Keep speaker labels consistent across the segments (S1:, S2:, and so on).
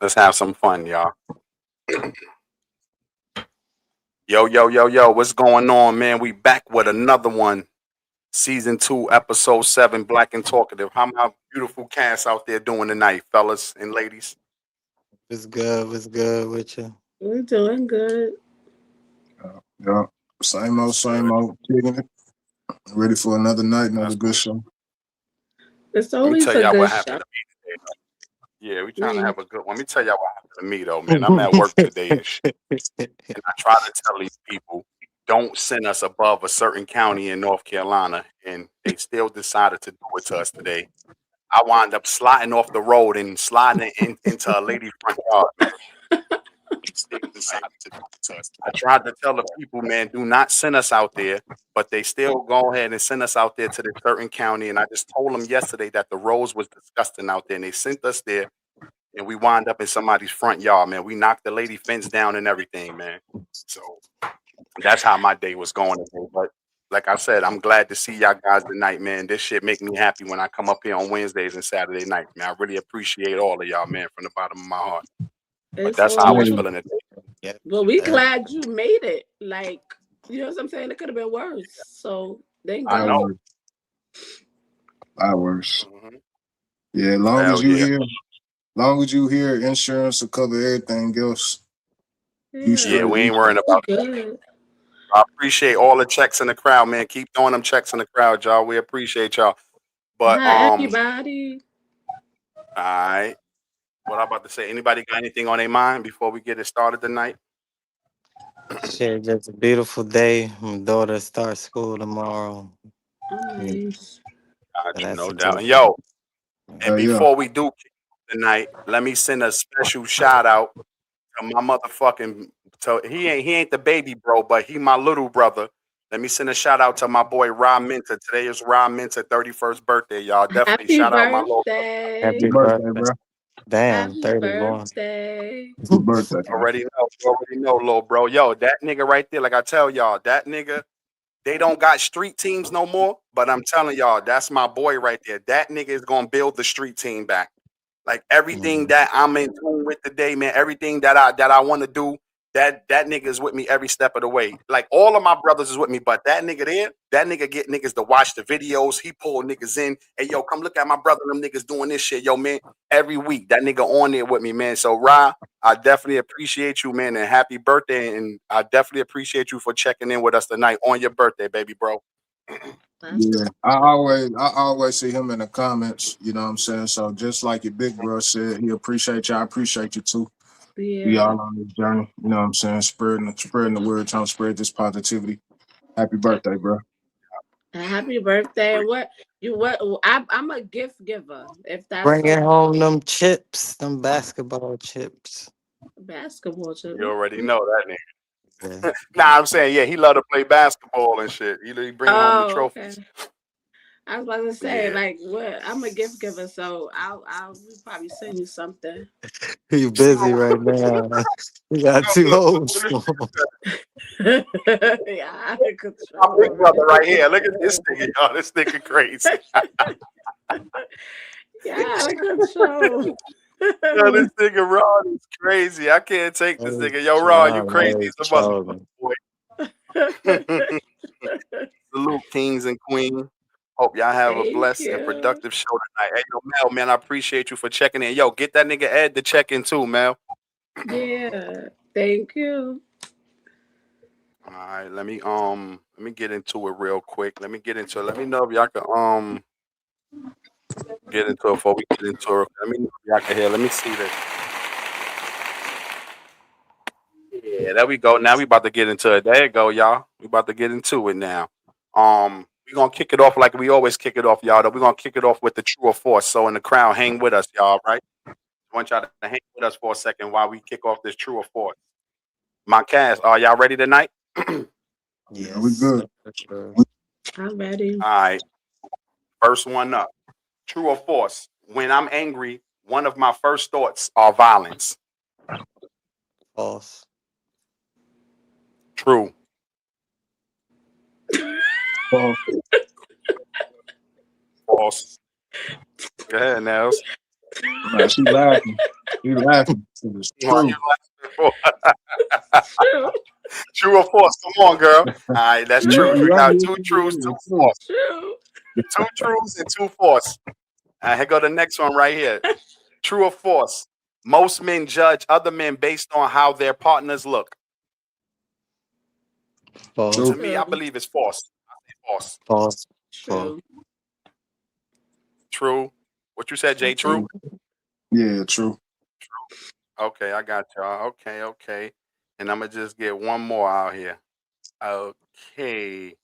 S1: Let's have some fun, y'all. Yo, yo, yo, yo, what's going on, man? We back with another one. Season 2, episode 7, Black and Talkative. How my beautiful cast out there doing tonight, fellas and ladies?
S2: What's good? What's good with you?
S3: We're doing good.
S4: Yeah, same old, kicking it. Ready for another night, another
S1: That's
S4: good
S1: what,
S4: show.
S3: It's
S1: let me
S3: always
S1: tell
S3: a
S1: y'all
S3: good
S1: what happened
S3: show.
S1: to me today. Yeah, we trying to
S3: Mm.
S1: have a good one. Let me tell y'all what happened to me, though, man. I'm at work today and shit. And I try to tell these people, don't send us above a certain county in North Carolina. And they still decided to do it to us today. I wound up sliding off the road and sliding into a lady's front yard, man. Still decided to do it to us. I tried to tell the people, man, do not send us out there, but they still go ahead and send us out there to the certain county. And I just told them yesterday that the roads was disgusting out there, and they sent us there, and we wound up in somebody's front yard, man. We knocked the lady fence down and everything, man. So that's how my day was going today. But like I said, I'm glad to see y'all guys tonight, man. This shit make me happy when I come up here on Wednesdays and Saturday nights, man. I really appreciate all of y'all, man, from the bottom of my heart. But
S3: It's
S1: that's
S3: all
S1: how I was
S4: Yeah,
S3: love.
S1: feeling today.
S2: Yep.
S3: Well, we
S2: Uh,
S3: glad you made it. Like, you know what I'm saying? It could have been worse. So thank
S1: I
S4: I
S3: God.
S1: know.
S4: worse. I worse.
S1: Hmm.
S4: Yeah, long as
S1: Hell
S4: you
S1: yeah.
S4: here, long as you here, insurance will cover everything else. You
S1: Yeah,
S3: Yeah,
S4: straight.
S1: we
S4: You
S1: ain't
S4: straight.
S1: worrying
S3: we
S1: about that.
S3: good.
S1: I appreciate all the checks in the crowd, man. Keep throwing them checks in the crowd, y'all. We appreciate y'all. But
S3: Hi, everybody.
S1: all right. What I about to say? Anybody got anything on their mind before we get it started tonight?
S2: Shit, just a beautiful day. My daughter starts school tomorrow.
S3: Oh,
S2: Yeah,
S3: nice.
S1: Got
S2: so
S1: you,
S2: that's
S1: no
S2: a
S1: doubt.
S2: good
S1: And
S2: thing.
S1: yo, and
S4: Yeah.
S1: before we do kick it tonight, let me send a special shout out to my motherfucking. So he ain't the baby bro, but he my little brother. Let me send a shout out to my boy Ra Minta. Today is Ra Minta 31st birthday, y'all. Definitely
S3: Happy
S1: shout out my little brother.
S4: Happy
S2: Happy
S3: birthday.
S4: birthday,
S2: birthday.
S4: bro.
S2: Damn,
S3: Happy
S2: 31.
S3: birthday.
S4: Happy birthday, man.
S1: You already know, little bro. Yo, that nigga right there, like I tell y'all, that nigga, they don't got street teams no more. But I'm telling y'all, that's my boy right there. That nigga is gonna build the street team back. Like everything
S2: Mhm.
S1: that I'm in tune with today, man. Everything that I want to do, that nigga is with me every step of the way. Like all of my brothers is with me, but that nigga there, that nigga get niggas to watch the videos. He pull niggas in. Hey, yo, come look at my brother. Them niggas doing this shit, yo, man. Every week, that nigga on there with me, man. So, Ra, I definitely appreciate you, man, and happy birthday. And I definitely appreciate you for checking in with us tonight on your birthday, baby, bro.
S3: That's
S4: Yeah, I always see him in the comments. You know what I'm saying? So just like your big bro said, he appreciate you. I appreciate you too. We
S3: yeah.
S4: all on this journey. You know what I'm saying? Spreading the word, trying to spread this positivity. Happy birthday, bro.
S3: Happy birthday. What you what I'm a gift giver, if that's
S2: Bringing
S3: okay.
S2: home them chips, them basketball chips.
S3: Basketball too.
S1: You already know that
S2: Yeah.
S1: nigga. Nah, I'm saying, yeah, he love to play basketball and shit. He bring home the
S3: Oh, okay.
S1: trophies.
S3: I was about to say,
S1: Yeah.
S3: like, what? I'm a gift giver, so I'll probably send you something.
S2: You busy right now. You got too old school.
S3: Yeah, out of
S1: My big
S3: control,
S1: brother
S3: man.
S1: right here. Look at this nigga, y'all. This nigga crazy.
S3: Yeah, out of control.
S1: Yo, this nigga Ron is crazy. I can't take this
S2: Hey,
S1: nigga. Yo, Ron, you
S2: Ron,
S1: crazy
S2: hey,
S1: as a motherfucker,
S2: trolling.
S1: boy. Salute, kings and queens. Hope y'all have a
S3: Thank
S1: blessed and
S3: you.
S1: productive show tonight. Hey, yo, Mel, man, I appreciate you for checking in. Yo, get that nigga Ed to check in too, Mel.
S3: Yeah, thank you.
S1: All right, let me get into it real quick. Let me get into it. Let me know if y'all can get into it before we get into it. Let me know if y'all can hear. Let me see this. Yeah, there we go. Now we about to get into it. There you go, y'all. We about to get into it now. We gonna kick it off like we always kick it off, y'all. Though we gonna kick it off with the true or false. So in the crowd, hang with us, y'all. Right? I want y'all to hang with us for a second while we kick off this true or false. My cast, are y'all ready tonight? All
S4: Yeah, we
S2: Yes,
S4: good.
S2: sir, for sure.
S3: I'm ready.
S1: right, first one up. True or false? When I'm angry, one of my first thoughts are violence.
S2: False.
S1: True.
S4: Well,
S1: False. Go ahead, Nels.
S4: Nah, she laughing. She laughing. It's
S1: Why
S4: true.
S1: you laughing for?
S3: True.
S1: True or false? Come on, girl. All right, that's
S4: You,
S1: truth.
S3: True.
S1: We
S4: you right.
S1: got
S4: It's
S1: two truths, two
S4: true.
S1: false.
S3: True.
S1: Two truths and two false. Here go the next one right here. True or false? Most men judge other men based on how their partners look.
S2: False.
S1: To
S4: True.
S1: me, I
S3: True.
S1: believe it's false. I say false.
S2: False. False.
S3: True.
S1: True. What you said, Jay?
S3: Mhm.
S1: True?
S4: True. Yeah, true.
S1: Okay, I got y'all. Okay, okay. And I'm going to just get one more out here. Okay.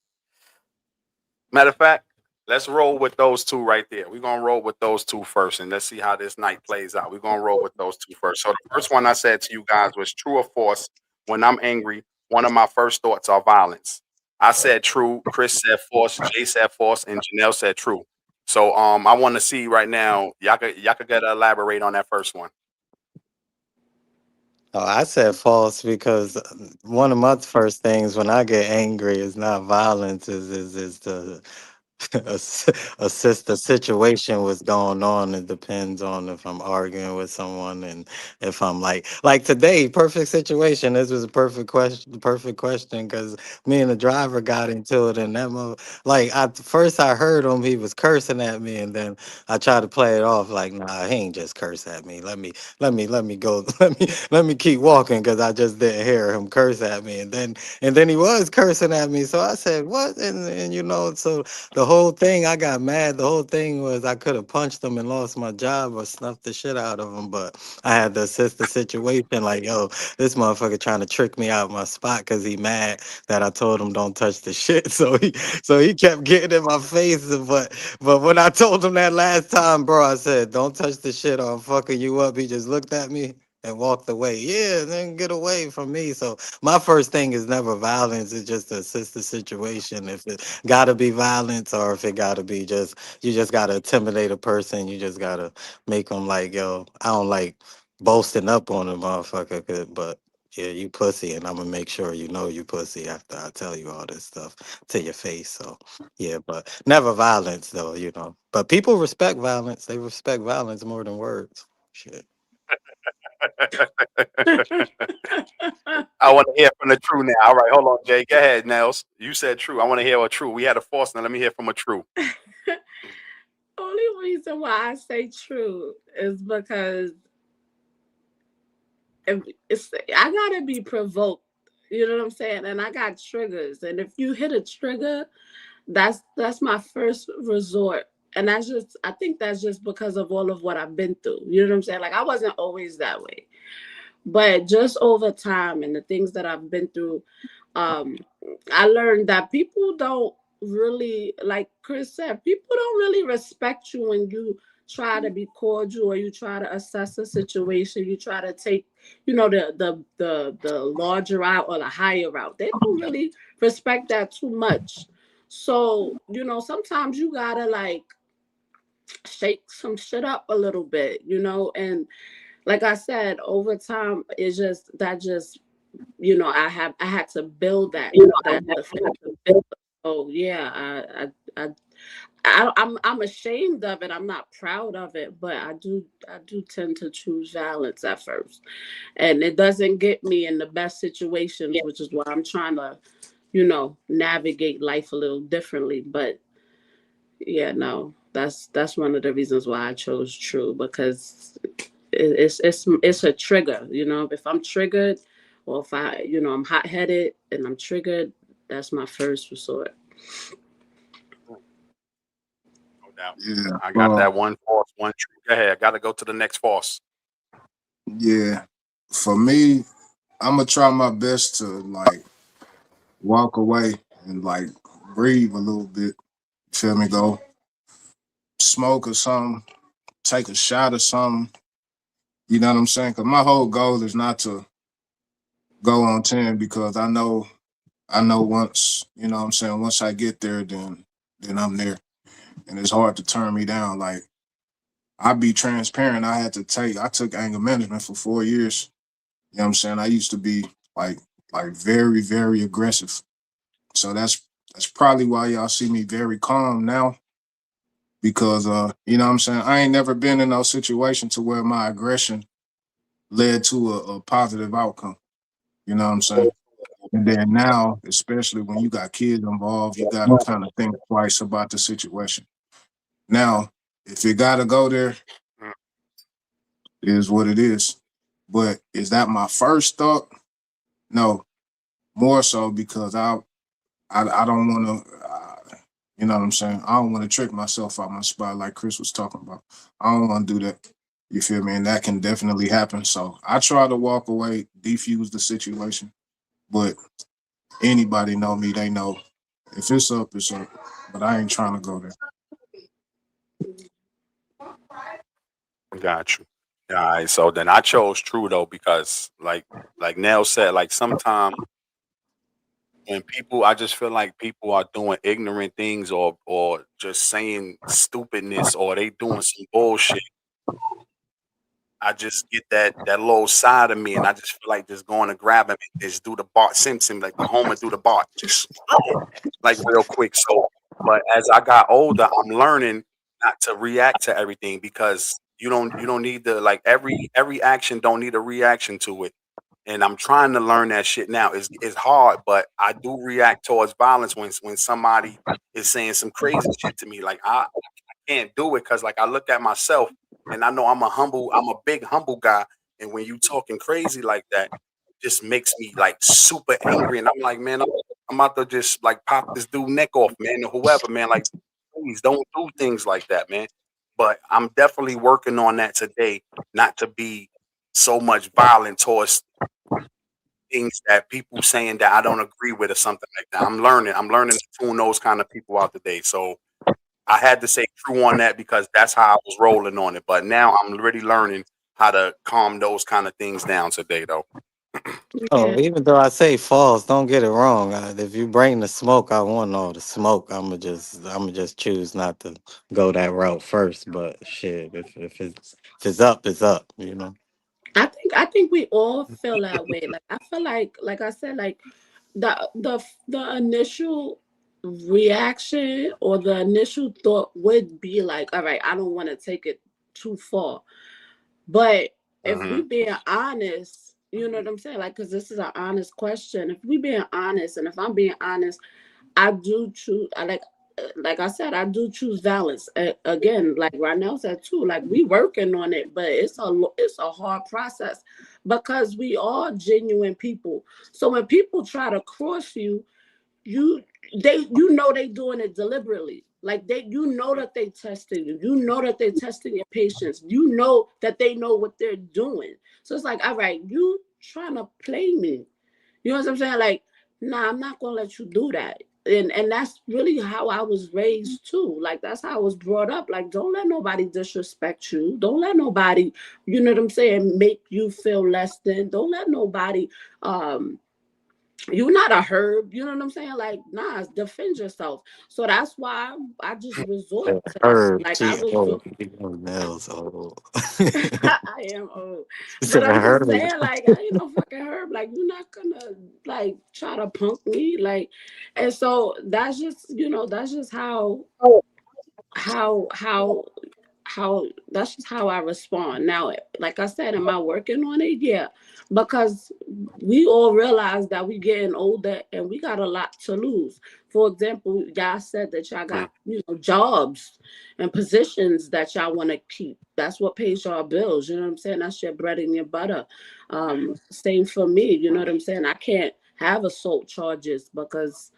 S1: Matter of fact, let's roll with those two right there. We're going to roll with those two first, and let's see how this night plays out. We're going to roll with those two first. So the first one I said to you guys was true or false. When I'm angry, one of my first thoughts are violence. I said true. Chris said false. Jay said false, and Janelle said true. So I want to see right now. Y'all could get elaborate on that first one.
S2: Oh, I said false because one of my first things when I get angry is not violence, is to assist the situation what's going on. It depends on if I'm arguing with someone and if I'm like today, perfect situation. This was a perfect question because me and the driver got into it and like at first I heard him, he was cursing at me, and then I tried to play it off like, nah, he ain't just curse at me. Let me go, let me keep walking because I just didn't hear him curse at me, and then he was cursing at me. So I said, what? And so the whole thing, I got mad. The whole thing was I could have punched him and lost my job or snuffed the shit out of him, but I had to assist the situation. Like, yo, this motherfucker trying to trick me out my spot because he mad that I told him don't touch the shit. So he kept getting in my face. But when I told him that last time, bro, I said, don't touch the shit or I'm fucking you up. He just looked at me and walked away. Yeah, then get away from me. So my first thing is never violence. It's just to assist the situation. If it gotta be violence or if it gotta be just you just gotta intimidate a person. You just gotta make them like, yo, I don't like boasting up on a motherfucker, but yeah, you pussy, and I'm gonna make sure you know you pussy after I tell you all this stuff to your face. So yeah, but never violence though. But people respect violence. They respect violence more than words. Shit.
S1: I want to hear from the true now. All right, hold on, Jay. Go ahead, Nels. You said true. I want to hear a true. We had a false now. Let me hear from a true.
S3: Only reason why I say true is because I gotta be provoked. You know what I'm saying? And I got triggers. And if you hit a trigger, that's my first resort. And I think that's just because of all of what I've been through. You know what I'm saying? Like I wasn't always that way. But just over time and the things that I've been through, um, I learned that people don't really, like Chris said, people don't really respect you when you try to be cordial or you try to assess a situation. You try to take, the larger route or the higher route. They don't really respect that too much. So sometimes you gotta like shake some shit up a little bit, and like I said, over time, it's just I had to build that defense. So yeah, I'm ashamed of it. I'm not proud of it, but I do tend to choose violence at first, and it doesn't get me in the best situations, which is why I'm trying to navigate life a little differently. But yeah, no, that's one of the reasons why I chose true, because it's a trigger. If I'm triggered, or if I'm hot headed and I'm triggered, that's my first resort.
S1: No doubt.
S4: Yeah.
S1: I got that one false, one true. Go ahead. I got to go to the next false.
S4: Yeah. For me, I'm gonna try my best to like walk away and like breathe a little bit. Feel me? Go smoke or something, take a shot or something. You know what I'm saying? Because my whole goal is not to go on 10 because I know once, you know what I'm saying, once I get there, then I'm there. And it's hard to turn me down. Like I be transparent. I took anger management for 4 years. You know what I'm saying? I used to be like very, very aggressive. So that's probably why y'all see me very calm now, because you know what I'm saying, I ain't never been in no situation to where my aggression led to a positive outcome. You know what I'm saying? And then now, especially when you got kids involved, you got to kind of think twice about the situation. Now, if you got to go there,
S1: Mm.
S4: it is what it is. But is that my first thought? No, more so because I don't want to, you know what I'm saying? I don't want to trick myself out my spot like Chris was talking about. I don't want to do that. You feel me? And that can definitely happen. So I try to walk away, defuse the situation. But anybody know me, they know if it's up, it's up. But I ain't trying to go there.
S1: Got you. All right. So then I chose true though because like Nell said, like sometimes when people, I just feel like people are doing ignorant things or just saying stupidness or they doing some bullshit. I just get that little side of me, and I just feel like just going to grab him and just do the Bart Simpson, like the Homer do the Bart, just like real quick. So, but as I got older, I'm learning not to react to everything because you don't need to like every action don't need a reaction to it. And I'm trying to learn that shit now. It's hard, but I do react towards violence when somebody is saying some crazy shit to me. Like I can't do it because like I look at myself and I know I'm a big humble guy. And when you talking crazy like that, it just makes me like super angry. And I'm like, man, I'm about to just like pop this dude neck off, man, or whoever, man. Like, please don't do things like that, man. But I'm definitely working on that today, not to be so much violent towards things that people saying that I don't agree with or something like that. I'm learning to tune those kind of people out today. So I had to say true on that because that's how I was rolling on it. But now I'm really learning how to calm those kind of things down today, though.
S2: Oh,
S3: Yeah.
S2: even though I say false, don't get it wrong. If you bring the smoke, I want all the smoke. I'ma just choose not to go that route first. But shit, if it's up, it's up. You know.
S3: I think we all feel that way. Like I feel like I said, like the initial reaction or the initial thought would be like, all right, I don't want to take it too far. But if we
S1: Hmm.
S3: being honest, you know what I'm saying? Like, because this is an honest question. If we being honest, and if I'm being honest, I do choose. Like I said, I do choose balance. Again, like Ronell said too. Like we working on it, but it's a hard process because we are genuine people. So when people try to cross you, you they doing it deliberately. Like you know that they testing you. You know that they testing your patience. You know that they know what they're doing. So it's like, all right, you trying to play me. You know what I'm saying? Like, nah, I'm not gonna let you do that. And that's really how I was raised too. Like that's how I was brought up. Like, don't let nobody disrespect you. Don't let nobody, you know what I'm saying, make you feel less than. Don't let nobody um you're not a herb, you know what I'm saying? Like, nah, defend yourself. So that's why I just resort to that.
S2: Herb,
S3: Like I
S2: she
S3: resort
S2: old. Nails old.
S3: I am old.
S2: It's
S3: But
S2: a
S3: I'm just
S2: herb.
S3: saying, like, I ain't no fucking herb. Like, you're not gonna like try to punk me. Like, and so that's just, that's just how how how that's just how I respond. Now, like I said, am I working on it? Yeah. Because we all realize that we getting older and we got a lot to lose. For example, y'all said that y'all got, jobs and positions that y'all want to keep. That's what pays y'all bills. You know what I'm saying? That's your bread and your butter. Same for me. You know what I'm saying? I can't have assault charges because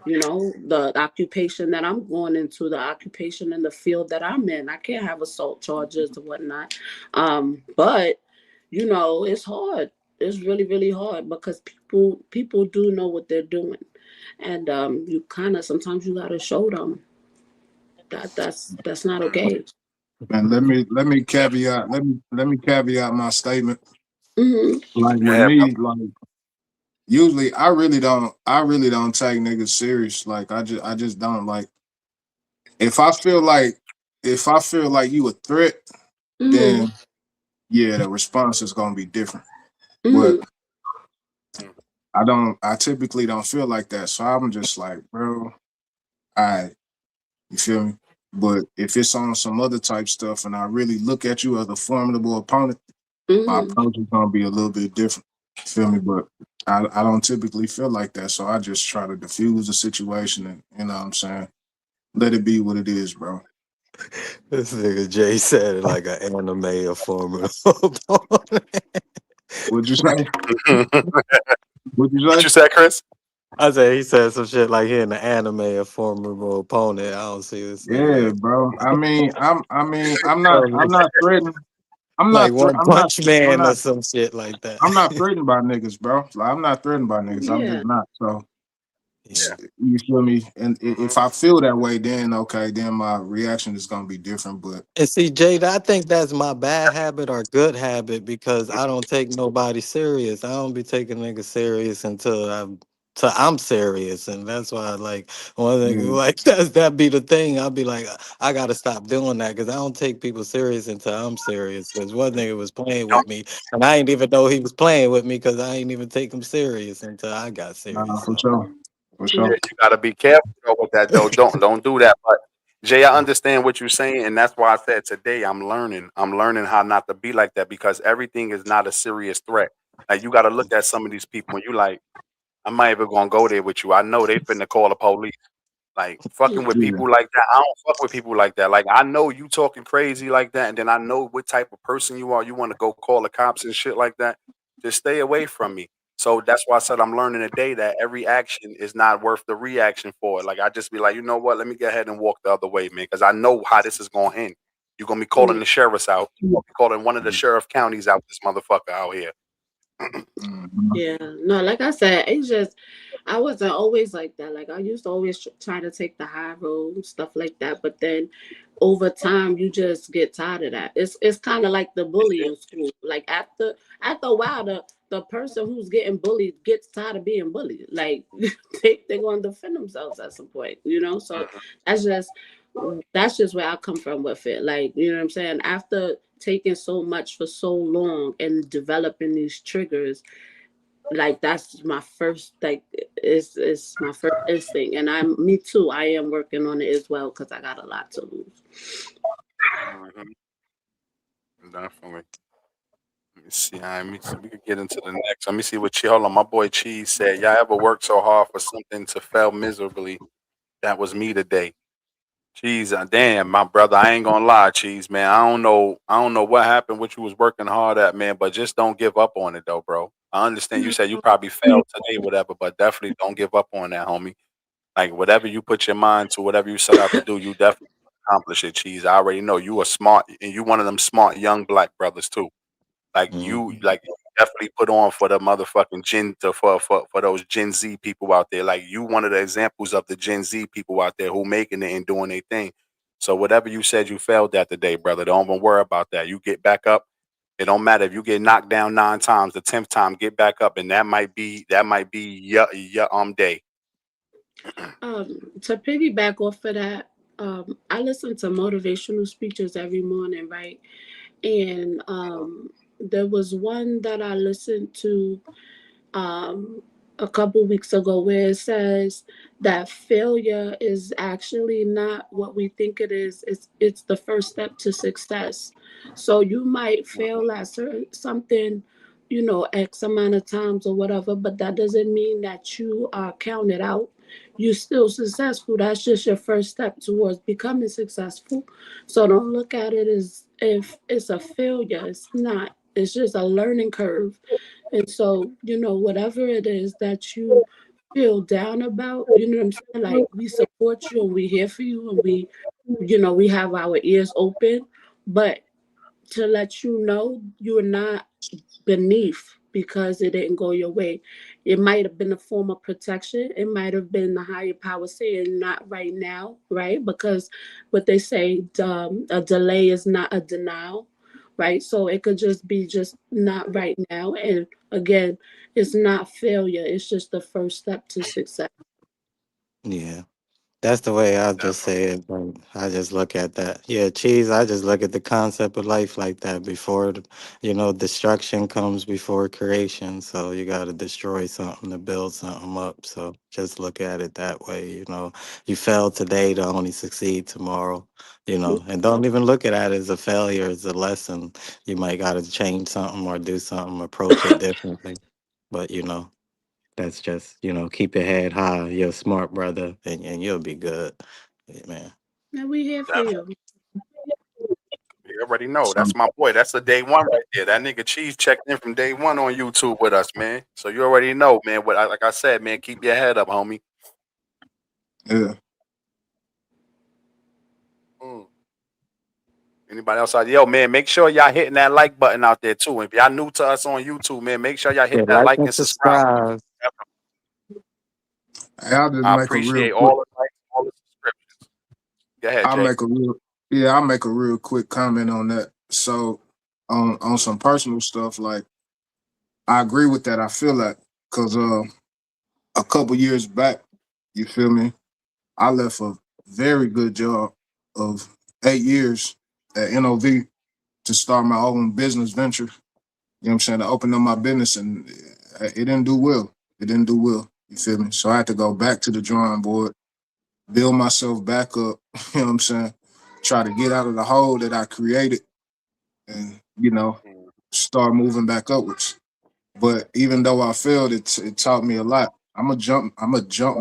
S3: the occupation that I'm going into, the occupation in the field that I'm in, I can't have assault charges and whatnot. But it's hard. It's really, really hard because people do know what they're doing, and you kind of sometimes you gotta show them that that's not okay.
S4: And let me caveat my statement.
S3: Hmm.
S4: Like with
S1: Yeah,
S4: me, like usually I really don't take niggas serious. Like I just don't like if I feel like you a threat,
S3: Hmm.
S4: then yeah, the response is gonna be different. But
S3: Hmm.
S1: bro.
S4: I typically don't feel like that. So I'm just like, bro, all right, you feel me? But if it's on some other type stuff and I really look at you as a formidable opponent, my
S3: Hmm.
S4: approach is gonna be a little bit different. Feel me? But I don't typically feel like that. So I just try to diffuse the situation and you know what I'm saying? Let it be what it is, bro.
S2: This nigga Jay said it like an anime or formula.
S4: What'd you say?
S1: What
S4: What'd you say?
S1: you said, Chris?
S2: I said he said some shit like he in the anime a formidable opponent. I don't see this nigga
S4: Yeah,
S2: like
S4: bro. I'm
S2: um,
S4: not threatened.
S2: like One
S4: I'm not
S2: Punch
S4: I'm
S2: Man or
S4: not
S2: some shit like that.
S4: I'm not threatened by niggas, bro. Like, I'm not threatened by niggas. I'm
S3: Yeah.
S4: just not. So
S2: Yeah.
S4: you feel me? And
S1: Hmm.
S4: if I feel that way, then okay, then my reaction is gonna be different. But
S2: And see, Jade, I think that's my bad habit or good habit because I don't take nobody serious. I don't be taking niggas serious till I'm serious, and that's why like one thing
S4: yeah,
S2: like that be the thing. I'll be like, I gotta stop doing that because I don't take people serious until I'm serious. Because one nigga was playing with me, and I ain't even know he was playing with me because I ain't even take him serious until I got serious.
S4: nah, for
S2: So
S4: sure, for
S1: Yeah,
S4: sure.
S1: you gotta be careful though with that though. Don't do that. But Jay, I understand what you're saying, and that's why I said today I'm learning. I'm learning how not to be like that because everything is not a serious threat. Like you gotta look at some of these people and you like, I'm not even gonna go there with you. I know they finna call the police. Like fucking with
S4: Yeah,
S1: people like that, I don't fuck with people like that. Like I know you talking crazy like that, and then I know what type of person you are. You want to go call the cops and shit like that. Just stay away from me. So that's why I said I'm learning today that every action is not worth the reaction for it. Like I just be like, you know what? Let me go ahead and walk the other way, man, because I know how this is going to end. You're gonna be calling
S3: Yeah.
S1: the sheriffs out. You're gonna be calling one of the sheriff counties out. This motherfucker out here.
S4: mhm.
S3: Yeah. No, like I said, it's just I wasn't always like that. Like I used to always try to take the high road and stuff like that. But then over time, you just get tired of that. It's kind of like the bully in school. Like after a while, the person who's getting bullied gets tired of being bullied. Like they're going to defend themselves at some point, you know. So
S1: Mhm.
S3: that's just that's just where I come from with it. Like you know what I'm saying. After taking so much for so long and developing these triggers, like that's my first like it's my first instinct, and I'm me too. I am working on it as well because I got a lot to lose.
S1: Mhm. Definitely. Let me see. Let me see. We could get into the next. Let me see what hold on. My boy Cheese said, "Y'all ever worked so hard for something to fail miserably? That was me today." Cheese, damn, my brother. I ain't gonna lie, Cheese, man. I don't know. I don't know what happened, what you was working hard at, man. But just don't give up on it, though, bro. I understand you said you probably failed today, whatever, but definitely don't give up on that, homie. Like whatever you put your mind to, whatever you set out to do, you definitely accomplish it, Cheese. I already know you are smart, and you one of them smart young black brothers too.
S2: mhm.
S1: Like you definitely put on for the motherfucking for those Gen Z people out there. Like you one of the examples of the Gen Z people out there who making it and doing their thing. So whatever you said you failed at today, brother, don't even worry about that. You get back up. It don't matter if you get knocked down 9 times. The 10th time, get back up, and that might be your day.
S3: To piggyback off of that, I listen to motivational speeches every morning, right? And there was one that I listened to um, a couple weeks ago where it says that failure is actually not what we think it is. It's the first step to success. So you might fail at something, you know, X amount of times or whatever, but that doesn't mean that you are counted out. You're still successful. That's just your first step towards becoming successful. So don't look at it as if it's a failure. It's not. It's just a learning curve. And so, you know, whatever it is that you feel down about, you know what I'm saying? Like we support you and we here for you and we, you know, we have our ears open. But to let you know you're not beneath because it didn't go your way. It might have been a form of protection. It might have been the higher power saying not right now, right? Because what they say, a delay is not a denial, right? So it could just be just not right now. And again, it's not failure. It's just the first step to success.
S2: Yeah. That's the way I just
S1: Definitely.
S2: say it. Like, I just look at that. Yeah, cheese. I just look at the concept of life like that. Before, destruction comes before creation. So you got to destroy something to build something up. So just look at it that way. You fail today to only succeed tomorrow. And don't even look at it as a failure, as a lesson. You might got to change something or do something, approach it differently. But that's just, keep your head high. You're a smart brother, and you'll be good. Yeah, man.
S3: And we here for
S1: Definitely.
S3: you.
S1: You already know.
S4: So
S1: That's my boy. That's the day one right there. That nigga Cheese checked in from day one on YouTube with us, man. So you already know, man. Like I said, man, keep your head up, homie.
S4: yeah,
S1: Mm. Anybody else out there? Yo, man, make sure y'all hitting that like button out there too. If y'all new to us on YouTube, man, make sure y'all hit
S2: Yeah,
S1: that
S2: like
S1: like
S2: and
S1: and subscribe.
S2: subscribe.
S4: hey, I'll just
S1: I
S4: make a real
S1: appreciate
S4: quick.
S1: all the likes, all the subscriptions. Go ahead,
S4: I'll
S1: Jay.
S4: make a real yeah, I'll make a real quick comment on that. So on some personal stuff, like I agree with that. I feel that because a couple years back, you feel me? I left a very good job of 8 years at NOV to start my own business venture. You know what I'm saying? To open up my business, and it didn't do well. It didn't do well. You feel me? So I had to go back to the drawing board, build myself back up. You know what I'm saying? Try to get out of the hole that I created, and
S1: Mm,
S4: start moving back upwards. But even though I failed, it taught me a lot. I'm a jump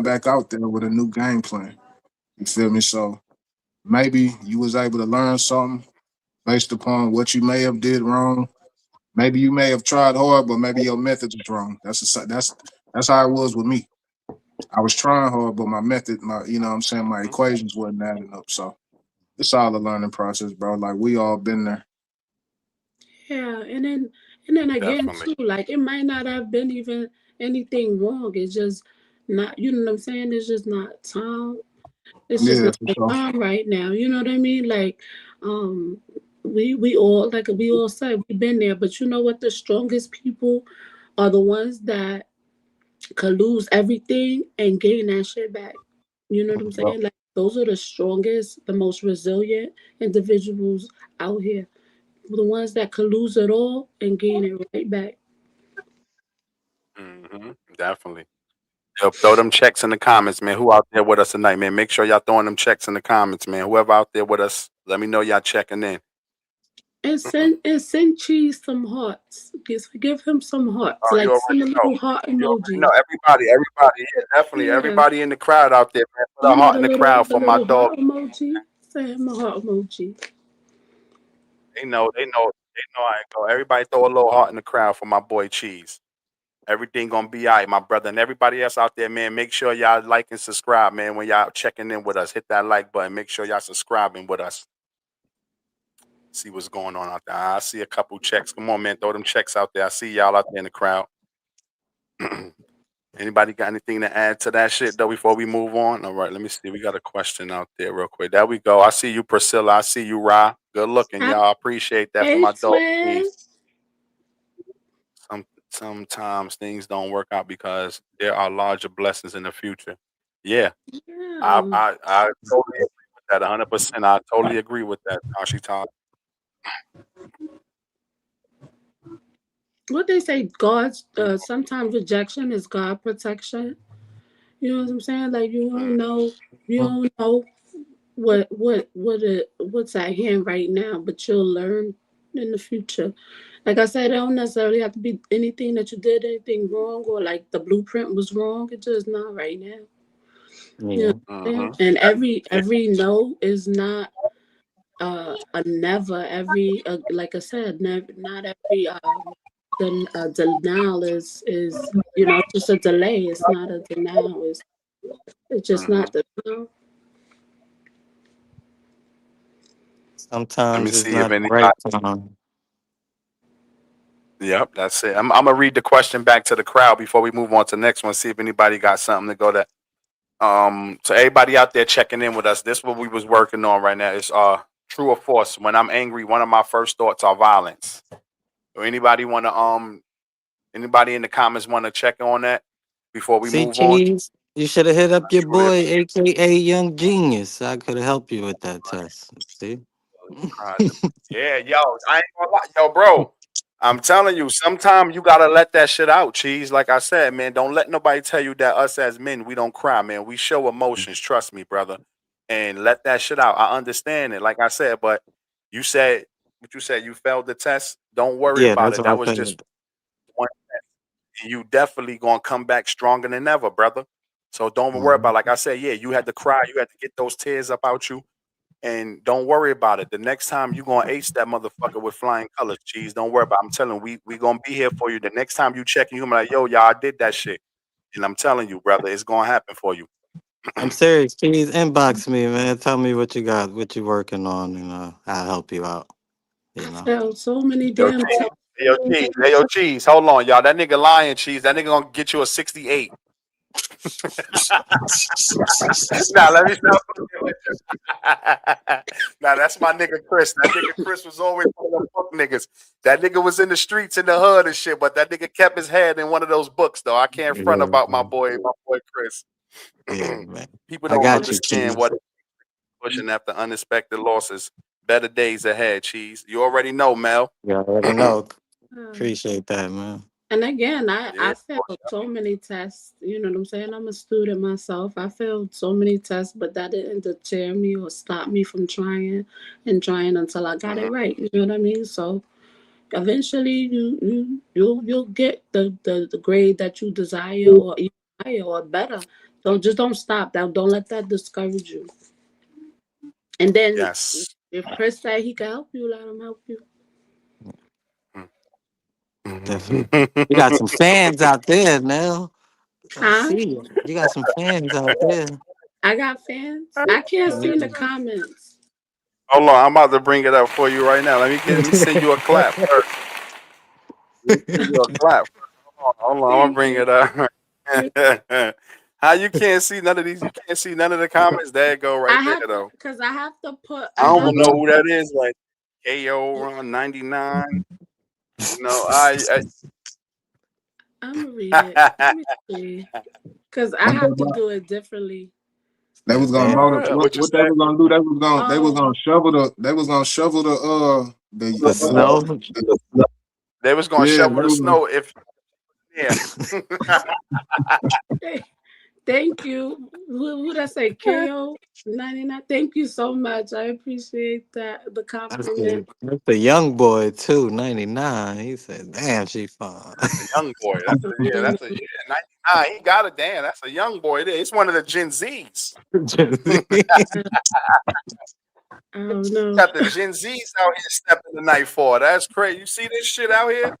S4: back out there with a new game plan. You feel me? So maybe you was able to learn something based upon what you may have did wrong. Maybe you may have tried hard, but maybe your methods was wrong. That's how it was with me. I was trying hard, but my method, my you know what I'm saying, my
S1: mhm.
S4: equations wasn't adding up. So it's all a learning process, bro. Like we all been there.
S3: Yeah, and then again
S1: Definitely.
S3: too, like it might not have been even anything wrong. It's just not, you know what I'm saying? It's just not time. It's just
S4: Yeah,
S3: not
S4: for
S3: the
S4: sure.
S3: time right now. You know what I mean? Like, um, we all, like we all said, we've been there. But you know what? The strongest people are the ones that could lose everything and gain that shit back. You know what I'm
S4: Yep.
S3: saying? Like those are the strongest, the most resilient individuals out here. The ones that could lose it all and gain it right back.
S1: Definitely. Yo, throw them checks in the comments, man. Who out there with us tonight, man? Make sure y'all throwing them checks in the comments, man. Whoever out there with us, let me know y'all checking in.
S3: And send Cheese some hearts. Give him some hearts.
S1: Oh, you
S3: Like send a
S1: already know.
S3: little heart
S1: You already know.
S3: emoji.
S1: Everybody, yeah, definitely.
S3: Yeah.
S1: Everybody in the crowd out there, man. Put a
S3: You know
S1: heart
S3: the
S1: in the
S3: little
S1: crowd
S3: the
S1: for my
S3: little
S1: dog.
S3: heart emoji? Send him a heart emoji.
S1: They know I go. Everybody throw a little heart in the crowd for my boy Cheese. Everything gonna be all right, my brother. And everybody else out there, man, make sure y'all like and subscribe, man. When y'all checking in with us, hit that like button. Make sure y'all subscribing with us. See what's going on out there. I see a couple checks. Come on, man. Throw them checks out there. I see y'all out there in the crowd. Anybody got anything to add to that shit though before we move on? All right, let me see. We got a question out there real quick. There we go. I see you, Priscilla. I see you, Ra. Good looking,
S3: Hi,
S1: y'all. I appreciate that for
S3: hey
S1: my dog.
S3: twin.
S1: Peace. Sometimes things don't work out because there are larger blessings in the future. Yeah,
S3: Yeah.
S1: I totally agree with that 100%. I totally agree with that, Ashita.
S3: What they say, God's sometimes rejection is God protection. You know what I'm saying? Like you don't know what's at hand right now, but you'll learn in the future. Like I said, it don't necessarily have to be anything that you did anything wrong or like the blueprint was wrong. It's just not right now. You know
S2: Yeah.
S3: what I'm saying?
S1: Mm-hmm.
S3: And
S1: Yeah.
S3: every no is not a never. Every like I said, never, not every the denial is just a delay. It's not a denial. It's just
S1: Mm-hmm.
S3: not the denial.
S1: Let me
S2: Sometimes it's
S1: see if
S2: not the
S1: anybody.
S2: right time.
S1: Yep, that's it. I'm gonna read the question back to the crowd before we move on to the next one. See if anybody got something to go to. So everybody out there checking in with us, this is what we was working on right now. Is true or false? When I'm angry, one of my first thoughts are violence. Or anybody in the comments want to check on that before we
S2: See,
S1: move on?
S2: cheese. You should have hit up your
S1: True that.
S2: boy, aka Young Genius. I could have helped you with that test. See?
S1: Yeah, yo, I ain't gonna lie, yo, bro. I'm telling you, sometimes you gotta let that shit out, cheese. Like I said, man, don't let nobody tell you that us as men, we don't cry, man. We show emotions, trust me, brother. And let that shit out. I understand it, like I said, but you said what you said, you failed the test. Don't worry
S2: Yeah,
S1: about
S2: that's
S1: it.
S2: what I
S1: That was just
S2: said.
S1: one test. And you definitely gonna come back stronger than ever, brother. So don't worry
S2: Mhm.
S1: about it. Like I said, yeah, you had to cry, you had to get those tears up out you. And don't worry about it. The next time you gonna ace that motherfucker with flying colors, cheese. Don't worry about it. I'm telling you, we gonna be here for you. The next time you check, you gonna be like, yo, y'all, I did that shit. And I'm telling you, brother, it's gonna happen for you.
S2: I'm serious. Please inbox me, man. Tell me what you got, what you working on, and I'll help you out.
S3: I
S2: You know.
S3: failed so many
S1: Yo,
S3: damn
S1: cheese.
S3: tests.
S1: Hey, yo, cheese. Hey, yo, cheese. Hold on, y'all. That nigga lying, cheese. That nigga gonna get you a 68. Nah, let me stop fucking with you. Nah, that's my nigga Chris. That nigga Chris was always one of them book niggas. That nigga was in the streets in the hood and shit, but that nigga kept his head in one of those books, though. I can't front
S2: Yeah,
S1: about
S2: man.
S1: my boy Chris.
S2: Yeah, man.
S1: People
S2: I
S1: don't
S2: got you,
S1: understand what
S2: Cheese.
S1: it's pushing after unexpected losses. Better days ahead, cheese. You already know, Mel.
S2: You already
S1: Yeah,
S2: know.
S3: Uh,
S2: Appreciate that, man.
S3: and again, I
S1: boy.
S3: failed so many tests. You know what I'm saying? I'm a student myself. I failed so many tests, but that didn't deter me or stop me from trying and trying until I got
S1: Mhm.
S3: it right. You know what I mean? So eventually, you'll get the grade that you desire or even higher or better. So just don't stop. Don't let that discourage you. And then
S1: Yes.
S3: if Chris said he can help you, let him help you.
S2: Definitely. You got some fans out there now. I
S3: Huh?
S2: see you. You got some fans out there.
S3: I got fans. I can't see in the
S2: Yeah.
S3: comments.
S1: Hold on, I'm about to bring it up for you right now. Let me send you a clap first. Let me send you a clap. Hold on, I'm gonna
S3: Thank
S1: bring
S3: you.
S1: it up. How you can't see none of these? You can't see none of the comments. There you go, right
S3: I
S1: there,
S3: have to,
S1: though.
S3: cause I have to put.
S1: I
S3: I
S1: don't
S3: have
S1: even know
S3: to.
S1: who that is. Like KO around 99. You know,
S3: I'm gonna read it. Let me see. Cause I have to do it differently.
S4: They was gonna
S2: Man,
S4: mow the
S1: what you
S4: what they
S1: say?
S4: was gonna do. They was
S3: Oh,
S4: gonna shovel the
S2: the snow.
S1: They was gonna
S4: yeah,
S1: shovel the snow if yeah.
S3: th- thank you. Who that say? KO 99. Thank you so much. I appreciate that. The compliment.
S2: That's the young boy too, 99. He said, damn, she fine.
S1: That's a young boy. That's a yeah. That's a yeah. 99. He got it. Damn, that's a young boy. It's one of the Gen Zs.
S3: I don't know.
S1: Got the Gen Zs out here stepping the night for. That's crazy. You see this shit out here?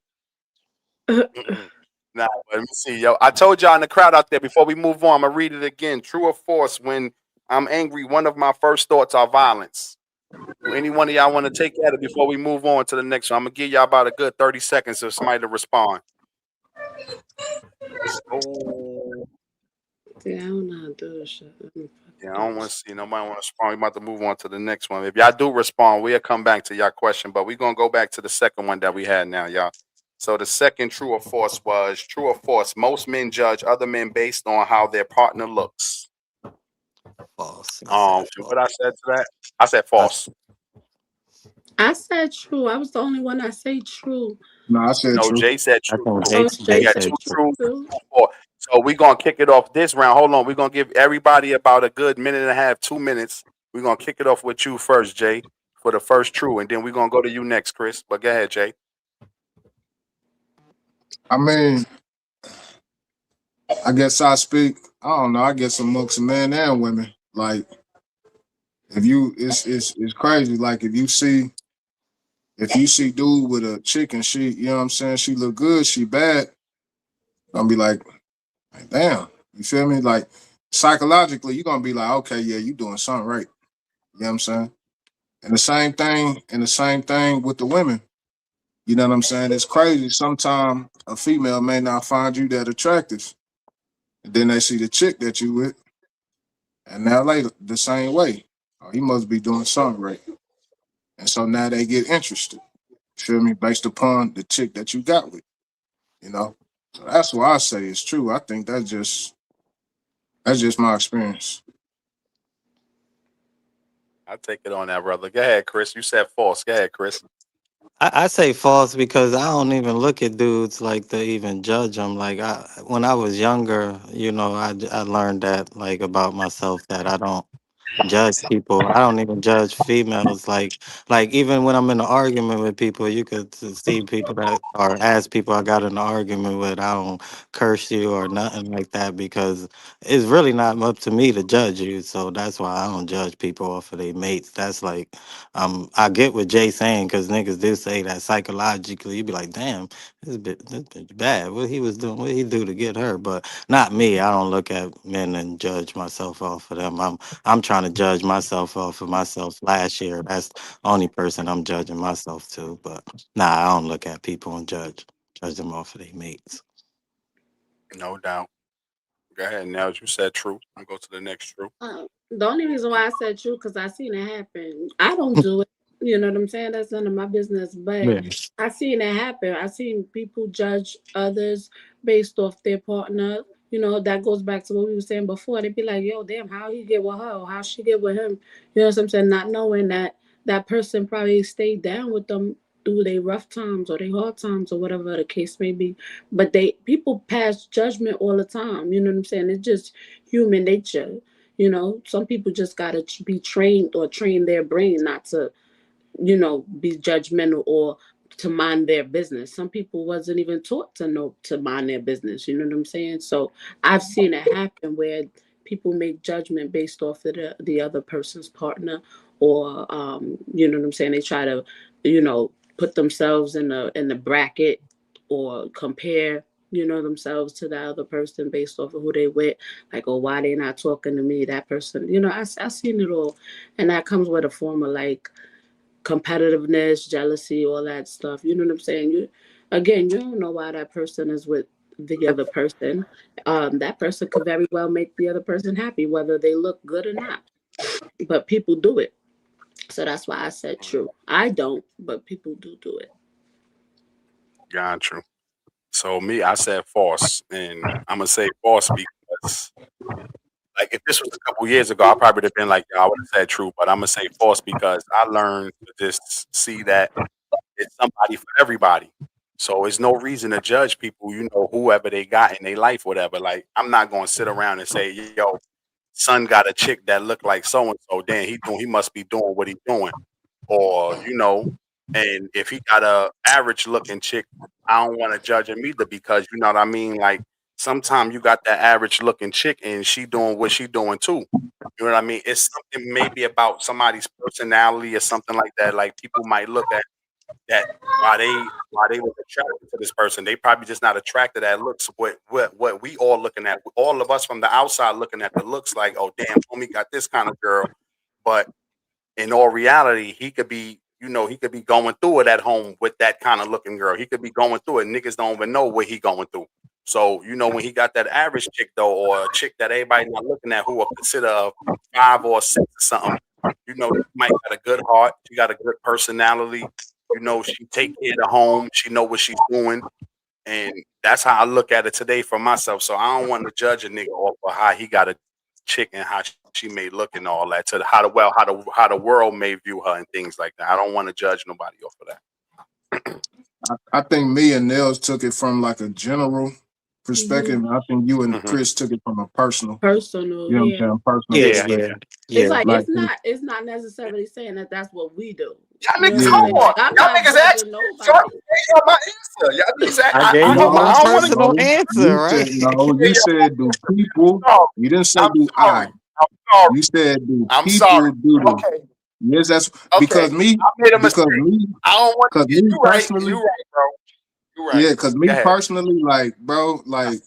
S1: Mm-mm. Nah, but let me see, yo. I told y'all in the crowd out there before we move on. I'm gonna read it again. True or false? When I'm angry, one of my first thoughts are violence. Do any one of y'all want to take at it before we move on to the next one? I'm gonna give y'all about a good 30 seconds for somebody to respond. Oh,
S3: See, I don't know how to do this shit. Let me
S1: yeah, I
S3: fucking do
S1: don't want to
S3: this.
S1: see nobody want to respond. We about to move on to the next one. If y'all do respond, we'll come back to y'all question, but we're gonna go back to the second one that we had now, y'all. So the second true or false was true or false. Most men judge other men based on how their partner looks.
S2: False. He said
S1: And
S2: false.
S1: what I said to that, I said
S2: I,
S1: false.
S3: I said true. I was the only one that say true.
S4: No, I said
S1: No,
S4: true.
S1: Jay said
S2: I
S1: true
S2: think
S1: too.
S3: Oh,
S1: Jay
S3: Shay
S2: Jay
S1: got
S3: said
S1: two
S2: said true.
S1: true,
S3: true.
S1: true or false. So we're gonna kick it off this round. Hold on, we're gonna give everybody about a good minute and a half, 2 minutes. We're gonna kick it off with you first, Jay, for the first true, and then we're gonna go to you next, Chris. But go ahead, Jay.
S4: I mean, I guess I speak. I don't know. I guess amongst men and women. Like if you, it's crazy. Like if you see dude with a chick and she, you know what I'm saying, she look good, she bad. Gonna be like, damn. You feel me? Like psychologically, you're gonna be like, okay, yeah, you doing something right. You know what I'm saying? And the same thing with the women. You know what I'm saying? It's crazy. Sometimes a female may not find you that attractive. And then they see the chick that you with, and now later the same way. Oh, he must be doing something right. And so now they get interested. Feel me? Based upon the chick that you got with, you know? So that's why I say it's true. I think that's just That's just my experience.
S1: I take it on that, brother. Go ahead, Chris. You said false. Go ahead, Chris.
S2: I say false because I don't even look at dudes like to even judge them. Like when I was younger, I learned that like about myself that I don't judge people. I don't even judge females. Like even when I'm in an argument with people, you could see people that or ask people I got in an argument with. I don't curse you or nothing like that because it's really not up to me to judge you. So that's why I don't judge people off of their mates. That's like I get what Jay saying because niggas do say that psychologically. You be like, damn, this bitch bad. What he was doing, what he do to get her, but not me. I don't look at men and judge myself off of them. I'm trying to judge myself off of myself last year. That's the only person I'm judging myself to. But nah, I don't look at people and judge them off of their mates.
S1: No doubt. Go ahead, Nels. You said true. I'll go to the next true.
S3: The only reason why I said true because I seen it happen. I don't do it. You know what I'm saying? That's none of my business. But
S2: Yeah.
S3: I seen it happen. I seen people judge others based off their partner. You know, that goes back to what we were saying before. They'd be like, yo, damn, how he get with her or how she get with him. You know what I'm saying? Not knowing that that person probably stayed down with them through their rough times or their hard times or whatever the case may be. But people pass judgment all the time. You know what I'm saying? It's just human nature. You know, some people just gotta be trained or train their brain not to, be judgmental or to mind their business. Some people wasn't even taught to know to mind their business. You know what I'm saying? So I've seen it happen where people make judgment based off of the other person's partner, or you know what I'm saying. They try to, put themselves in the bracket or compare. Themselves to the other person based off of who they with, like, oh, why they not talking to me? That person, I seen it all, and that comes with a form of like competitiveness, jealousy, all that stuff. You know what I'm saying? You don't know why that person is with the other person. That person could very well make the other person happy, whether they look good or not. But people do it, so that's why I said true. I don't, but people do it.
S1: Got you. So me, I said false, and I'm gonna say false because, like, if this was a couple years ago, I probably would have been like, yeah, I would have said true. But I'm gonna say false because I learned to just see that it's somebody for everybody. So it's no reason to judge people. Whoever they got in their life, whatever. Like, I'm not gonna sit around and say, yo, son got a chick that look like so and so. Damn, he must be doing what he's doing, or and if he got a average looking chick, I don't want to judge him either because you know what I mean. Like sometimes you got that average looking chick and she doing what she doing too. You know what I mean? It's something maybe about somebody's personality or something like that. Like people might look at that why they was attracted to this person. They probably just not attracted at looks. What we all looking at, all of us from the outside looking at the looks like, oh damn, homie got this kind of girl, but in all reality, he could be going through it at home with that kind of looking girl. He could be going through it. Niggas don't even know what he going through. So, when he got that average chick though, or a chick that everybody not looking at who will consider a 5 or 6 or something, she might got a good heart. She got a good personality. She take care of the home. She know what she's doing. And that's how I look at it today for myself. So I don't want to judge a nigga off of how he got a chick and how she may look and all that. To how the world may view her and things like that. I don't want to judge nobody off of that.
S4: I think me and Nels took it from like a general
S3: Hmm.
S4: perspective. I think you and
S1: Hmm.
S4: Chris took it from a personal.
S3: Personal,
S4: You know what
S3: yeah.
S4: I'm saying? Personal
S2: Yeah,
S1: Yeah,
S2: yeah,
S4: perspective.
S3: It's
S2: yeah.
S3: like
S4: Like,
S3: it's not necessarily saying that that's what we do.
S1: y'all
S3: You know
S1: niggas,
S3: what I'm saying?
S4: yeah.
S1: hold on.
S3: Like, I'm
S1: Y'all
S3: not
S1: niggas actually,
S3: judging
S1: y'all
S3: nobody.
S1: gave my answer. Y'all niggas,
S2: I gave you
S1: I
S2: my
S4: No,
S1: don't want to.
S2: personal
S4: no.
S2: answer,
S4: You said
S2: right?
S4: no.
S1: Yeah,
S4: You said do people.
S1: sorry.
S4: You didn't say
S1: I'm
S4: do I.
S1: sorry. I'm sorry.
S4: You said do
S1: I'm sorry.
S4: people do the.
S1: Okay.
S4: Yes, that's
S1: Okay. I made a
S4: because
S1: mistake.
S4: me
S1: I don't want
S4: because
S1: to.
S4: me
S1: You right.
S4: personally.
S1: You right, bro. You right.
S4: Yeah, because
S1: Go
S4: me
S1: ahead.
S4: personally, like, bro, like,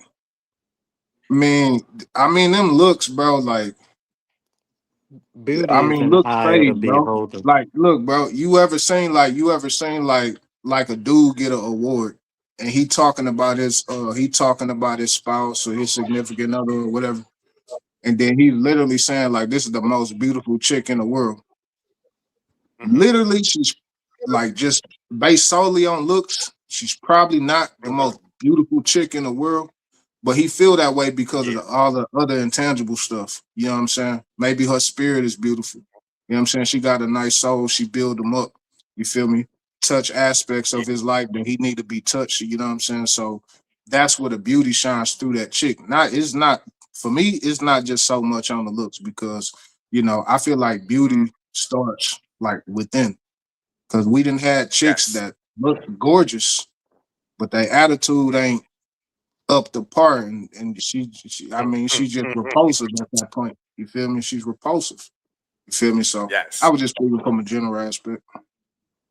S4: man, them looks, bro, like,
S2: Beauty is in the
S4: looks
S2: eye of the
S4: fade, bro.
S2: beholder.
S4: Like, look, bro, you ever seen like a dude get an award and he talking about his spouse or his significant other or whatever, and then he literally saying like this is the most beautiful chick in the world.
S1: Hmm.
S4: Literally, she's like just based solely on looks, she's probably not the
S1: Hmm.
S4: most beautiful chick in the world. but he feel that way because of
S1: Yeah.
S4: all the other intangible stuff. You know what I'm saying? Maybe her spirit is beautiful. You know what I'm saying? She got a nice soul. She build him up. You feel me? Touch aspects
S1: Yeah.
S4: of his life that he need to be touched. You know what I'm saying? So that's where the beauty shines through that chick. It's not for me. It's not just so much on the looks because I feel like
S1: Mhm.
S4: beauty starts like within. Because we didn't had chicks
S1: Yes.
S4: that look gorgeous, but their attitude ain't up the par, and I mean, she's just repulsive at that point. You feel me? She's repulsive. You feel me? So I
S1: Yes.
S4: was just speaking from a general aspect.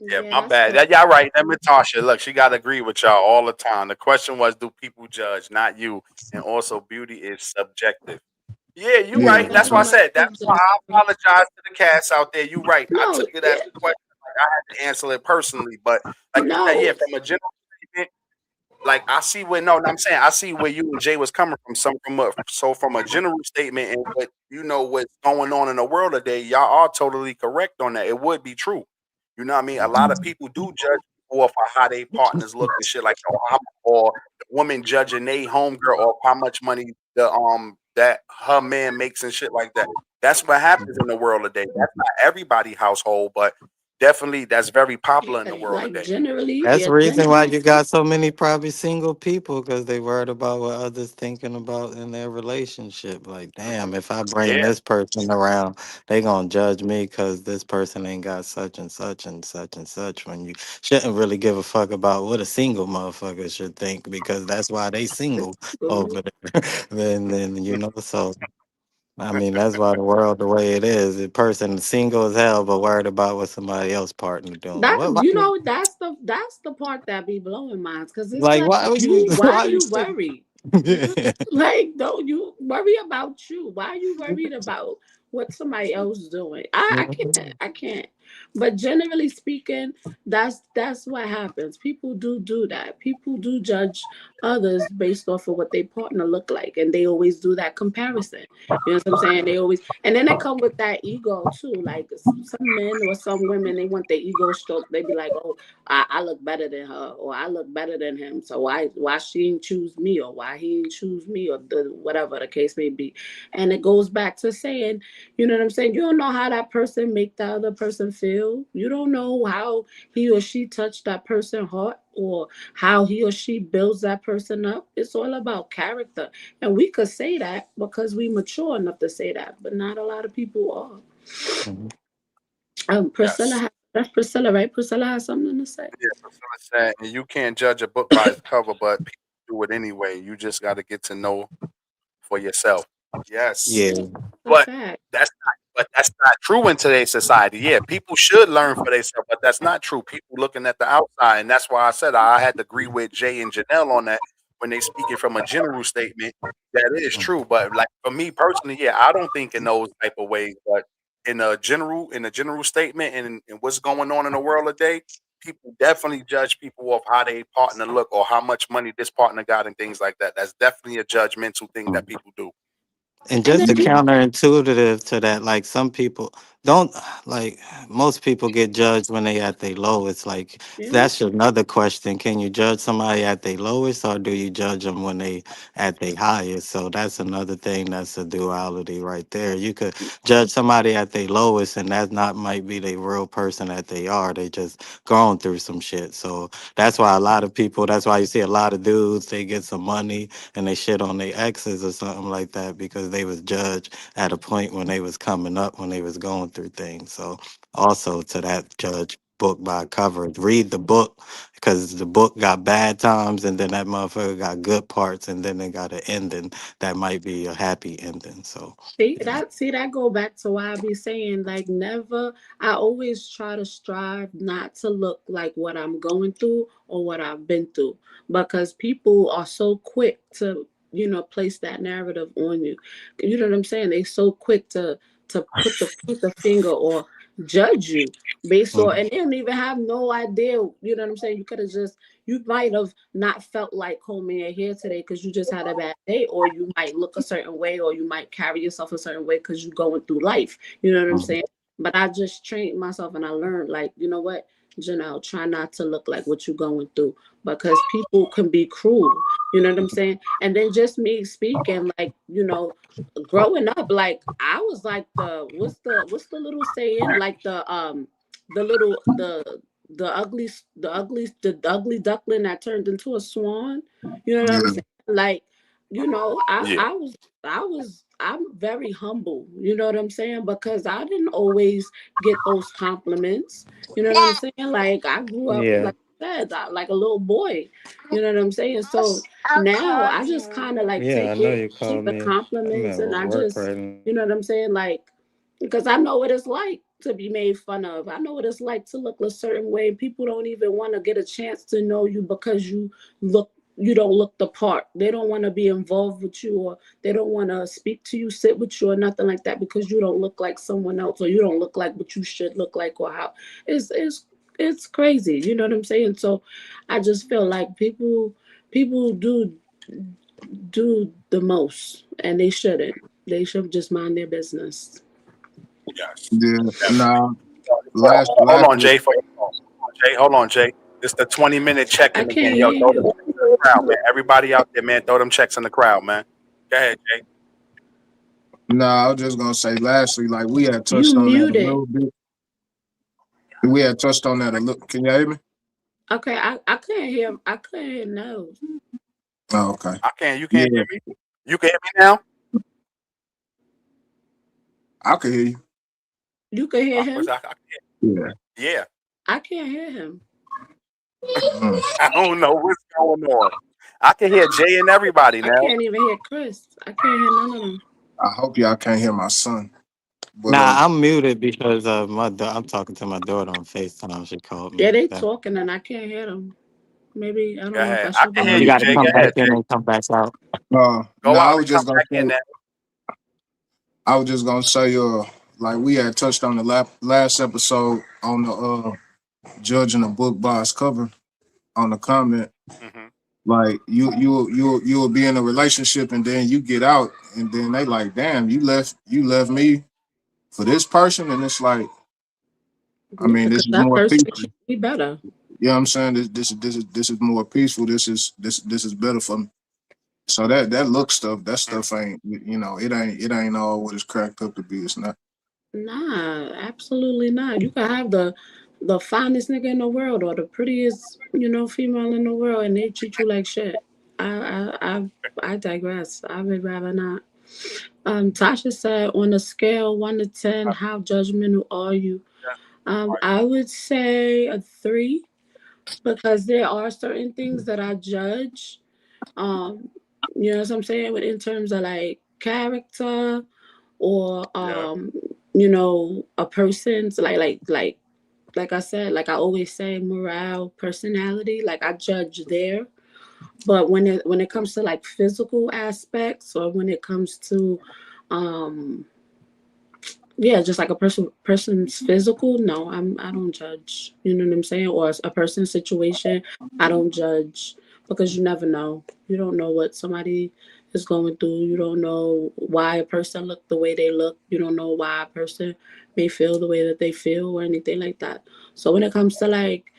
S1: Yeah,
S3: Yeah,
S1: my
S3: that's
S1: bad.
S3: what.
S1: Y'all right. That Natasha, look, she got to agree with y'all all the time. The question was, do people judge, not you? And also, beauty is subjective. Yeah, you
S3: It's
S4: Yeah,
S1: right.
S4: for
S1: That's
S3: very
S1: why I
S4: sure.
S3: much
S1: said. That's why
S3: subjective.
S1: I apologize to the cats out there. You right. I
S3: No,
S1: took it as
S3: it,
S1: a question. Like I had to answer it personally, but like you said, yeah,
S3: no,
S1: from a general statement, like I see where no, I'm saying I see where you and Jay was coming from. From a general statement and what what's going on in the world today, y'all are totally correct on that. It would be true. You know what I mean? A lot of people do judge people off of how they partners look and shit like that, or the woman judging they homegirl off how much money that her man makes and shit like that. That's what happens in the world today. That's not everybody household, but definitely that's very popular in the world
S3: like
S1: today.
S3: generally,
S2: That's
S3: yeah,
S2: the reason why
S3: generally
S2: you got so many probably single people because they worried about what others thinking about in their relationship. Like, damn, if I bring
S1: Yeah.
S2: this person around, they gonna judge me because this person ain't got such and such and such and such. When you shouldn't really give a fuck about what a single motherfucker should think because that's why they single
S3: single.
S2: over there. then so. I mean, that's why the world the way it is. A person single as hell, but worried about what somebody else partner doing.
S3: That
S2: What? Why,
S3: that's the part that be blowing minds because it's
S2: like,
S3: like
S2: why would you?
S3: you why
S2: Why
S3: are
S2: you
S3: you
S2: sitting?
S3: worried? Like, don't you worry about you? Why are you worried about what somebody else doing? I can't. But generally speaking, that's what happens. People do that. People do judge others based off of what their partner look like, and they always do that comparison. You know what I'm saying? They always, and then they come with that ego too. Like some men or some women, they want their ego stroked. They be like, "Oh, I look better than her, or I look better than him. So why she didn't choose me, or why he didn't choose me, or whatever the case may be." And it goes back to saying, you know what I'm saying? You don't know how that person make the other person feel. You don't know how he or she touched that person heart, or how he or she builds that person up. It's all about character. And we could say that because we mature enough to say that, but not a lot of people are.
S2: Mhm.
S3: Priscilla
S1: Yes.
S3: has, that's Priscilla, right? Priscilla has something to say.
S1: Yeah, Priscilla said, and you can't judge a book by its cover, but people do it anyway. You just got to get to know for yourself. Yes,
S2: Yeah.
S3: The
S1: but
S3: fact.
S1: that's not true in today's society. Yeah, people should learn for themselves, but that's not true. People looking at the outside, and that's why I said I had to agree with Jay and Janelle on that when they speaking from a general statement. That is true, but like for me personally, yeah, I don't think in those type of ways. But in a general statement, and what's going on in the world today, people definitely judge people off how they partner look or how much money this partner got and things like that. That's definitely a judgmental thing that people do.
S2: And
S3: And
S2: just
S3: then
S2: the
S3: people,
S2: counterintuitive to that, like some people don't like most people get judged when they at their lowest. Like
S3: yeah,
S2: that's another question. Can you judge somebody at their lowest or do you judge them when they at their highest? So that's another thing that's a duality right there. You could judge somebody at their lowest and that not might be the real person that they are. They just gone through some shit. So that's why a lot of people, that's why you see a lot of dudes, they get some money and they shit on their exes or something like that because they was judged at a point when they was coming up when they was going through things. So also to that judge book by cover, read the book because the book got bad times and then that motherfucker got good parts and then they got an ending that might be a happy ending. So you know.
S3: see that go back to why I be saying, like, never. I always try to strive not to look like what I'm going through or what I've been through, because people are so quick to place that narrative on you. You know what I'm saying? They so quick to put the finger or judge you based on,
S2: Mhm.
S3: and they don't even have no idea. You know what I'm saying? You might have not felt like combing your hair today because you just had a bad day, or you might look a certain way, or you might carry yourself a certain way because you're going through life. You know what I'm
S2: Mhm.
S3: saying? But I just trained myself and I learned, like, you know what? Janelle, try not to look like what you're going through because people can be cruel. You know what I'm saying? And then just me speaking, like, growing up, like I was like what's the little saying? Like the little the ugly duckling that turned into a swan. You know what I'm
S4: Yeah,
S3: saying? Like, I
S1: Yeah.
S3: I'm very humble. You know what I'm saying? Because I didn't always get those compliments. You know what I'm saying? Like I grew up
S2: Yeah.
S3: like I said, like a little boy. You know what I'm saying? So now I just kind of like
S2: Yeah, I
S3: take
S2: know
S3: it,
S2: you
S3: take
S2: called
S3: the
S2: me. I'm
S3: compliments,
S2: at
S3: and I
S2: work
S3: just,
S2: right now.
S3: what I'm saying, like, because I know what it's like to be made fun of. I know what it's like to look a certain way. People don't even want to get a chance to know you because you don't look the part. They don't want to be involved with you, or they don't want to speak to you, sit with you, or nothing like that because you don't look like someone else, or you don't look like what you should look like, or how it's crazy. You know what I'm saying? So I just feel like people do the most, and they shouldn't. They should just mind their business.
S1: Yes.
S4: yeah.
S1: Definitely.
S4: Nah, last
S1: Hold
S4: last
S1: on,
S4: week.
S1: Jay. Jay, hold on, Jay. This the 20-minute
S3: I
S1: check-in
S3: can't
S1: again. Yo,
S3: hear
S1: throw them
S3: you.
S1: checks in the crowd, man. Everybody out there, man, throw them checks in the crowd, man. Go ahead, Jay.
S4: Nah, I was just gonna say lastly, like we had
S3: You
S4: touched on that a
S3: muted.
S4: little bit. We had touched on that a little. Can you hear me?
S3: Okay, I couldn't hear. I couldn't hear no.
S4: Oh, okay.
S1: I can. You can't
S4: Yeah,
S1: hear me. You can hear me now.
S4: I can hear you.
S3: You could hear
S1: Was
S3: him.
S1: I can
S4: Yeah.
S1: hear. Yeah.
S3: I can't hear him.
S4: Mm.
S1: I don't know what's going on. I can hear Jay and everybody
S3: I
S1: now.
S3: can't even hear Chris. I can't hear none of them.
S4: I hope y'all can't hear my son. But
S2: Nah, I'm muted because I'm talking to my daughter on FaceTime. She called
S3: Yeah,
S2: me.
S3: they
S2: So
S3: talking and I can't hear them. Maybe I
S1: Go
S3: don't know if
S1: ahead.
S3: I
S1: I
S3: should
S1: can
S3: be
S1: hear
S2: you
S3: on.
S1: you,
S2: got to
S1: Jay. Go
S2: come back
S1: ahead,
S2: in
S1: Jay.
S2: and come back out.
S1: Go
S4: no,
S1: out and come back in now.
S4: I was just gonna say, like we had touched on the last episode on the judging a book by its cover on the comment.
S1: Hmm.
S4: Like you will be in a relationship and then you get out and then they like, damn, you left me for this person, and it's like, I
S3: Yeah,
S4: mean, this
S3: because
S4: is
S3: that
S4: more
S3: person
S4: peaceful.
S3: should be better.
S4: You know what I'm saying? This is more peaceful. This is better for me. So that look stuff, that stuff ain't, it ain't all what it's cracked up to be. It's not.
S3: Nah, absolutely not. You can have the finest nigga in the world or the prettiest, female in the world, and they treat you like shit. I digress. I would rather not. Tasha said, on a scale 1 to 10, how judgmental are you? I would say a 3 because there are certain things that I judge. Um, you know what I'm saying? In terms of like character or
S1: Yeah.
S3: a person's like I said, like I always say, morale, personality, like I judge there. But when it comes to like physical aspects, or when it comes to um yeah, just like a person's physical, no, I don't judge. You know what I'm saying? Or a person's situation, I don't judge because you never know. You don't know what somebody is going through. You don't know why a person look the way they look. You don't know why a person may feel the way that they feel or anything like that. So when it comes to like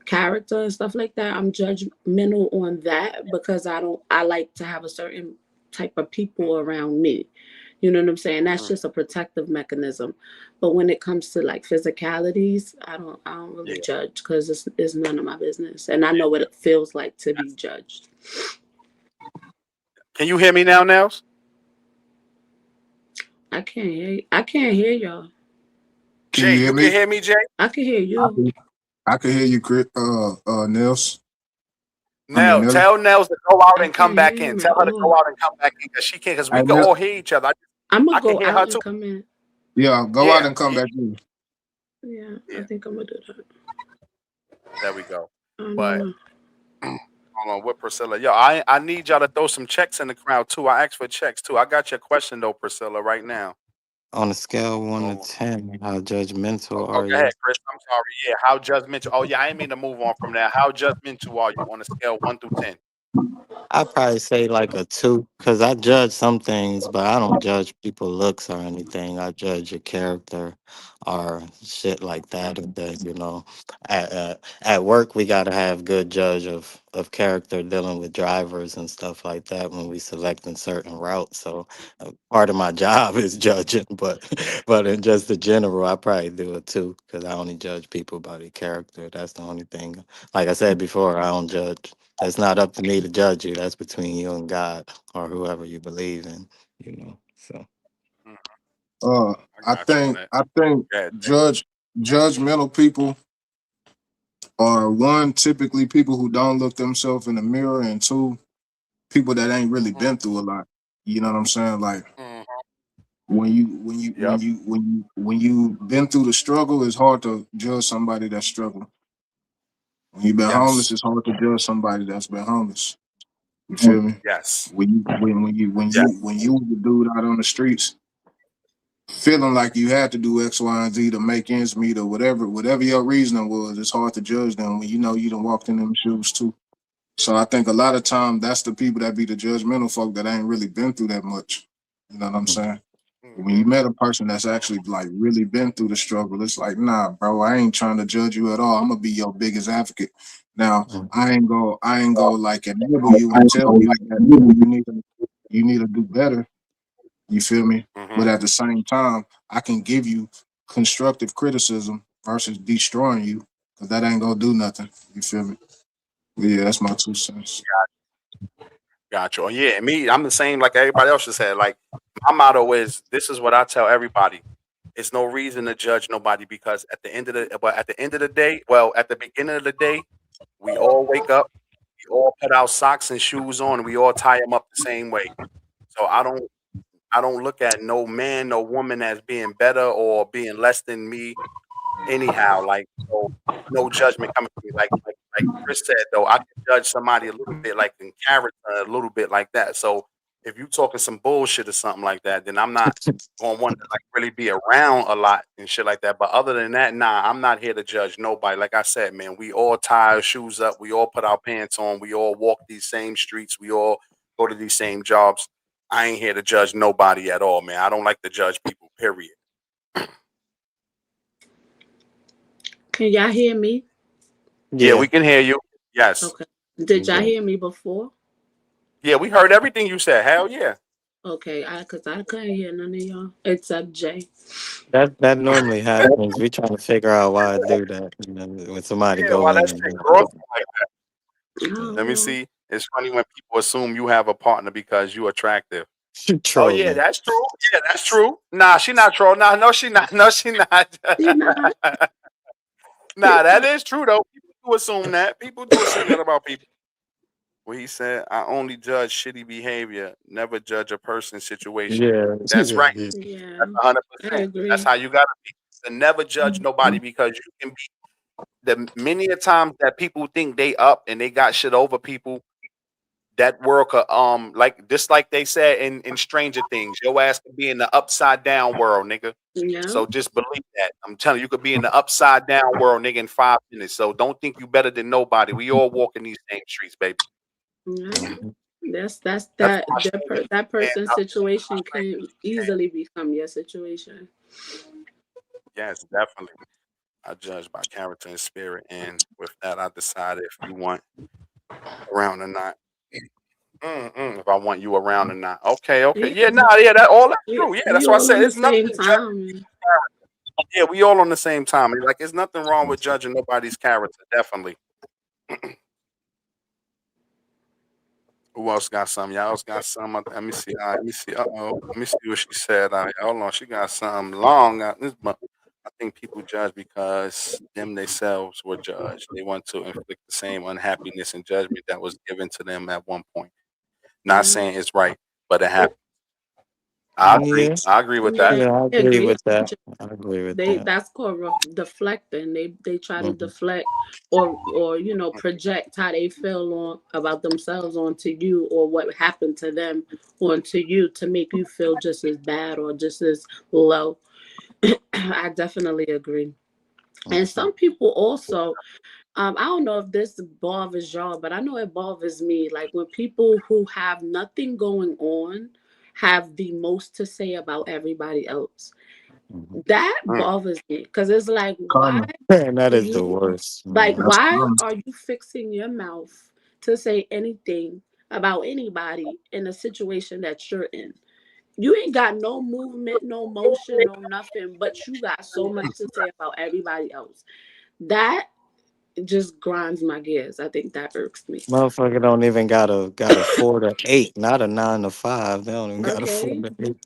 S3: character and stuff like that, I'm judgmental on that because I like to have a certain type of people around me. You know what I'm saying? That's
S1: Mm.
S3: just a protective mechanism. But when it comes to like physicalities, I don't really
S1: Yeah.
S3: judge because it's none of my business. And I know what it feels like to be judged.
S1: Can you hear me now, Nels?
S3: I can't hear y'all.
S4: Can you
S1: Jay,
S4: hear
S1: you can
S4: me?
S1: hear me, Jay?
S3: I can hear
S4: I
S3: you.
S4: can, I can hear you, Chris. Nels. I mean,
S1: Nell,
S4: Nelly.
S1: tell Nels to go out
S3: I
S1: and come
S3: can't
S1: back
S3: hear
S1: in.
S3: him
S1: Tell
S3: at
S1: her to go
S3: all.
S1: out and come back in because she can't. Because we
S4: Hey,
S1: can
S4: Nell.
S1: all hear each other.
S3: I'm gonna
S1: I can
S3: go
S1: hear her
S3: out and
S1: too.
S3: come in.
S4: Yeah, go out
S1: Yeah.
S4: and come back in.
S3: Yeah, I
S1: Yeah.
S3: think I'm gonna do that.
S1: There we go.
S3: I don't
S1: But
S3: know.
S1: hold on, what Priscilla? Yo, I need y'all to throw some checks in the crowd too. I asked for checks too. I got your question though, Priscilla, right now.
S2: On a scale one to
S1: Oh,
S2: 10, how judgmental
S1: oh,
S2: are
S1: go
S2: you?
S1: ahead, Chris. I'm sorry. Yeah, how judgmental? Oh, yeah, I didn't mean to move on from that. How judgmental are you on a scale 1 through 10?
S2: I'd probably say like a 2. Because I judge some things, but I don't judge people looks or anything. I judge your character or shit like that. And that, at work we gotta have good judge of character dealing with drivers and stuff like that when we selecting certain routes. So part of my job is judging, but in just the general, I probably do it too because I only judge people by their character. That's the only thing. Like I said before, I don't judge. That's not up to me to judge you. That's between you and God or whoever you believe in. So
S1: Mhm.
S4: Uh,
S1: I
S4: I
S1: got you on
S4: think
S1: that.
S4: I think
S1: Yeah,
S4: judgmental people are one, typically people who don't look themselves in the mirror, and two, people that ain't really
S1: mhm,
S4: been through a lot. You know what I'm saying? Like
S1: mhm. Yep.
S4: when you been through the struggle, it's hard to judge somebody that's struggling. When you've been homeless,
S1: Yes.
S4: it's hard to judge somebody that's been homeless. You feel me?
S1: Yes.
S4: When
S1: Yes.
S4: when you was the dude out on the streets, feeling like you had to do X, Y, and Z to make ends meet or whatever your reasoning was, it's hard to judge them when you know you done walked in them shoes too. So I think a lot of time that's the people that be the judgmental folk that ain't really been through that much. You know what I'm
S2: mhm.
S4: saying? When you
S1: Mhm,
S4: met a person that's
S1: mhm.
S4: actually like really been through the struggle, it's like, nah, bro, I ain't trying to judge you at all. I'm gonna be your biggest advocate. Now, I ain't go like enable you and tell you that you need to do better. You feel me? But
S1: Mhm.
S4: at the same time, I can give you constructive criticism versus destroying you, because that ain't gonna do nothing. You feel me? But yeah, that's my 2 cents.
S1: Gotcha. Yeah, me, I'm the same like everybody else just said. Like my motto is this is what I tell everybody. It's no reason to judge nobody because at the end of the day, well, at the beginning of the day, we all wake up, we all put our socks and shoes on, and we all tie them up the same way. So I don't look at no man, no woman as being better or being less than me anyhow. Like so no judgment coming from me. Like Chris said though, I can judge somebody a little bit like in character, a little bit like that. So if you talking some bullshit or something like that, then I'm not gonna want to like really be around a lot and shit like that. But other than that, nah, I'm not here to judge nobody. Like I said, man, we all tie our shoes up, we all put our pants on, we all walk these same streets, we all go to these same jobs. I ain't here to judge nobody at all, man. I don't like to judge people, period.
S3: Can y'all hear me?
S1: Yeah,
S2: Yeah.
S1: we can hear you. Yes.
S3: Okay. Did y'all
S2: Yeah.
S3: hear me before?
S1: Yeah, we heard everything you said. Hell yeah.
S3: Okay, cause I couldn't hear none of y'all except Jay.
S2: That normally happens. We trying to figure out why I do that. When somebody
S1: Yeah,
S2: go
S1: why
S2: in
S1: that
S2: and
S1: shit gross like that?
S3: I
S2: yeah.
S3: don't
S1: Let me
S3: know.
S1: see. It's funny when people assume you have a partner because you attractive. Oh yeah,
S2: Trolling.
S1: that's true. Yeah, that's true. Nah, she not troll. Nah, no, she not. No, she not.
S3: She not.
S1: Nah, that is true though. People do assume that. People do assume that about people. Well, he said, "I only judge shitty behavior, never judge a person's situation."
S2: Yeah.
S1: That's right.
S2: Yeah.
S3: Yeah,
S1: That's
S3: I
S1: 100%. That's
S3: agree.
S1: how you gotta be. To never judge nobody because you can be the many a times that people think they up and they got shit over people, that world could like just like they said in Stranger Things, your ass could be in the upside down world, nigga.
S3: Yeah,
S1: So just believe that. I'm telling you, you could be in the upside down world, nigga, in 5 minutes. So don't think you better than nobody. We all walk in these same streets, baby.
S3: yeah.
S2: Mhm.
S3: That's
S1: That's why Stranger
S3: that
S1: Things, man.
S3: person's
S1: That's why
S3: situation
S1: Stranger
S3: can
S1: Things came.
S3: easily become your situation.
S1: Yes, definitely. I judge by character and spirit, and with that, I decide if you want around or not. If I want you around or not. Okay, okay.
S3: Yeah,
S1: Yeah, nah, yeah, that all that's true. Yeah,
S3: we
S1: that's why I
S3: all
S1: said
S3: on the
S1: it's nothing
S3: same
S1: judging
S3: time.
S1: people's character. Yeah, we all on the same time. Like, there's nothing wrong with judging nobody's character. Definitely. Who else got some? Y'all else got some? Let me see. Let me see. Let me see what she said. Hold on. She got something long. This, I think people judge because them themselves were judged. They want to inflict the same unhappiness and judgment that was given to them at one point. Not
S3: Yeah,
S1: saying it's right, but it happened. I agree.
S2: Yeah.
S1: I agree with that.
S3: yeah,
S2: Yeah, I
S3: I
S2: agree
S3: agree.
S2: with that. I agree with
S3: They
S2: that.
S3: that's called deflecting. They try to
S2: Hmm.
S3: deflect or project how they feel on about themselves onto you or what happened to them onto you to make you feel just as bad or just as low. I definitely agree. And
S2: Hmm.
S3: some people also I don't know if this bothers y'all, but I know it bothers me. Like when people who have nothing going on have the most to say about everybody else.
S2: Mhm.
S3: That
S1: Mm.
S3: bothers me because it's like, why
S4: Karma.
S2: And that
S3: do
S2: is the
S3: you
S2: worst,
S3: like?
S2: man.
S4: That's
S3: Why
S4: karma.
S3: are you fixing your mouth to say anything about anybody in a situation that you're in? You ain't got no movement, no motion, no nothing, but you got so much to say about everybody else. That just grinds my gears. I think that irks me.
S2: Motherfucker don't even got a 4 to 8, not a 9 to 5. They don't even got a four
S3: Okay.
S2: to eight.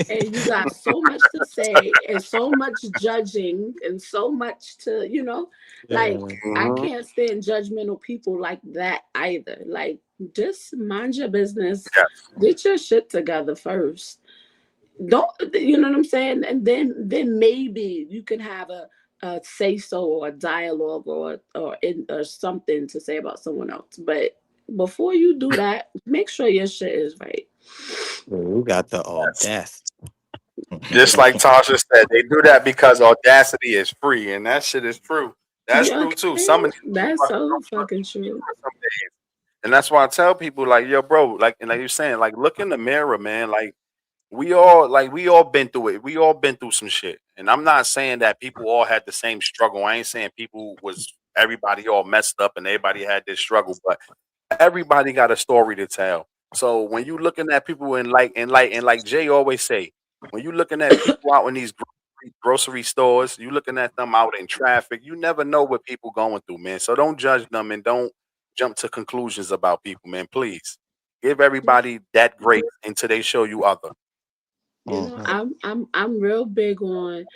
S3: And you got so much to say and so much judging and so much to, like
S2: Yeah.
S3: I
S1: Mhm.
S3: can't stand judgmental people like that either. Like just mind your business.
S1: Yes.
S3: Get your shit together first. Don't you know what I'm saying? And then maybe you can have a say so or a dialogue or something to say about someone else. But before you do that, make sure your shit is right.
S2: Yeah, you got the
S1: Yes.
S2: audacity.
S1: Just like Tasha said, they do that because audacity is free, and that shit is true. That's
S3: Yeah,
S1: true too.
S3: okay.
S1: Some of these
S3: That's
S1: motherfuckers
S3: so
S1: don't trust
S3: fucking
S1: me
S3: true.
S1: for some days, and that's why I tell people like, yo, bro, like, and like you're saying, like, look in the mirror, man. We all been through it. We all been through some shit. And I'm not saying that people all had the same struggle. I ain't saying people was everybody all messed up and everybody had this struggle, but everybody got a story to tell. So when you looking at people and like Jay always say, when you looking at people out in these grocery stores, you looking at them out in traffic, you never know what people going through, man. So don't judge them and don't jump to conclusions about people, man. Please give everybody that grace until they show you other.
S2: Mhm.
S3: I'm real big on,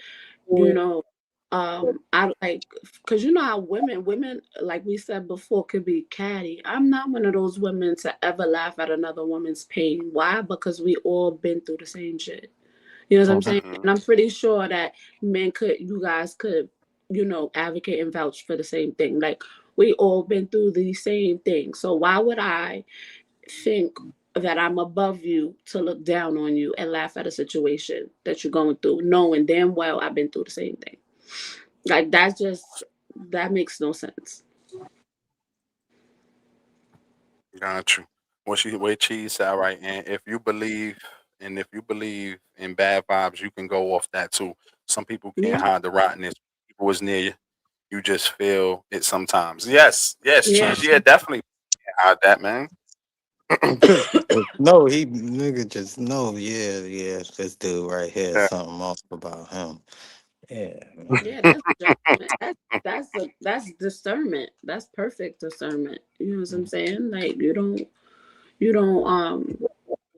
S3: I like because you know how women like we said before could be catty. I'm not one of those women to ever laugh at another woman's pain. Why? Because we all been through the same shit. You know what I'm saying?
S2: Mhm.
S1: Mhm.
S3: And I'm pretty sure that you guys could, advocate and vouch for the same thing. Like we all been through the same thing. So why would I think that I'm above you to look down on you and laugh at a situation that you're going through, knowing damn well I've been through the same thing? Like that makes no sense.
S1: Got you. What cheese said, all right. And if you believe in bad vibes, you can go off that too. Some people can't
S3: Yeah,
S1: hide the rottenness. People is near you. You just feel it sometimes. Yes, yes,
S3: yeah.
S1: cheese. Yeah, definitely can't hide that, man.
S2: No, he nigga just know. Yeah, yeah. This dude right here,
S1: Yeah.
S2: something off about him. Yeah,
S3: Yeah, that's judgment. That's discernment. That's perfect discernment. You know what I'm
S2: man.
S3: saying? Like you don't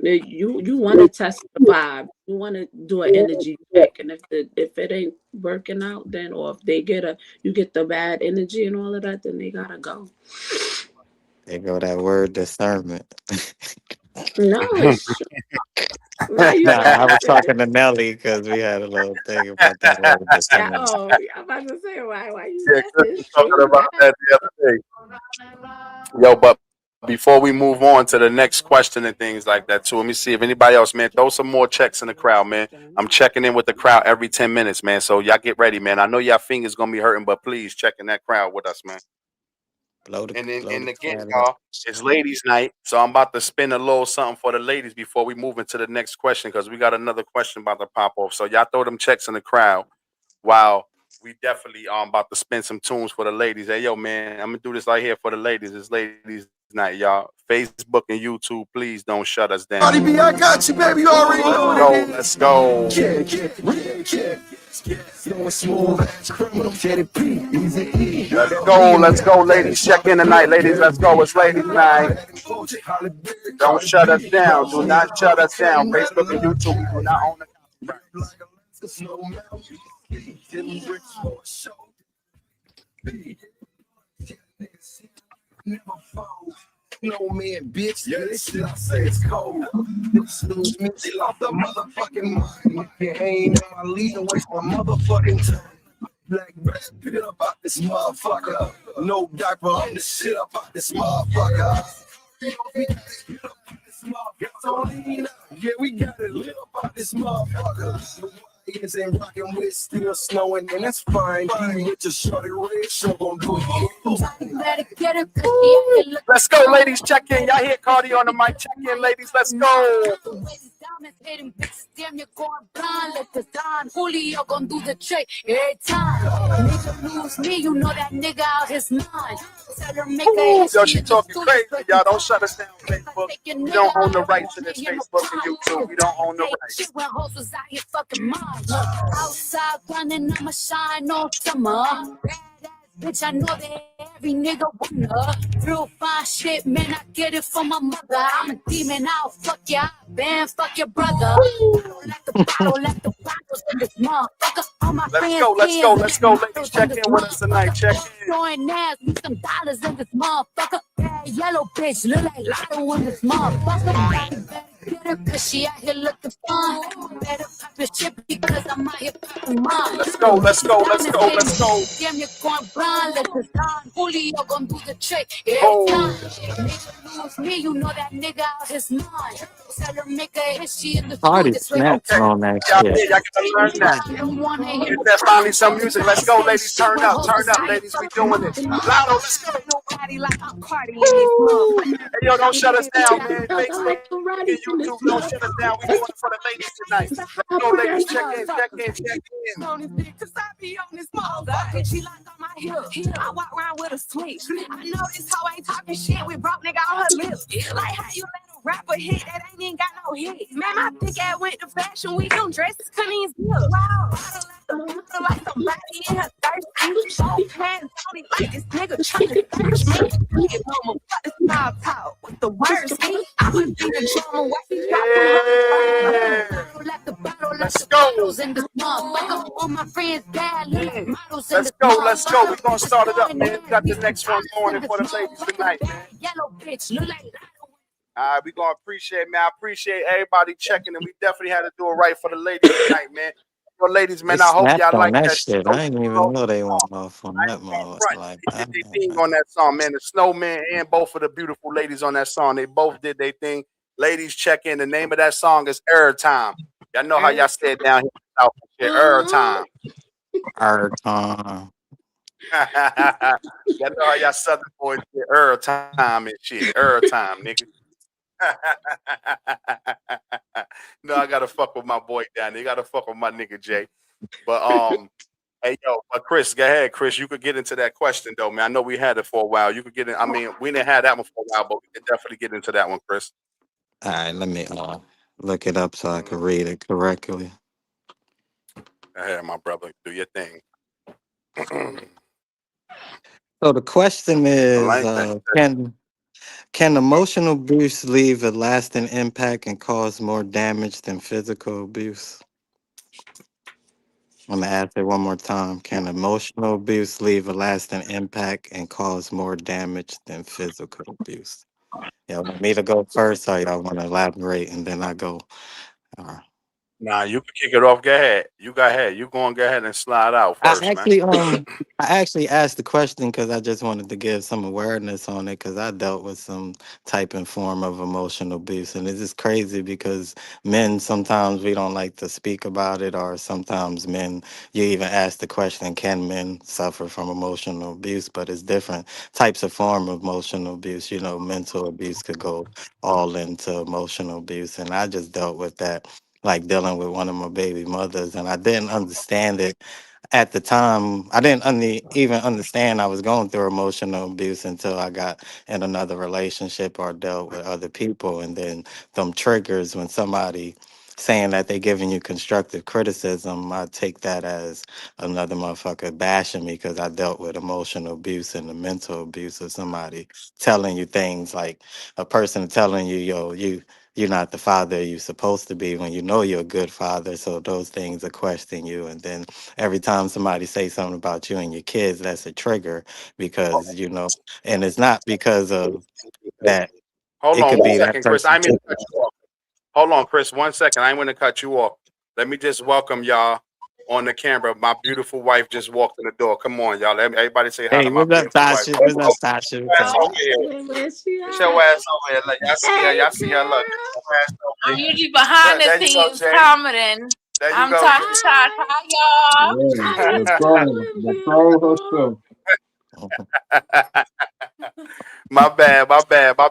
S3: you want to test the vibe. You want to do an energy check, and if it ain't working out, then or if you get the bad energy and all of that, then they gotta go.
S2: There go that word discernment.
S3: No, it's true. Why you
S2: Nah, I was
S3: laughing?
S2: talking to Nelly because we had a little thing about that word
S3: Yeah,
S2: discernment.
S3: oh, I'm about to say why you
S1: Yeah,
S3: laughing?
S1: Chris
S3: It's
S1: was talking
S3: true.
S1: about that the other day. Yo, but before we move on to the next question and things like that too, let me see if anybody else, man, throw some more checks in the crowd, man. I'm checking in with the crowd every 10 minutes, man. So y'all get ready, man. I know y'all fingers gonna be hurting, but please check in that crowd with us, man. And then
S2: Blow the
S1: and again,
S2: cat up.
S1: y'all, it's ladies' night, so I'm about to spin a little something for the ladies before we move into the next question because we got another question about to pop off. So y'all throw them checks in the crowd while we definitely about to spin some tunes for the ladies. Hey yo, man, I'm gonna do this right here for the ladies. It's ladies' night, y'all. Facebook and YouTube, please don't shut us down.
S5: Cardi B, I got you, baby. You already know what it is.
S1: Let's go.
S5: Slow and smooth as criminal. Teddy P, Easy E.
S1: Let's go, ladies. Check in tonight, ladies. Let's go. It's ladies' night. Don't shut us down. Do not shut us down. Facebook and YouTube, we do not own the
S5: No man, bitch. Yeah, this shit I say is cold. Niggas snooze me, they lost the motherfucking mind. You ain't in my lead and waste my motherfucking time. Black Brad Pitt about this motherfucker. No diaper, I'm the shit about this motherfucker. Yeah, we got it lit about this motherfucker. is and rocking with still snowing, and that's fine. You with your shorty red, sure gon' do it.
S1: Let's go, ladies. Check in. Y'all hear Cardi on the mic. Check in, ladies. Let's go.
S6: Damn, you're going blind. Let the Don Julio gon' do the trick every time. Nigga lose me, you know that nigga out his mind. Tell her make a
S1: Yo, she talking crazy. Y'all don't shut us down, Facebook. We don't own the rights to this Facebook and YouTube. We don't own the rights.
S6: Shit when hoes was out here fucking mine. Outside running, I'ma shine all summer. Bitch, I know that every nigga wanna. Real fine shit, man, I get it from my mother. I'm a demon, I'll fuck ya, man, fuck your brother. Let the bottles in this motherfucker. All my
S1: Let's go, ladies. Check in with us tonight. Check in.
S6: Throwing ass, need some dollars in this motherfucker. Bad yellow bitch, look like Lotto in this motherfucker. Better cause she out here looking fun. Better pop your shit because I'm out here popping mine.
S1: Let's go.
S6: Damn, you're going blind. Let the Don Julio gon' do the trick. Every time nigga lose me, you know that nigga out his mind. Tell her make a history in the
S2: Cardi
S6: food.
S2: snaps on that
S1: Y'all
S2: shit.
S1: gotta learn that. Get that finally some music. Let's go, ladies. Turn up, ladies. We doing it. Lotto, let's go.
S6: Nobody like I'm Cardi in this motherfucker.
S1: Hey, yo, don't shut us down, man.
S3: I
S1: Facebook
S3: like to ride
S1: and
S3: in this
S1: YouTube, don't shut us down. We doing it for the ladies tonight. Let's go, ladies. Check in.
S6: On this dick, cause I be on this motherfucker. She locked on my hip. I walk around with a switch. I know this hoe ain't talking shit with broke nigga on her lips. Like how you let a rapper hit that ain't even got no hit. Man, my thick ass went to Fashion Week. Them dresses couldn't even zip. Wow. Like somebody in her thirsty. Both hands only like this nigga trying to search me. Get mama, what the small talk with the words. I was in the drama, watch me drop from her.
S1: Let's go.
S6: In this motherfucker, all my friends bad little models.
S1: Let's go. We're gonna start it up, man. We got the next one going for the ladies tonight, man.
S6: Yellow bitch, look like
S1: All right, we're gonna appreciate, man. I appreciate everybody checking, and we definitely had to do it right for the ladies tonight, man. For ladies, man,
S2: They
S1: I hope
S2: snapped
S1: y'all
S2: on
S1: like
S2: that
S1: that.
S2: shit. I didn't even know they went off on that mode. Like,
S1: They did their thing on that song, man. The Snowman and both of the beautiful ladies on that song, they both did their thing. Ladies, check in. The name of that song is Airtime. Y'all know how y'all say it down here in South Airtime. Y'all know how y'all Southern boys say Airtime and shit. Airtime, nigga. No, I gotta fuck with my boy down there. You gotta fuck with my nigga Jay. But hey yo, but Chris, go ahead, Chris. You could get into that question though, man. I know we had it for a while. You could get in. I mean, we didn't have that one for a while, but we could definitely get into that one, Chris.
S2: all right, let me look it up so I can read it correctly.
S1: Go ahead, my brother. Do your thing.
S2: So the question is,
S1: like that.
S2: can emotional abuse leave a lasting impact and cause more damage than physical abuse? I'm gonna ask it one more time. Can emotional abuse leave a lasting impact and cause more damage than physical abuse? Y'all want me to go first, or y'all want to elaborate and then I go? Uh,
S1: Nah, you can kick it off. Go ahead. You go ahead. You go ahead and slide out
S2: I
S1: first, man.
S2: actually asked the question because I just wanted to give some awareness on it because I dealt with some type and form of emotional abuse, and it's just crazy because men sometimes we don't like to speak about it, or sometimes men you even ask the question, can men suffer from emotional abuse? But it's different types of form of emotional abuse. You know, mental abuse could go all into emotional abuse, and I just dealt with that like dealing with one of my baby mothers, and I didn't understand it at the time. I didn't even understand I was going through emotional abuse until I got in another relationship or dealt with other people, and then them triggers when somebody saying that they giving you constructive criticism, I take that as another motherfucker bashing me because I dealt with emotional abuse and the mental abuse of somebody telling you things like a person telling you, yo, you're not the father you're supposed to be when you know you're a good father. So those things are questioning you. And then every time somebody say something about you and your kids, that's a trigger because, and it's not because of that.
S1: Hold
S2: It
S1: on
S2: could
S1: one
S2: be that
S1: second, Chris. I
S2: person.
S1: mean to cut you off. Hold on, Chris. 1 second. I'm going to cut you off. Let me just welcome y'all on the camera. My beautiful wife just walked in the door. Come on, y'all. Everybody say hi
S2: Hey,
S1: to my
S2: what's up,
S1: beautiful wife.
S2: Tasha? What's up, Tasha? What's
S1: Ass
S2: up?
S1: over here.
S3: Where she
S1: Get
S3: at?
S1: your ass over here. Look, y'all see her.
S3: Hey,
S1: Y'all see her. Look.
S3: girl.
S1: Get your ass over
S7: I'm
S1: here.
S7: usually behind the
S1: There you go,
S7: scenes
S1: Jay.
S7: commenting.
S1: There you
S6: I'm
S1: go,
S6: talking
S1: G.
S6: shot.
S3: Hi,
S6: Hi,
S4: Yeah,
S3: how you
S4: the
S3: doing,
S4: pro
S3: beautiful?
S4: herself.
S1: My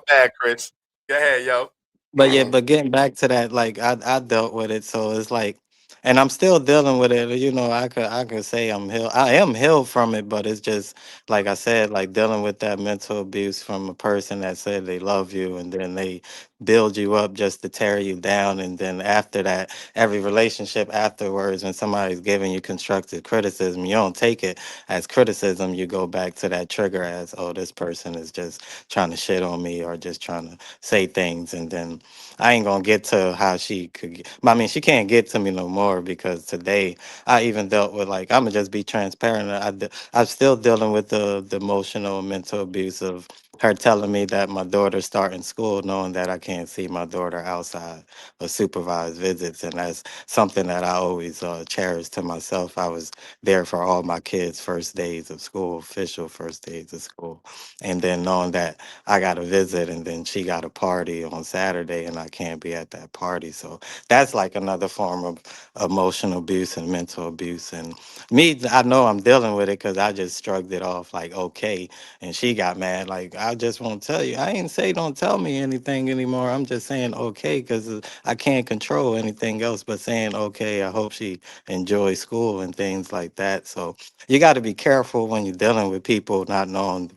S1: bad, Chris. Go ahead, yo.
S2: But yeah, but getting back to that, like I dealt with it, so it's like, and I'm still dealing with it. You know, I could say I'm healed. I am healed from it, but it's just like I said, like dealing with that mental abuse from a person that said they love you, and then they build you up just to tear you down, and then after that, every relationship afterwards, when somebody's giving you constructive criticism, you don't take it as criticism. You go back to that trigger as, oh, this person is just trying to shit on me or just trying to say things, and then I ain't gonna get to how she could I mean, she can't get to me no more because today I even dealt with, like, I'm gonna just be transparent. I'm still dealing with the emotional and mental abuse of her telling me that my daughter's starting school knowing that I can't see my daughter outside of supervised visits, and that's something that I always cherish to myself. I was there for all my kids' first days of school, official first days of school, and then knowing that I got a visit and then she got a party on Saturday and I can't be at that party. So that's like another form of emotional abuse and mental abuse. And me, I know I'm dealing with it because I just shrugged it off like, okay. And she got mad. Like, I just won't tell you. I ain't say don't tell me anything anymore. I'm just saying okay because I can't control anything else but saying okay. I hope she enjoys school and things like that. So you got to be careful when you're dealing with people not knowing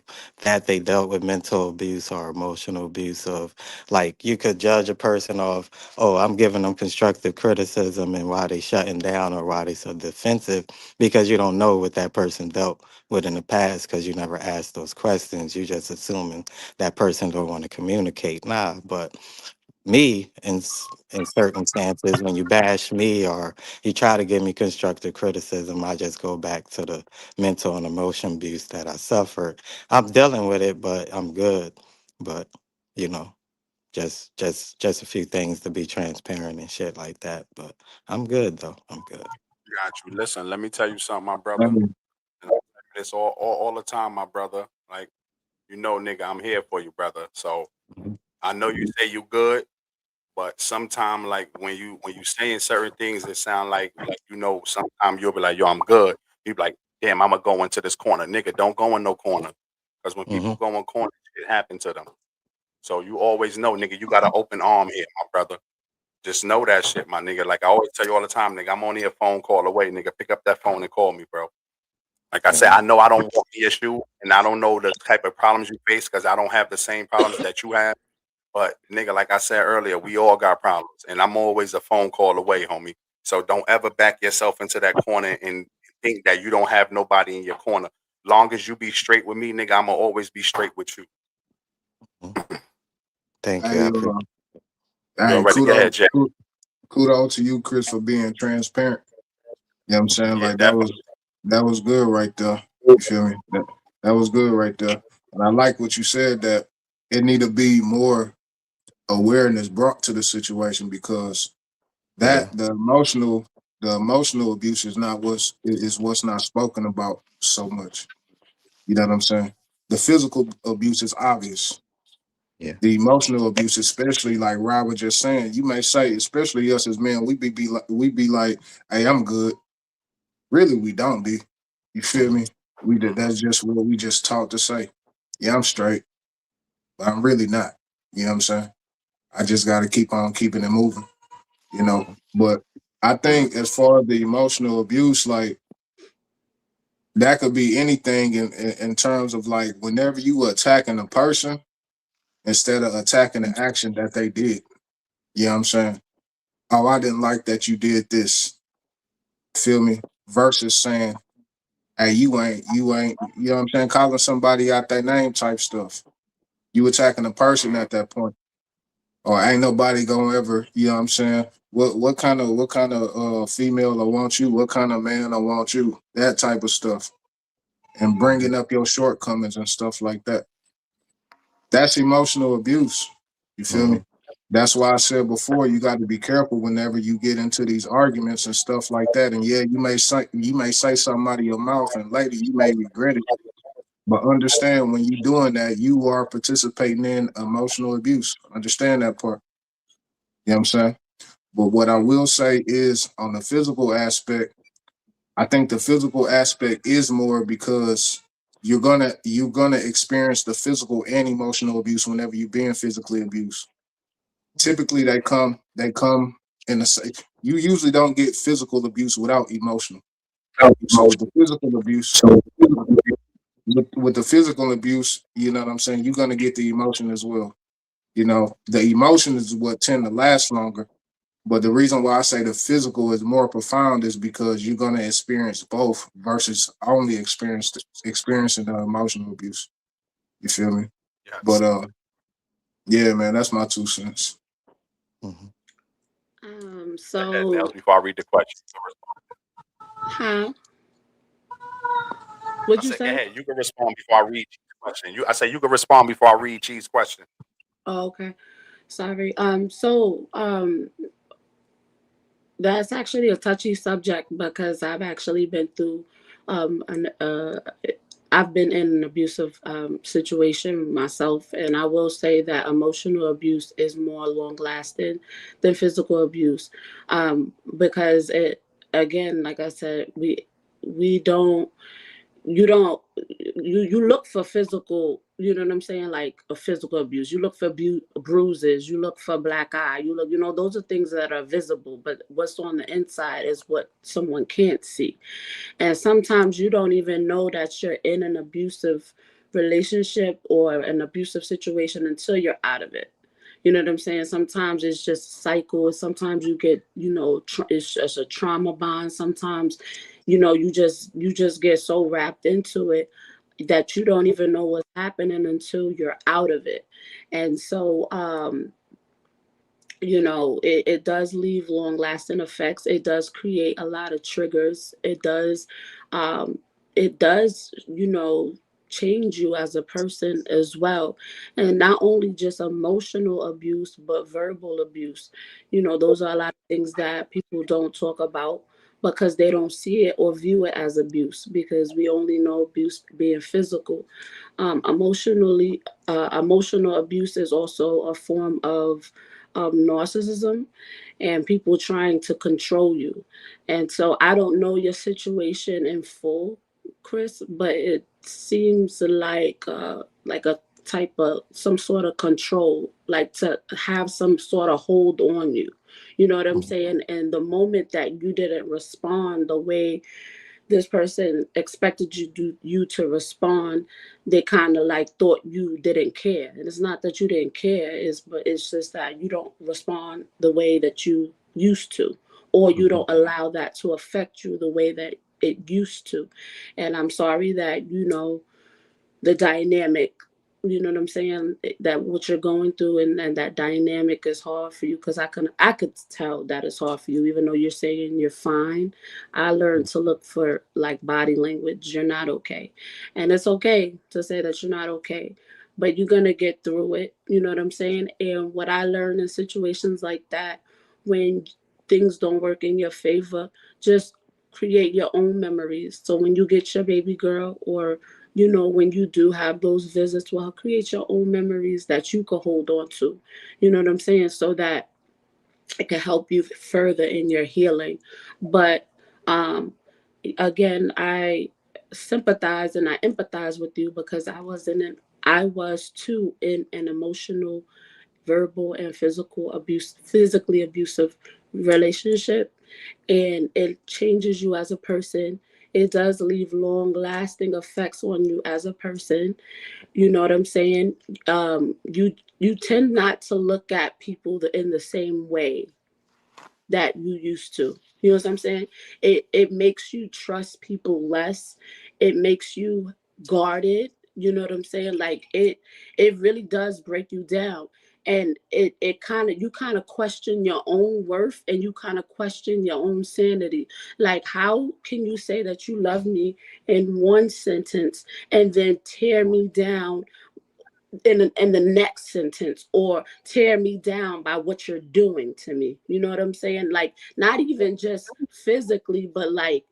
S2: that they dealt with mental abuse or emotional abuse of, like, you could judge a person off, oh, I'm giving them constructive criticism and why they shutting down or why they so defensive because you don't know what that person dealt with in the past because you never asked those questions. You just assuming that person don't want to communicate. Nah, but me in circumstances when you bash me or you try to give me constructive criticism, I just go back to the mental and emotion abuse that I suffered. I'm dealing with it, but I'm good. But you know, just a few things to be transparent and shit like that. But I'm good though. I'm good.
S1: Got you. Listen, let me tell you something, my
S4: Hey,
S1: brother. And I tell you this all the time, my brother. Like, nigga, I'm here for you, brother. So
S2: Mhm.
S1: I know you say you good, but sometime, like, when you saying certain things that sound like sometime you'll be like, yo, I'm good. You be like, damn, I'ma go into this corner. Nigga, don't go in no corner. Because when people
S2: Mhm.
S1: go in corners, it happen to them. So you always know, nigga, you got an open arm here, my brother. Just know that shit, my nigga. Like I always tell you all the time, nigga, I'm only a phone call away, nigga. Pick up that phone and call me, bro. Like I said,
S2: Mhm.
S1: I know I don't walk the issue and I don't know the type of problems you face because I don't have the same problems that you have. But nigga, like I said earlier, we all got problems. And I'm always a phone call away, homie. So don't ever back yourself into that corner and think that you don't have nobody in your corner. Long as you be straight with me, nigga, I'ma always be straight with you.
S2: Mhm. Thank you. I
S4: hey,
S2: appreciate.
S1: You
S4: hey,
S1: already go ahead, Jay.
S4: kudos to you, Chris, for being transparent. You know what I'm saying?
S1: Yeah,
S4: Like
S1: definitely.
S4: that was good right there. You feel me? That was good right there. And I like what you said that it need to be more awareness brought to the situation because
S2: Yeah.
S4: that the emotional abuse is not what's not spoken about so much. You know what I'm saying? The physical abuse is obvious.
S2: Yeah.
S4: The emotional abuse, especially like Rob was just saying, you may say, especially us as men, we be like, hey, I'm good. Really, we don't be. You feel
S2: Mhm.
S4: me? That's just what we just taught to say. Yeah, I'm straight, but I'm really not. You know what I'm saying? I just got to keep on keeping it moving. You know, but I think as far as the emotional abuse, like that could be anything in terms of like whenever you attacking a person instead of attacking the action that they did. You know what I'm saying? Oh, I didn't like that you did this. Feel me? Versus saying, hey, you ain't, you know what I'm saying? Calling somebody out their name type stuff. You attacking a person at that point. Or ain't nobody gonna ever, you know what I'm saying? What kind of female I want you? What kind of man I want you? That type of stuff. And
S2: Mhm.
S4: bringing up your shortcomings and stuff like that. That's emotional abuse. You feel me?
S2: Mhm.
S4: That's why I said before you got to be careful whenever you get into these arguments and stuff like that. And yeah, you may say something out of your mouth, and later you may regret it. But understand when you're doing that, you are participating in emotional abuse. Understand that part. You know what I'm saying? But what I will say is on the physical aspect, I think the physical aspect is more because you're gonna experience the physical and emotional abuse whenever you're being physically abused. Typically, they come in the same. You usually don't get physical abuse without emotional. So with the physical abuse, with the physical abuse, you know what I'm saying. You're gonna get the emotion as well. You know, the emotion is what tend to last longer. But the reason why I say the physical is more profound is because you're gonna experience both versus only experiencing the emotional abuse. You feel me? But
S1: Yes.
S4: yeah, man, that's my 2 cents.
S2: Mhm.
S1: Go ahead, Nails.
S3: So
S1: Before I read the question,
S3: how?
S1: I
S3: What'd you
S1: said, go
S3: say?
S1: ahead. You can respond before I read Chi's question. I say you can respond before I read Chi's question.
S3: Oh, okay. Sorry. That's actually a touchy subject because I've actually been through an I've been in an abusive situation myself, and I will say that emotional abuse is more long lasting than physical abuse, because it again, like I said, we don't you don't you look for physical, you know what I'm saying, like a physical abuse. You look for bruises, you look for black eye, you look, those are things that are visible, but what's on the inside is what someone can't see. And sometimes you don't even know that you're in an abusive relationship or an abusive situation until you're out of it. You know what I'm saying? Sometimes it's just cycles. Sometimes you get, it's just a trauma bond. Sometimes, you just get so wrapped into it that you don't even know what's happening until you're out of it. And so, it does leave long lasting effects. It does create a lot of triggers. Um it does, change you as a person as well. And not only just emotional abuse, but verbal abuse. Those are a lot of things that people don't talk about because they don't see it or view it as abuse, because we only know abuse being physical. Emotional abuse is also a form of narcissism and people trying to control you. And so I don't know your situation in full, Chris, but it seems like a type of some sort of control, like to have some sort of hold on you. You know what I'm
S2: Mhm.
S3: saying? And the moment that you didn't respond the way this person expected you to respond, they kind of like thought you didn't care. And it's not that you didn't care, but it's just that you don't respond the way that you used to, or you
S2: Mhm.
S3: don't allow that to affect you the way that it used to. And I'm sorry that the dynamic, you know what I'm saying, that what you're going through, and that dynamic is hard for you, because I could tell that it's hard for you, even though you're saying you're fine. I learned to look for like body language. You're not okay, and it's okay to say that you're not okay, but you're gonna get through it. You know what I'm saying? And what I learned in situations like that, when things don't work in your favor, just create your own memories. So when you get your baby girl, or when you do have those visits, well, create your own memories that you could hold on to. You know what I'm saying? So that it can help you further in your healing. But um, again, I sympathize and I empathize with you, because I was too in an emotional, verbal, and physically abusive relationship, and it changes you as a person. It does leave long lasting effects on you as a person. You know what I'm saying? You tend not to look at people in the same way that you used to. You know what I'm saying? It makes you trust people less. It makes you guarded. You know what I'm saying? Like it really does break you down. And it kind of, you kind of question your own worth, and you kind of question your own sanity. Like, how can you say that you love me in one sentence and then tear me down in the next sentence, or tear me down by what you're doing to me? You know what I'm saying? Like, not even just physically, but like,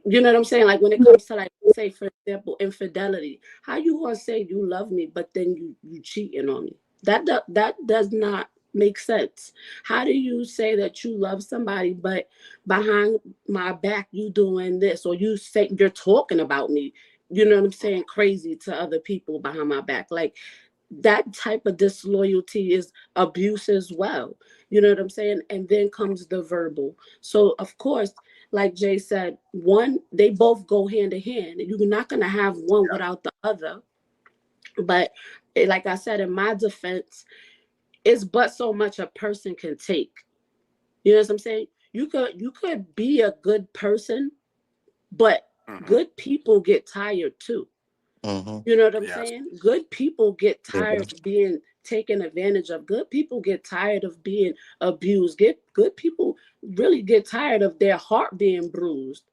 S3: you know what I'm saying? Like, when it comes to, like, say for example, infidelity. How you gonna say you love me, but then you cheating on me? That does not make sense? How do you say that you love somebody, but behind my back you doing this, or you say you're talking about me? You know what I'm saying? Crazy to other people behind my back. Like that type of disloyalty is abuse as well. You know what I'm saying? And then comes the verbal. So of course, like Jay said, one, they both go hand in hand. You're not gonna have one without the other. But like I said, in my defense, it's but so much a person can take. You know what I'm saying? You could be a good person, but
S1: Mm-hmm.
S3: good people get tired too.
S2: Mm-hmm.
S3: You know what I'm
S1: Yes.
S3: saying? Good people get
S2: Yeah.
S3: tired of being taken advantage of. Good people get tired of being abused. Get good people really get tired of their heart being bruised.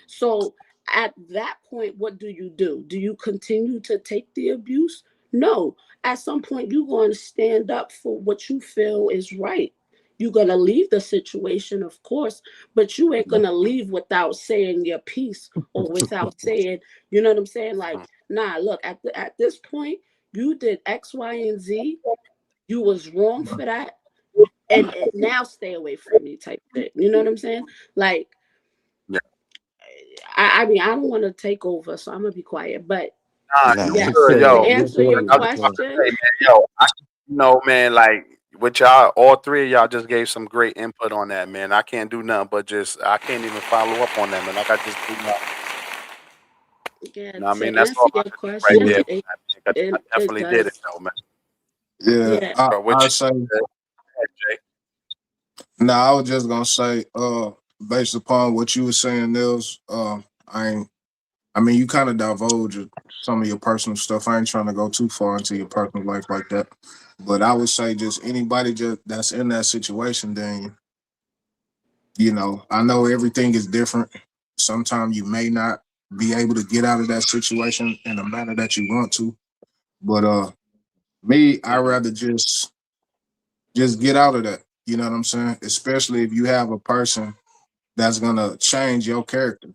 S3: So at that point, what do you do? Do you continue to take the abuse? No. At some point, you're going to stand up for what you feel is right. You're going to leave the situation, of course, but you ain't going to leave without saying your piece or without saying, you know what I'm saying? Like,
S1: Mm.
S3: nah, look, at this point, you did X, Y, and Z. You was wrong for that. And now stay away from me type shit. You know what I'm saying? Like,
S1: Yeah.
S3: I mean, I don't want to take over, so I'm gonna be quiet. But
S1: Nah,
S2: Nah,
S1: you
S2: you
S3: yes,
S1: good,
S2: good.
S3: to
S1: yo.
S2: You
S3: answer your
S2: good.
S1: I
S2: You
S1: was just about
S2: good.
S1: to
S3: question,
S1: say, man, yo, man, like with y'all, all three of y'all just gave some great input on that, man. I can't do nothing but I can't even follow up on that, man. Like I just do not,
S3: yeah,
S1: you know what I mean?
S3: to
S1: That's all
S3: answer
S1: I
S3: your
S1: could do right
S3: question,
S1: there,
S4: Yeah,
S1: man.
S3: it
S1: I
S3: it, it
S1: definitely did it,
S3: does.
S1: though, man.
S4: yeah.
S3: Yeah,
S4: I
S1: Bro, what
S4: I
S1: you
S4: say
S1: said, Jay?
S4: no. I was just gonna say, based upon what you were saying, Nils, I ain't. I mean, you kind of divulge some of your personal stuff. I ain't trying to go too far into your personal life like that, but I would say just anybody just that's in that situation, then I know everything is different. Sometimes you may not be able to get out of that situation in the manner that you want to, but me, I
S1: Mm-hmm.
S4: rather just get out of that. You know what I'm saying? Especially if you have a person that's gonna change your character.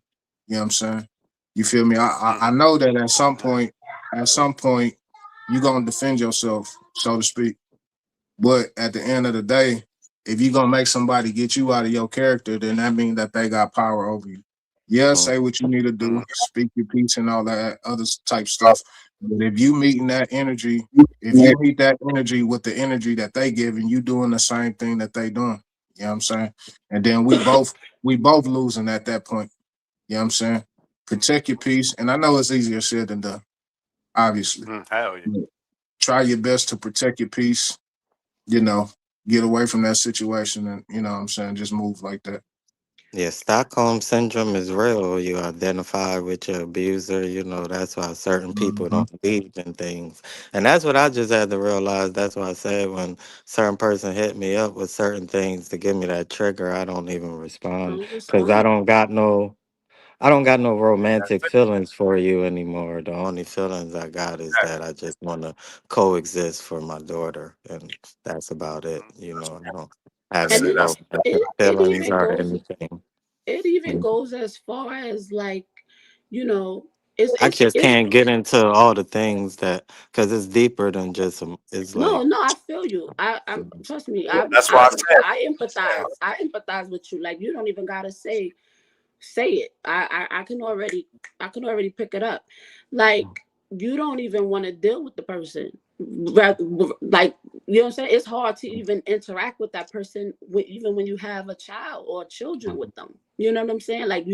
S4: You know what I'm saying? You feel me? I
S1: Mm-hmm.
S4: know that at some point, you're gonna defend yourself, so to speak. But at the end of the day, if you're gonna make somebody get you out of your character, then that means that they got power over you. Yeah,
S2: Mm.
S4: say what you need to
S1: Mm-hmm.
S4: do, speak your piece and all that other type stuff. But if you meeting that energy, if you meet that energy with the energy that they give, and you doing the same thing that they doing, you know what I'm saying? And then we both losing at that point. You know what I'm saying? Protect your peace. And I know it's easier said than done, obviously.
S1: Mm, hell yeah.
S4: But try your best to protect your peace, you know, get away from that situation and you know what I'm saying, just move like that.
S2: Yeah, Stockholm syndrome is real. You identify with your abuser, that's why certain people
S4: Mhm.
S2: don't believe in things. And that's what I just had to realize. That's why I said when certain person hit me up with certain things to give me that trigger, I don't even respond
S3: don't
S2: because
S3: respond.
S2: I don't got no
S1: That's
S2: romantic
S1: it.
S2: feelings for you anymore. The only feelings I got is
S1: Exactly.
S2: that I just want to coexist for my daughter, and that's about it.
S1: That's
S2: I don't have
S1: that's
S3: And
S2: any
S1: it. That's
S2: romantic
S3: it
S2: feelings
S3: even
S2: or
S3: goes
S2: anything.
S3: it even goes as far as like, you know, it's
S2: I
S3: it's
S2: just
S3: it's
S2: can't get into all the things that because it's deeper than just it's like
S3: no, I feel you. I'm trust me.
S1: that's why I said.
S3: I
S1: Yeah.
S3: empathize. I empathize with you. Like you don't even gotta say it. I can already pick it up. Like you don't even want to deal with the person. Like you know what I'm saying? It's hard to even interact with that person even when you have a child or children with them. You know what I'm saying? Like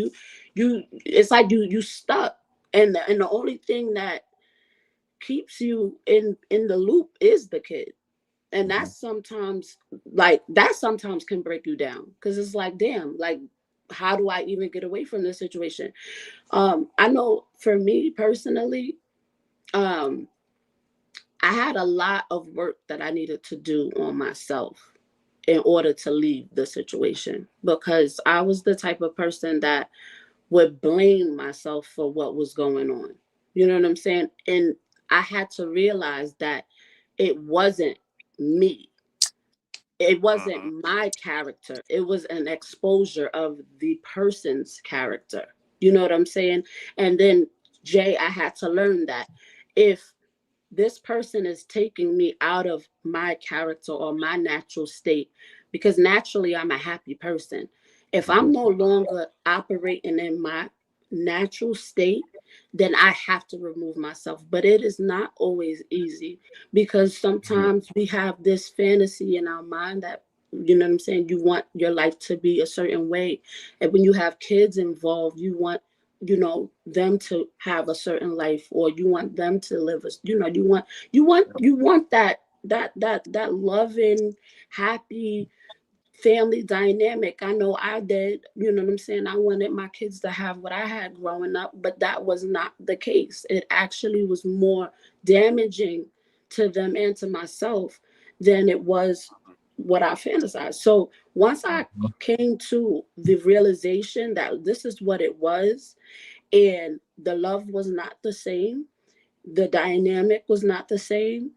S3: it's like you stuck. And the only thing that keeps you in the loop is the kid. And
S2: Mhm.
S3: that sometimes can break you down because it's like damn, like how do I even get away from this situation? I know for me personally, um I had a lot of work that I needed to do on myself in order to leave the situation because I was the type of person that would blame myself for what was going on. You know what I'm saying? And I had to realize that it wasn't me. It
S1: Mm-hmm.
S3: wasn't my character. It was an exposure of the person's character. You know what I'm saying? And then, Jay, I had to learn that if this person is taking me out of my character or my natural state, because naturally I'm a happy person. If I'm no longer operating in my natural state, then I have to remove myself. But it is not always easy, because sometimes we have this fantasy in our mind that, you know what I'm saying, you want your life to be a certain way. And when you have kids involved, you want, you know, them to have a certain life, or you want them to live a, you know, you want that loving, happy family dynamic. I know I did, you know what I'm saying? I wanted my kids to have what I had growing up, but that was not the case. It actually was more damaging to them and to myself than it was what I fantasized. So once I came to the realization that this is what it was, and the love was not the same, the dynamic was not the same,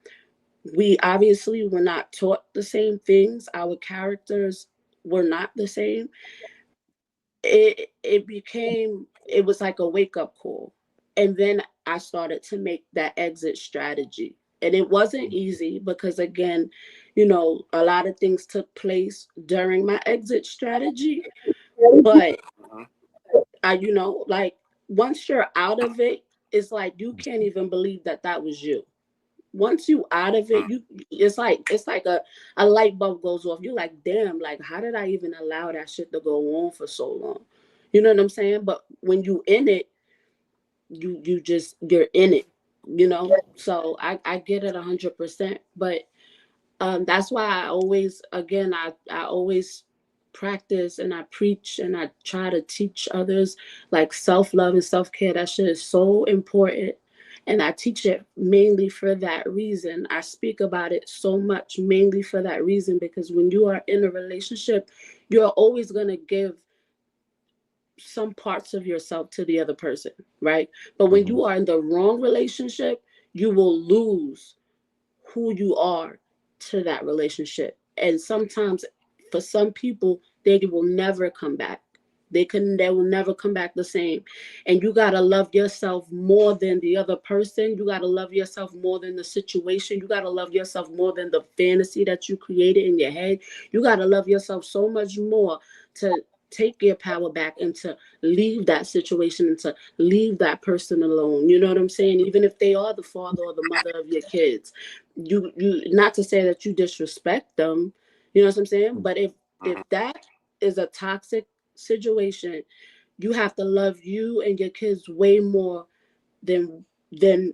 S3: we obviously were not taught the same things, our characters were not the same. It was like a wake up call. And then I started to make that exit strategy. And it wasn't easy, because again, you know, a lot of things took place during my exit strategy. But
S1: Mhm.
S3: I, you know, like, once you're out of it, it's like you can't even believe that that was you. Once you out of it, you, it's like a light bulb goes off. You're like, damn, like, how did I even allow that shit to go on for so long? You know what I'm saying? But when you in it, you're in it, you know. So I get it 100%. But that's why I always, again, I always practice and I preach and I try to teach others, like, self-love and self-care. That shit is so important. And I teach it mainly for that reason. I speak about it so much mainly for that reason, because when you are in a relationship, you're always going to give some parts of yourself to the other person, right? But when
S2: Mhm.
S3: you are in the wrong relationship, you will lose who you are to that relationship. And sometimes for some people, they will never come back. They will never come back the same. And you gotta love yourself more than the other person. You gotta love yourself more than the situation. You gotta love yourself more than the fantasy that you created in your head. You gotta love yourself so much more to take your power back and to leave that situation and to leave that person alone. You know what I'm saying? Even if they are the father or the mother of your kids, you not to say that you disrespect them. You know what I'm saying? But if
S1: Mhm.
S3: that is a toxic situation, you have to love you and your kids way more than than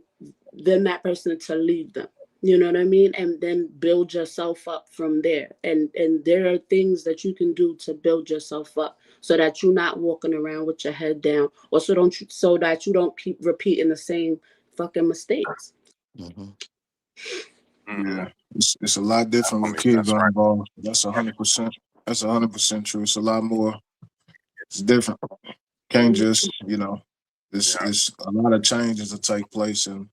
S3: than that person to leave them. You know what I mean? And then build yourself up from there. And there are things that you can do to build yourself up, so that you're not walking around with your head down, or so that you don't keep repeating the same fucking mistakes.
S2: Mhm.
S1: Mhm.
S4: Yeah, it's a lot different when
S1: Definitely.
S4: kids
S1: That's
S4: are
S1: right.
S4: involved. That's 100%. That's 100% true. It's a lot more. It's different. Can't just
S1: Yeah.
S4: it's a lot of changes that take place, and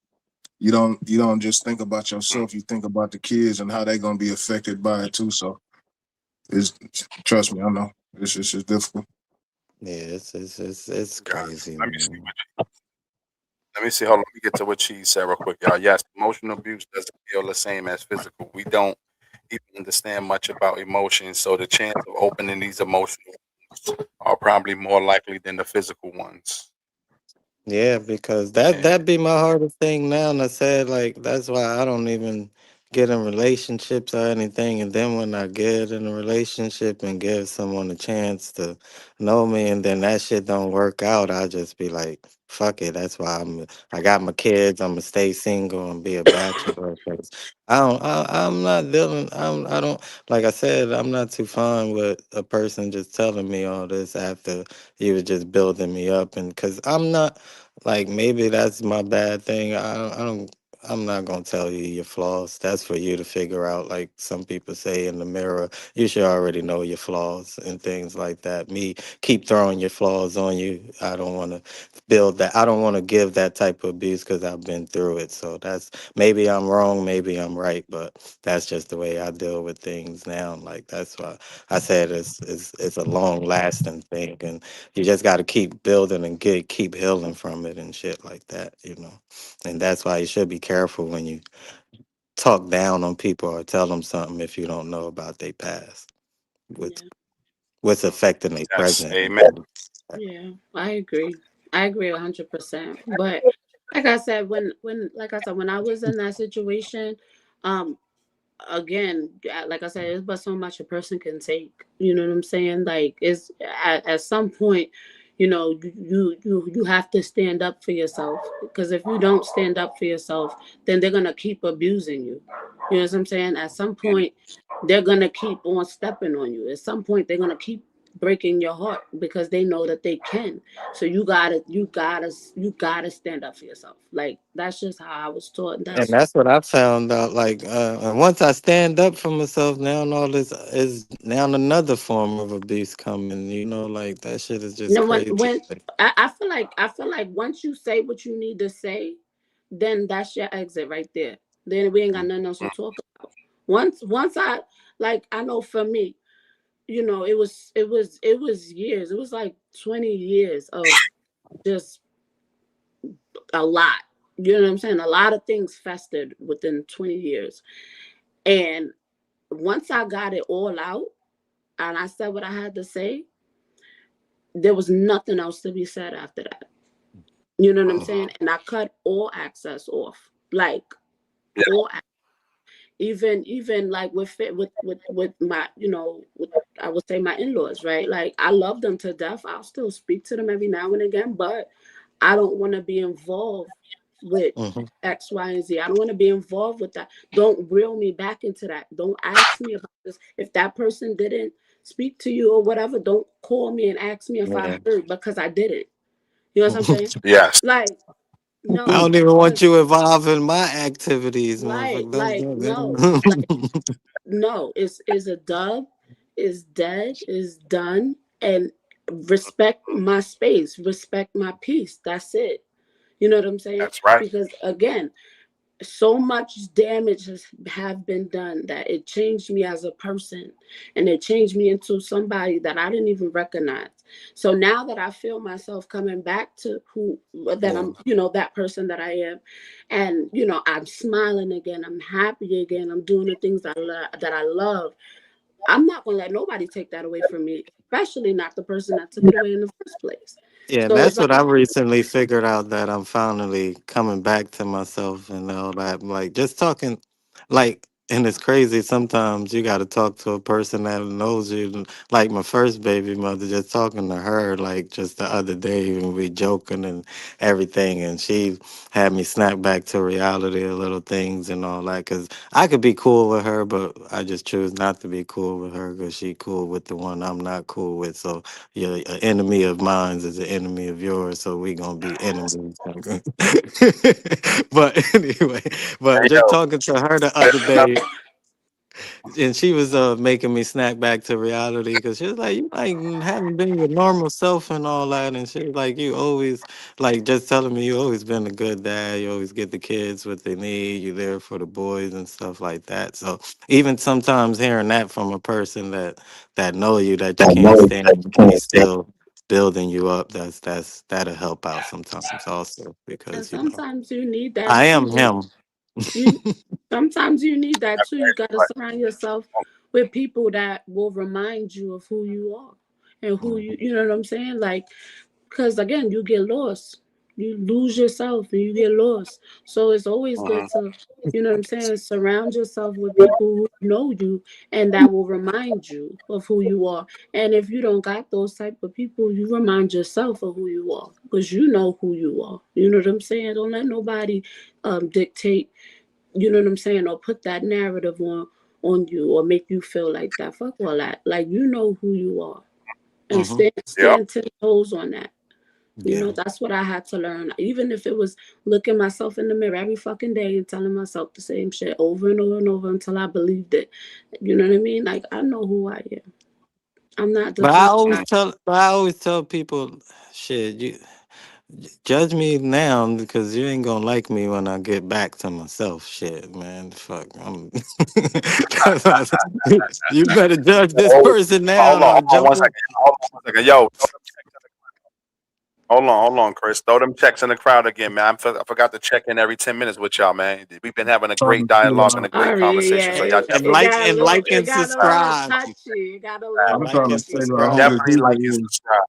S4: you don't just think about
S1: Mm.
S4: yourself. You think about the kids and how they're gonna be affected by it too. So it's trust me, I know it's difficult.
S2: Yeah, it's
S1: Got it.
S2: crazy,
S1: Let me see
S2: man.
S1: Let me see. Hold on. Let me get to what she said real quick, y'all. Yes, emotional abuse doesn't feel the same as physical. We don't even understand much about emotions, so the chance of opening these emotional wounds are probably more likely than the physical ones.
S2: Yeah, because
S1: And
S2: that be my hardest thing now. And I said, like, that's why I don't even get in relationships or anything. And then when I get in a relationship and give someone a chance to know me, and then that shit don't work out, I just be like, fuck it. That's why I got my kids. I'm gonna stay single and be a bachelor. 'Cause I'm not dealing. I don't, like I said, I'm not too fine with a person just telling me all this after you was just building me up. And because I'm not. Like, maybe that's my bad thing. I'm not gonna tell you your flaws. That's for you to figure out. Like some people say in the mirror, you should already know your flaws and things like that. Me keep throwing your flaws on you. I don't want to build that. I don't want to give that type of abuse because I've been through it. So that's, maybe I'm wrong, maybe I'm right, but that's just the way I deal with things now. Like that's why I said it's a long lasting thing, and you just got to keep building and keep healing from it and shit like that, you know. And that's why you should be careful when you talk down on people or tell them something if you don't know about their past, with
S3: Yeah.
S2: what's affecting their
S1: Yes,
S2: present.
S1: amen.
S3: Yeah. I agree. I agree 100%. But like I said, when I was in that situation, um, again, like I said, it's but so much a person can take. You know what I'm saying? Like it's at some point, you have to stand up for yourself, because if you don't stand up for yourself, then they're gonna keep abusing you. You know what I'm saying? At some point, they're gonna keep on stepping on you. At some point, they're gonna keep breaking your heart because they know that they can. So you gotta stand up for yourself. Like that's just how I was taught. And
S2: And
S3: that's
S2: that's what I found out. Like, and once I stand up for myself, now all this is now another form of abuse coming. Like that shit is just crazy.
S3: when I feel like once you say what you need to say, then that's your exit right there. Then we ain't got nothing else to talk about. Once I know for me, it was years. It was like 20 years of just a lot. You know what I'm saying? A lot of things festered within 20 years. And once I got it all out and I said what I had to say, there was nothing else to be said after that. You know what I'm saying? And I cut all access off. Like
S1: Yeah,
S3: all even like with my I would say my in-laws, right? Like I love them to death. I'll still speak to them every now and again, but I don't want to be involved with
S2: Hmm.
S3: X, Y, and Z. I don't want to be involved with that. Don't reel me back into that. Don't ask me about this. If that person didn't speak to you or whatever, don't call me and ask me if I
S2: Yeah.
S3: heard, because I didn't. You know what I'm saying?
S1: yes,
S3: Like,
S2: I
S3: no,
S2: don't even want
S3: because
S2: you involved in my activities,
S3: right,
S2: motherfucker.
S3: like no, like
S2: That's
S3: no, is a dub, is dead, is done, and respect my space, respect my peace. That's it. You know what I'm saying?
S1: that's right.
S3: Because again, so much damage has have been done that it changed me as a person, and it changed me into somebody that I didn't even recognize. So now that I feel myself coming back to who that
S2: yeah.
S3: I'm, that person that I am, and I'm smiling again, I'm happy again, I'm doing the things that I love. I'm not going to let nobody take that away from me, especially not the person that took it away in the first place.
S2: Yeah, and
S3: So it's
S2: that's what
S3: like,
S2: I recently figured out, that I'm finally coming back to myself and all that. Like just talking, like, and it's crazy. Sometimes you got to talk to a person that knows you. Like my first baby mother, just talking to her, like just the other day, when we joking and everything, and she had me snap back to reality of little things and all that. Cause I could be cool with her, but I just choose not to be cool with her because she cool with the one I'm not cool with. So yeah, an enemy of mine is an enemy of yours, so we gonna be enemies. But anyway, but
S1: Hey,
S2: just
S1: yo,
S2: talking to her the
S1: there's
S2: other
S1: another.
S2: day, and she was making me snack back to reality, because she was like, you like haven't been your normal self and all that, and she was like, you always, like, just telling me you always been a good dad, you always get the kids what they need, you there for the boys and stuff like that. So even sometimes hearing that from a person that know you, that you can't stand, he's still building you up, that'll help out sometimes also,
S3: and
S2: because
S3: sometimes you need that
S2: I
S3: too.
S2: am him.
S3: You sometimes you need that
S1: That's
S3: too. You got to
S1: right.
S3: surround yourself with people that will remind you of who you are and who you know what I'm saying? Like, because again, you get lost. You lose yourself and you get lost. So it's always
S1: Mm-hmm.
S3: good to, what I'm saying, surround yourself with people who know you and that will remind you of who you are. And if you don't got those type of people, you remind yourself of who you are, because you know who you are. You know what I'm saying? Don't let nobody dictate, you know what I'm saying, or put that narrative on you or make you feel like that. Fuck all that. Like, you know who you are, and
S2: Hmm.
S1: Yep.
S3: stand 10 toes on that.
S2: Yeah.
S3: That's what I had to learn. Even if it was looking myself in the mirror every fucking day and telling myself the same shit over and over and over until I believed it. You know what I mean? Like, I know who I am. I'm not the
S2: But I
S3: person.
S2: always tell people, shit, you judge me now because you ain't gonna like me when I get back to myself. Shit, man, fuck. You better judge this
S1: Oh,
S2: person
S1: hold
S2: now
S1: on,
S2: or
S1: hold on
S2: jump
S1: one
S2: up.
S1: second. Hold on one second. Yo, Hold on, Chris. Throw them checks in the crowd again, man. I forgot to check in every 10 minutes with y'all, man. We've been having a
S4: Trying
S1: great
S4: to see
S1: dialogue and a
S4: y'all.
S1: great
S3: Sorry,
S1: conversation,
S3: yeah,
S1: so y'all
S2: And
S3: it
S1: definitely
S3: got a little,
S2: like
S3: it
S2: and
S3: got a little
S2: subscribe.
S3: touchy. It got a little
S4: I'm
S2: Like
S4: trying to
S2: and
S3: touchy.
S4: figure out who
S2: subscribe.
S4: this
S1: definitely like
S4: Hoover
S1: and
S4: is.
S1: subscribe.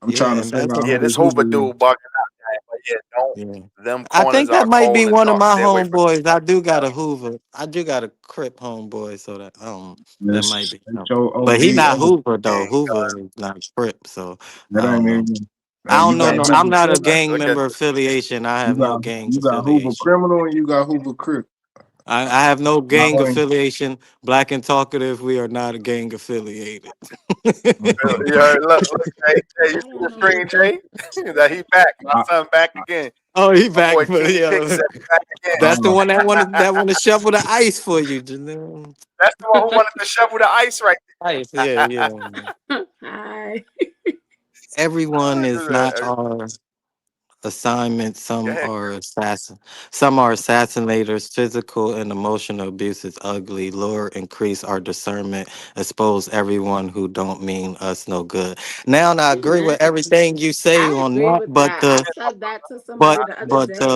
S4: I'm
S2: Yeah,
S4: trying to
S2: and
S4: figure
S2: that's
S4: out
S1: Yeah,
S4: who
S1: this
S4: this
S1: Hoover
S4: Hoover is.
S1: dude bugging out, man. But yeah, don't
S2: yeah.
S1: them
S2: I
S1: corners
S2: think that
S1: are
S2: might be
S1: cold and
S2: one of
S1: dark.
S2: my
S1: Stay away from
S2: homeboys. I do got a Hoover. I do got a Crip homeboy, so that might
S4: This
S2: be him. But he not
S4: H-O-O-V-A.
S2: Hoover though.
S1: gang.
S2: Hoover is not Crip, so
S4: That
S2: I
S4: ain't
S2: don't know.
S4: even.
S2: I don't
S4: You
S2: know.
S4: got
S1: Hey
S2: No,
S1: man,
S2: I'm
S4: Hoover
S2: not a
S4: criminal.
S2: gang
S1: look at
S2: member affiliation. I have no gang
S4: You got Hoover
S2: affiliation.
S4: criminal and you got Hoover crip.
S2: I have no
S4: My
S2: gang
S4: name.
S2: affiliation. Black and Talkative, we are not a gang affiliated.
S1: you heard, look, hey, you
S3: I
S1: see
S3: don't
S1: the
S3: know
S1: screen,
S3: what the.
S1: Jay? That he back. My
S4: I,
S1: son back again.
S2: Oh, he
S1: My
S2: back,
S1: boy
S2: but
S1: King Kick
S2: yeah,
S1: said he back
S2: that's the
S4: uh,
S2: one that
S1: again.
S2: want to shovel the ice for you, Janelle.
S1: That's the one who wanted to shovel the ice right
S2: Ice, yeah,
S1: there.
S2: yeah.
S3: Hi.
S2: Everyone is not
S1: Go
S2: our assignment.
S1: ahead.
S2: Some are assassinators. Physical and emotional abuse is ugly. Lure, increase our discernment. Expose everyone who don't mean us no good. Now, I agree
S3: Amen.
S2: with everything you say
S3: I
S2: on
S3: agree
S2: that,
S3: with
S2: but
S3: that. I
S2: the
S3: said that to
S2: But
S3: somebody the other
S2: but
S3: day.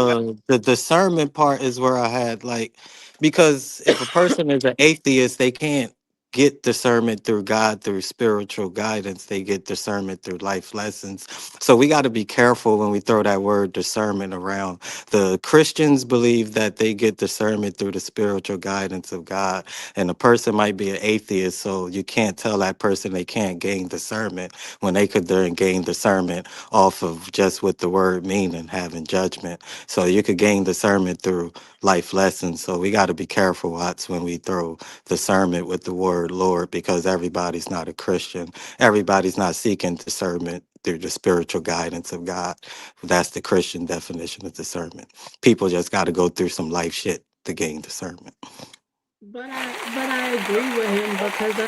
S2: the discernment part is where I had like, because if a person is an atheist, they can't get discernment through God, through spiritual guidance. They get discernment through life lessons. So we got to be careful when we throw that word discernment around. The Christians believe that they get discernment through the spiritual guidance of God, and a person might be an atheist, so you can't tell that person they can't gain discernment when they could then gain discernment off of just what the word mean and having judgment. So you could gain discernment through life lessons. So we got to be careful, Watts, when we throw discernment with the word Lord, because everybody's not a Christian. Everybody's not seeking discernment through the spiritual guidance of God. That's the Christian definition of discernment. People just got to go through some life shit to gain discernment.
S3: But I agree with him because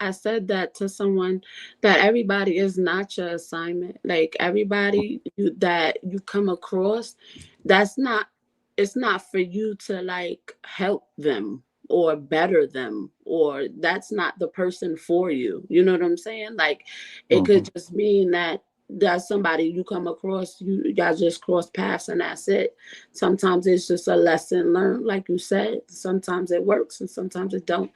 S3: I said that to someone that everybody is not your assignment. Like everybody that you come across, that's not it's not for you to like help them or better them, or that's not the person for you. You know what I'm saying? Like it
S2: Mhm.
S3: could just mean that that's somebody you come across, you guys just cross paths and that's it. Sometimes it's just a lesson learned, like you said. Sometimes it works and sometimes it don't.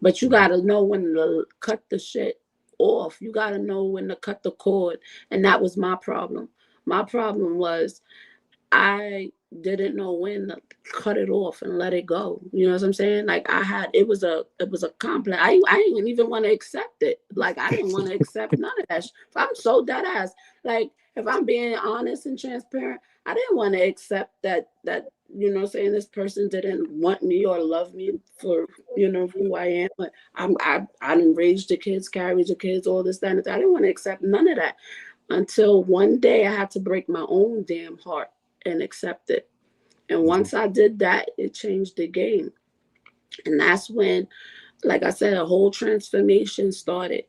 S3: But you gotta know when to cut the shit off. You gotta know when to cut the cord. And that was my problem. My problem was I didn't know when to cut it off and let it go. You know what I'm saying? Like it was a complex. I didn't even want to accept it. Like I didn't want to accept none of that. I'm so dead ass. Like if I'm being honest and transparent, I didn't want to accept that saying this person didn't want me or love me for who I am. But I didn't raise the kids, carry the kids, all this, that, and that. I didn't want to accept none of that until one day I had to break my own damn heart and accept it. And
S2: Mhm.
S3: once I did that, it changed the game. And that's when, like I said, a whole transformation started.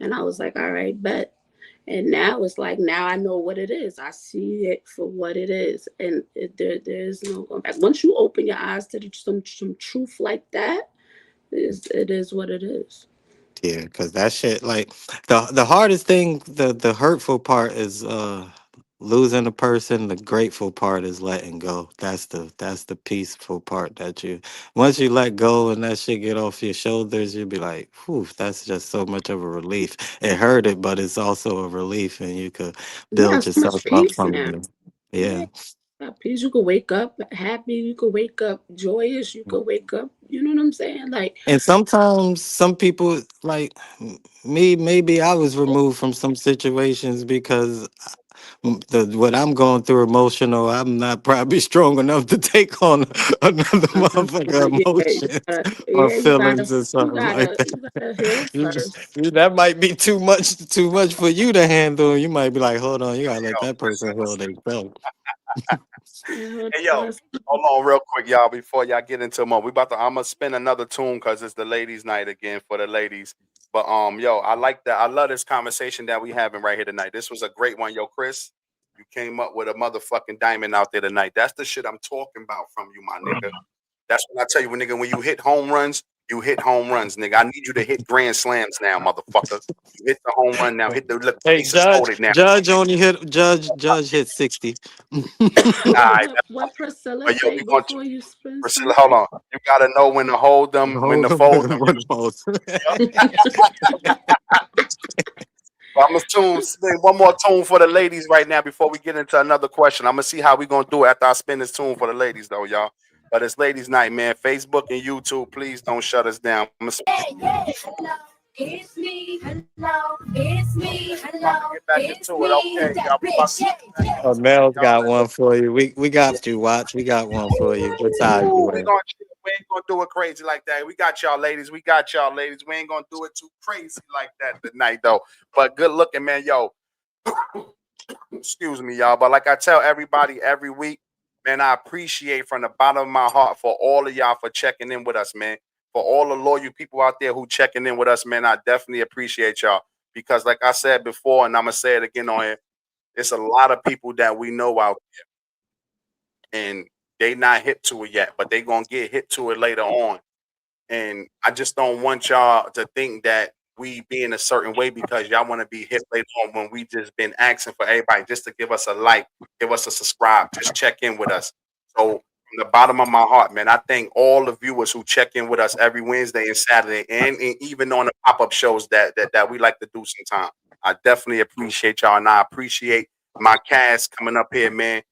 S3: And I was like, all right, bet. And now it's like, now I know what it is. I see it for what it is. And there's no going back. Once you open your eyes to some truth like that, it is what it is.
S2: Yeah, because that shit, like the hardest thing, the hurtful part is losing a person. The grateful part is letting go. That's the peaceful part that you once you let go and that shit get off your shoulders, you'll be like, whew, that's just so much of a relief. It hurted, but it's also a relief, and you could
S3: You
S2: build
S3: got so
S2: yourself
S3: much
S2: up
S3: peace
S2: from
S3: now.
S2: there.
S3: Yeah.
S2: Yeah.
S3: Got peace. You could wake up happy. You could wake up joyous. You could wake up. You know what I'm saying? Like,
S2: And sometimes some people like me, maybe I was removed from some situations because what I'm going through emotional, I'm not probably strong enough to take on another motherfucker emotions or
S3: yeah,
S2: feelings or something like
S3: you
S2: that.
S3: gotta heal
S2: You just
S3: first.
S2: that might be too much for you to handle. You might be like, hold on, you gotta let
S1: Yo,
S2: that person heal
S1: listen.
S2: themselves.
S3: Yeah,
S1: Hey, yo, hold on real quick, y'all, before y'all get into more. I'm gonna spin another tune because it's the ladies' night again for the ladies. But yo, I like that. I love this conversation that we having right here tonight. This was a great one, yo, Chris. You came up with a motherfucking diamond out there tonight. That's the shit I'm talking about from you, my nigga. That's when I tell you, nigga, when you hit home runs, You hit home runs, nigga. I need you to hit grand slams now, motherfucker. You hit the home run now. Hit the look,
S2: Hey,
S1: bases
S2: Judge,
S1: loaded now.
S2: Judge only hit Judge hit 60.
S1: All right,
S3: What Priscilla
S1: but yo,
S3: say
S1: we going to
S3: before you spin
S1: Priscilla. Hold
S3: something?
S1: on. You gotta know when to hold them, when to
S2: Hold him
S1: fold them.
S2: with most.
S1: I'm gonna spin one more tune for the ladies right now before we get into another question. I'm gonna see how we gonna do it after I spin this tune for the ladies, though, y'all. But it's ladies' night, man. Facebook and YouTube, please don't shut us down.
S6: Yeah, hello, it's me. Hello, it's me.
S1: About to
S6: Hello,
S1: get back
S6: it's
S1: into it.
S6: me.
S1: Okay, y'all.
S6: That
S1: We about to
S6: bitch. Yeah,
S1: get back
S6: yeah.
S2: Oh,
S1: into it.
S2: Mel's
S1: Y'all
S2: got
S1: let
S2: one for you. We got you, Watch. We got one for you. What side you
S1: we
S2: wear?
S1: gonna chill. We ain't gonna do it crazy like that. We got y'all ladies. We got y'all ladies. We ain't gonna do it too crazy like that tonight though. But good looking, man. Yo, excuse me, y'all. But like I tell everybody every week, man, I appreciate from the bottom of my heart for all of y'all for checking in with us, man. For all the loyal people out there who checking in with us, man, I definitely appreciate y'all. Because like I said before, and I'm gonna say it again on here, it's a lot of people that we know out there, and they not hip to it yet, but they gonna get hit to it later on. And I just don't want y'all to think that we be in a certain way because y'all want to be hit later on when we just been asking for everybody just to give us a like, give us a subscribe, just check in with us. So from the bottom of my heart, man, I thank all the viewers who check in with us every Wednesday and Saturday, and even on the pop-up shows that we like to do sometime. I definitely appreciate y'all, and I appreciate my cast coming up here, man.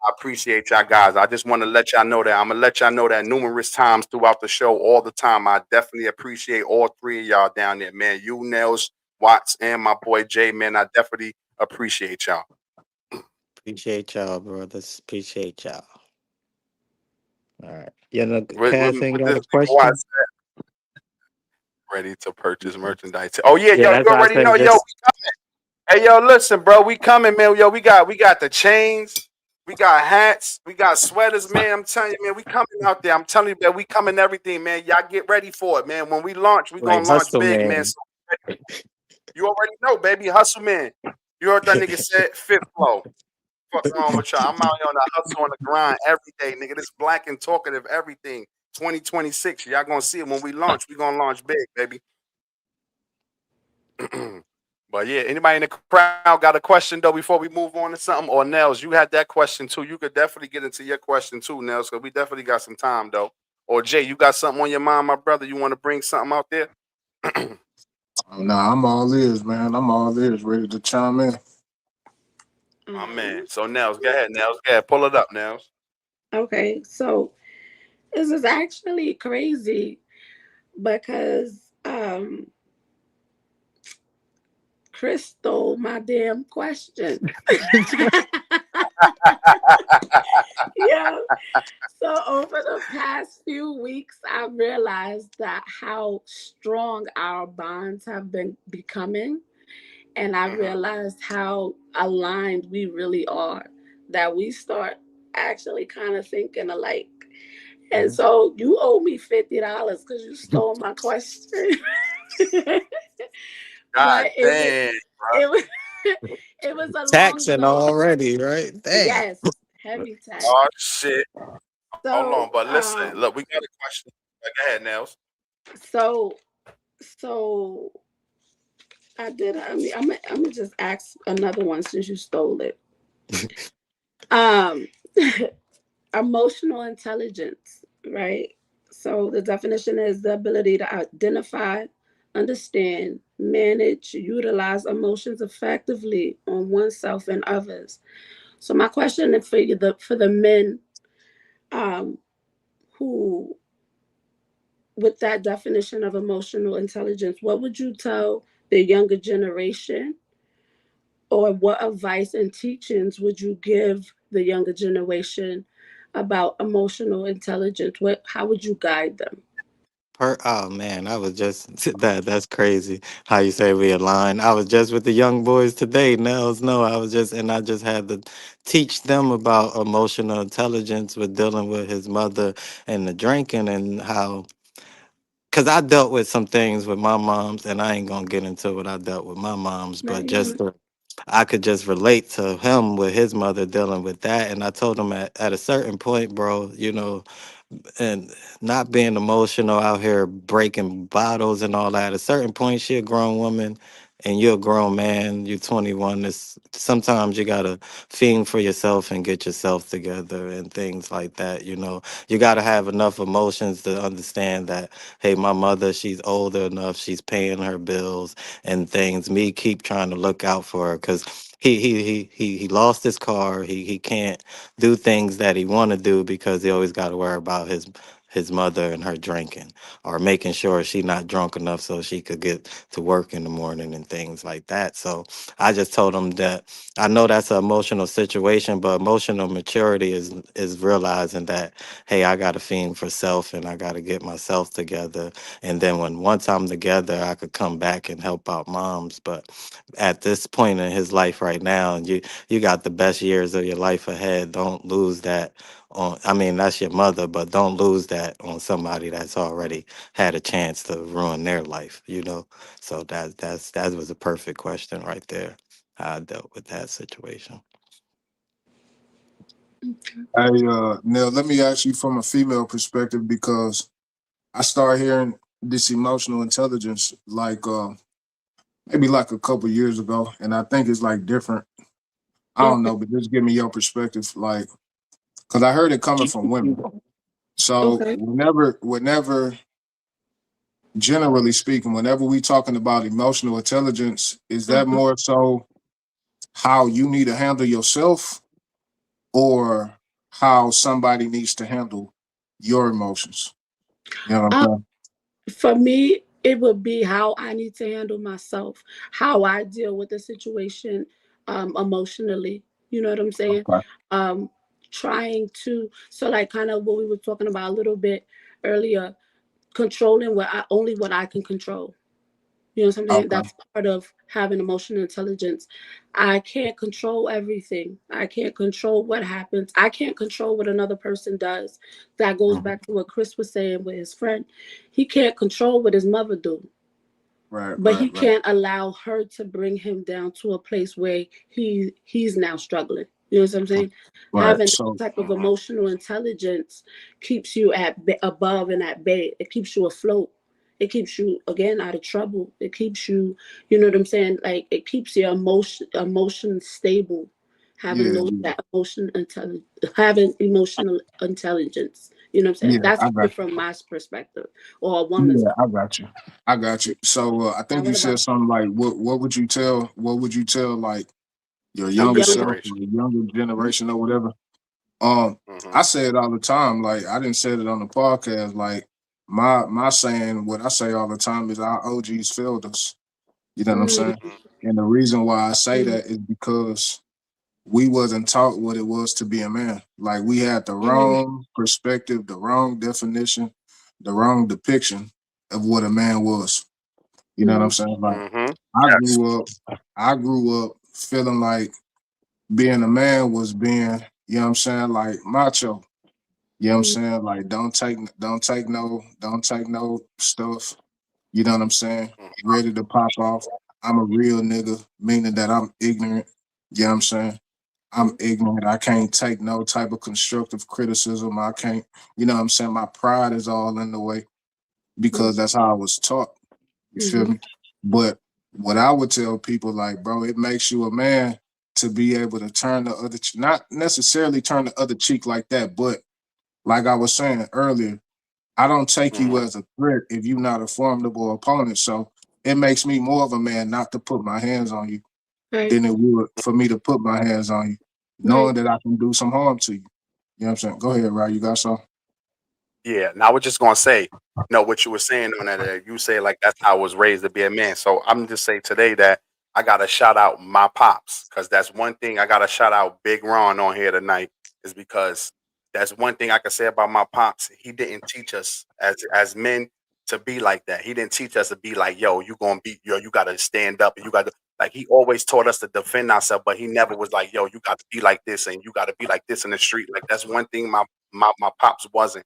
S1: I appreciate y'all guys. I just want to let y'all know that I'm gonna let y'all know that numerous times throughout the show, all the time. I definitely appreciate all three of y'all down there, man. You, Nels, Watts, and my boy Jay, man. I definitely appreciate y'all.
S2: Appreciate y'all, brothers. Appreciate y'all. All right. You know,
S1: With,
S2: Cass
S1: with
S2: ain't got
S1: this
S2: a
S1: before I
S2: question.
S1: said ready to purchase merchandise. Oh yeah,
S2: Yeah,
S1: yo,
S2: that's
S1: you
S2: what I
S1: already know,
S2: say.
S1: yo.
S2: Just
S1: Hey, yo, listen, bro, we coming, man. Yo, we got the chains, we got hats, we got sweaters, man. I'm telling you, man, we coming out there. I'm telling you, man, we coming everything, man. Y'all get ready for it, man. When we launch, we
S2: like
S1: gonna launch
S2: hustle
S1: big, man.
S2: man.
S1: So you already know, baby, hustle, man. You heard that nigga said fifth flow. Fuck wrong with y'all? I'm out here on the hustle on the grind every day, nigga. This black and talkative everything. 2026, y'all gonna see it when we launch. We gonna launch big, baby. But yeah, anybody in the crowd got a question though before we move on to something? Or Nels, you had that question too. You could definitely get into your question too, Nels, because we definitely got some time though. Or Jay, you got something on your mind, my brother? You want to bring something out there?
S4: Nah, I'm all ears, man. I'm all ears, ready to chime in.
S1: My man.
S3: Um,
S1: So Nels, go ahead, Nels. Go ahead, pull it up, Nels.
S3: okay, so this is actually crazy because Chris stole my damn question. Yeah. So over the past few weeks, I realized that how strong our bonds have been becoming, and I
S1: Mhm.
S3: realized how aligned we really are. That we start actually kind of thinking alike. And so you owe me $50 because you stole my question. But
S1: God damn.
S3: it was it was along
S2: Taxing
S3: the
S2: already, right? Dang.
S3: yes, heavy tax.
S1: Oh shit. Hold on,
S3: So
S1: but listen, look, we got a question. Go ahead, Nels.
S3: so so I did. I mean, I'm gonna just ask another one since you stole it. Um, emotional intelligence, right? So the definition is the ability to identify, understand, manage, utilize emotions effectively on oneself and others. So my question is for the men um, who, with that definition of emotional intelligence, what would you tell the younger generation, or what advice and teachings would you give the younger generation about emotional intelligence? How would you guide them?
S2: Oh man, I was just that's crazy how you say we align. I was just with the young boys today. Nels, no, I was just and I just had to teach them about emotional intelligence with dealing with his mother and the drinking and how because I dealt with some things with my moms and I ain't gonna get into what I dealt with my moms,
S3: Now
S2: but
S3: you
S2: just
S3: want
S2: to I could just relate to him with his mother dealing with that. And I told him at a certain point, bro, and not being emotional out here breaking bottles and all that. At a certain point, she a grown woman and you're a grown man, you're 21. It's, sometimes you gotta fiend for yourself and get yourself together and things like that. You know, you gotta have enough emotions to understand that, hey, my mother, she's older enough, she's paying her bills and things. Me keep trying to look out for her because he lost his car. He can't do things that he want to do because he always got to worry about his mother and her drinking or making sure she not drunk enough so she could get to work in the morning and things like that. So I just told him that I know that's an emotional situation, but emotional maturity is realizing that, hey, I got to fiend for self and I got to get myself together, and then when once I'm together I could come back and help out moms. But at this point in his life right now, you got the best years of your life ahead. Don't lose that on, I mean, that's your mother, but don't lose that on somebody that's already had a chance to ruin their life, you know? So that was a perfect question right there. How I dealt with that situation.
S4: Hey, Neil, let me ask you from a female perspective because I started hearing this emotional intelligence like maybe like a couple years ago, and I think it's like different. I don't
S3: Okay.
S4: know, but just give me your perspective, like, because I heard it coming from women. So
S3: Okay.
S4: whenever, generally speaking, whenever we talking about emotional intelligence, is that
S3: Uh-huh.
S4: more so how you need to handle yourself, or how somebody needs to handle your emotions? You know what
S3: Uh,
S4: I'm saying?
S3: for me, it would be how I need to handle myself, how I deal with the situation emotionally. You know what I'm saying?
S4: Okay.
S3: Um, trying to, so like kind of what we were talking about a little bit earlier, controlling only what I can control. You know what I'm saying?
S4: Okay.
S3: That's part of having emotional intelligence. I can't control everything. I can't control what happens. I can't control what another person does. That goes
S4: Mhm.
S3: back to what Chris was saying with his friend. He can't control what his mother do,
S4: Right,
S3: but
S4: right,
S3: he
S4: right.
S3: can't allow her to bring him down to a place where he's now struggling. You know what I'm saying?
S4: Right.
S3: Having
S4: So
S3: that type of
S1: Mhm.
S3: emotional intelligence keeps you above and at bay. It keeps you afloat. It keeps you again out of trouble. It keeps you, you know what I'm saying? Like it keeps your emotion stable. Having
S4: yeah,
S3: those
S4: yeah,
S3: that having emotional intelligence. You know what I'm saying?
S4: yeah,
S3: That's
S4: I got
S3: coming from my perspective or a
S4: you.
S3: woman's.
S4: Yeah, I got you. I got you. So I
S3: Now
S4: think you
S3: what about
S4: said something like, what would you tell? What would you tell like your
S3: a
S4: younger
S1: Younger
S3: younger?
S4: self or
S1: generation.
S4: the younger generation or whatever? Um,
S1: Mhm.
S4: I say it all the time. Like I didn't say it on the podcast. Like my saying, what I say all the time is our OGs failed us. You know what I'm saying?
S1: Mhm.
S4: And the reason why I say
S3: Mm,
S4: that is because we wasn't taught what it was to be a man. Like we had the
S3: mm,
S4: wrong perspective, the wrong definition, the wrong depiction of what a man was. You know what I'm
S3: mm,
S4: saying? Like
S1: Mhm.
S4: I
S1: Yes.
S4: I grew up feeling like being a man was being, you know what I'm saying, like macho. You know what I'm
S3: mm,
S4: saying? Like don't take no stuff. You know what I'm saying?
S1: Mhm.
S4: Ready to pop off. I'm a real nigga, meaning that I'm ignorant. You know what I'm saying? I'm
S3: mm,
S4: ignorant. I can't take no type of constructive criticism. I can't, you know what I'm saying? My pride is all in the way because
S3: mm,
S4: that's how I was taught. You feel
S3: mhm.
S4: me? But what I would tell people, like, bro, it makes you a man to be able to turn the other, not necessarily turn the other cheek like that, but like I was saying earlier, I don't take you
S1: Mhm.
S4: as a threat if you're not a formidable opponent. So it makes me more of a man not to put my hands on you
S3: Right,
S4: than it would for me to put my hands on you,
S3: right.
S4: knowing that I can do some harm to you. You know what I'm saying? Go ahead, Ryan. You got some?
S1: Yeah. Now I was just gonna say, what you were saying on that. You say like that's how I was raised to be a man. So I'm just say today that I gotta shout out my pops because that's one thing I gotta shout out Big Ron on here tonight is because that's one thing I can say about my pops. He didn't teach us as men to be like that. He didn't teach us to be like, yo, you gonna be, yo, you gotta stand up and you gotta like. He always taught us to defend ourselves, but he never was like, yo, you gotta be like this and you gotta be like this in the street. Like that's one thing my pops wasn't.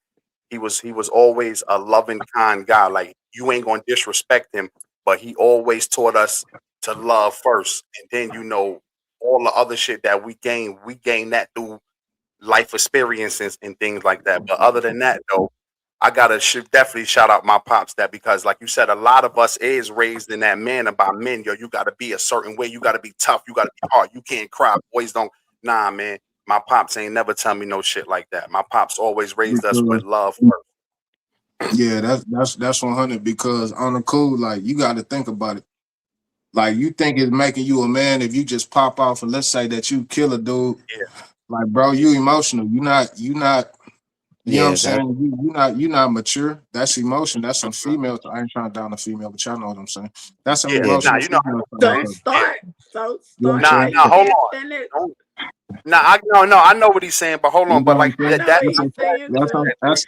S1: He was always a loving, kind guy. Like you ain't gonna disrespect him, but he always taught us to love first, and then all the other shit that we gain that through life experiences and things like that. But other than that, though, I gotta definitely shout out my pops that because, like you said, a lot of us is raised in that manner by men. Yo, you gotta be a certain way. You gotta be tough. You gotta be hard. You can't cry. Boys don't. Nah, man. My pops ain't never tell me no shit like that. My pops always raised us with
S4: Because
S1: love first.
S4: yeah, that's 100. Because on the cool, like you got to think about it. Like you think it's making you a man if you just pop off and let's say that you kill a dude.
S1: Yeah,
S4: Like, bro,
S1: yeah,
S4: you emotional. You not. You know what I'm
S2: Yeah, that
S4: saying? You not mature. That's emotion. That's some female. I ain't trying to down a female, but y'all know what I'm saying. That's some
S1: yeah.
S2: yeah.
S1: Nah,
S4: emotional
S1: you know,
S4: female
S1: I know what
S4: thing.
S1: you're
S3: Don't
S1: saying.
S4: So,
S1: Yeah.
S3: start. Don't
S4: you know what I'm
S3: start
S1: Nah,
S3: now.
S4: saying?
S1: nah.
S3: You
S1: Hold
S3: can't
S1: on.
S3: finish.
S1: Nah, no. I know what he's saying, but hold
S4: You
S1: on.
S4: know
S1: But
S4: what I'm
S1: like
S3: I
S4: saying?
S3: know
S1: that,
S3: what
S4: That's
S3: he's
S4: a,
S3: saying
S4: that's a,
S3: too.
S4: that's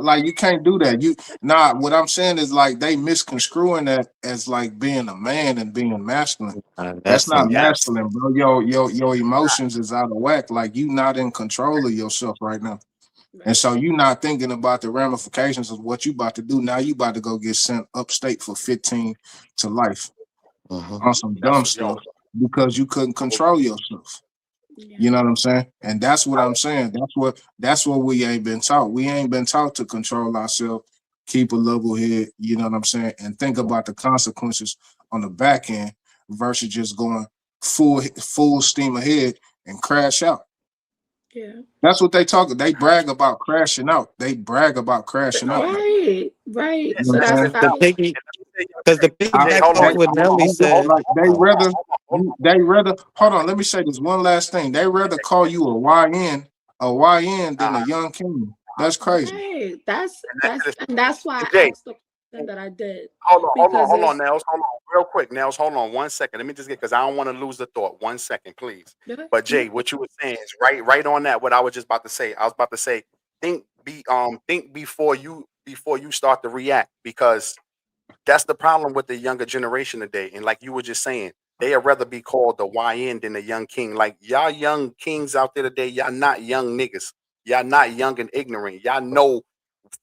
S4: like you can't do that. You nah. What I'm saying is like they misconstruing that as like being a man and being masculine. That's
S2: That's
S4: not
S2: some
S1: yes.
S4: masculine, bro. Your emotions is out of whack. Like you not in control of yourself right now. And
S3: Right.
S4: so you not thinking about the ramifications of what you about to do. Now you about to go get sent upstate for 15 to life
S2: mhm.
S4: on some dumb
S1: That's yo.
S4: stuff because you couldn't control yourself. You
S3: Yeah.
S4: know what I'm saying? And that's what I'm saying. That's what we ain't been taught. We ain't been taught to control ourselves, keep a level head, you know what I'm saying, and think about the consequences on the back end versus just going full steam ahead and crash out.
S3: Yeah.
S4: That's what they talk. They brag about crashing out. They brag about crashing out.
S3: Right. Right.
S1: Yeah,
S4: You know
S3: So
S4: what I'm
S3: that's
S4: saying?
S1: and
S2: The
S3: that was
S2: piggy,
S1: let me tell
S2: because the
S1: Jay,
S2: piggyback
S1: hold
S2: off
S1: on,
S2: what Nelly said.
S4: Like they
S1: hold on,
S4: rather
S1: hold on.
S4: hold on. Let me say this one last thing. They rather call you a YN than a
S1: Uh-huh.
S4: young king. That's crazy.
S3: right.
S1: And that
S3: That's
S1: shit is
S3: and that's why
S1: and
S3: I
S1: Jay,
S3: asked the question that I did
S1: hold
S3: because
S1: on,
S3: it's
S1: Nels. Hold on, real quick, Nels. Hold on 1 second. Let me just get because I don't want to lose the thought. 1 second, please.
S3: yeah,
S1: But
S3: yeah,
S1: Jay, what you were saying is right on that. What I was just about to say. I was about to say, think before you start to react because that's the problem with the younger generation today. And like you were just saying, they'd rather be called the YN than the young king. Like y'all young kings out there today, y'all not young niggas. Y'all not young and ignorant. Y'all know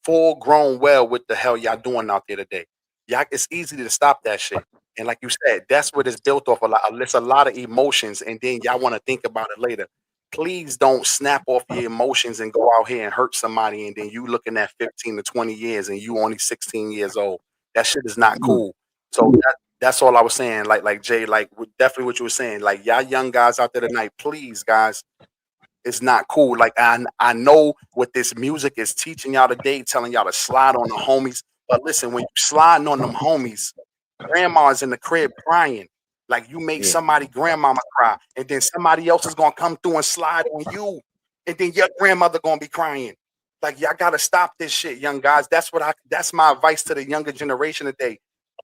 S1: full grown well what the hell y'all doing out there today. Y'all, it's easy to stop that shit. And like you said, that's what it's built off a lot. It's a lot of emotions, and then y'all want to think about it later. Please don't snap off your emotions and go out here and hurt somebody, and then you looking at 15 to 20 years, and you only 16 years old. That shit is not cool. So that's all I was saying. Like Jay, like definitely what you were saying. Like y'all young guys out there tonight, please, guys, it's not cool. Like I know what this music is teaching y'all today, telling y'all to slide on the homies. But listen, when you sliding on them homies, grandma's in the crib crying. Like you make
S2: Yeah.
S1: somebody grandmama cry, and then somebody else is gonna come through and slide on you, and then your grandmother gonna be crying. Like y'all gotta stop this shit, young guys. That's my advice to the younger generation today.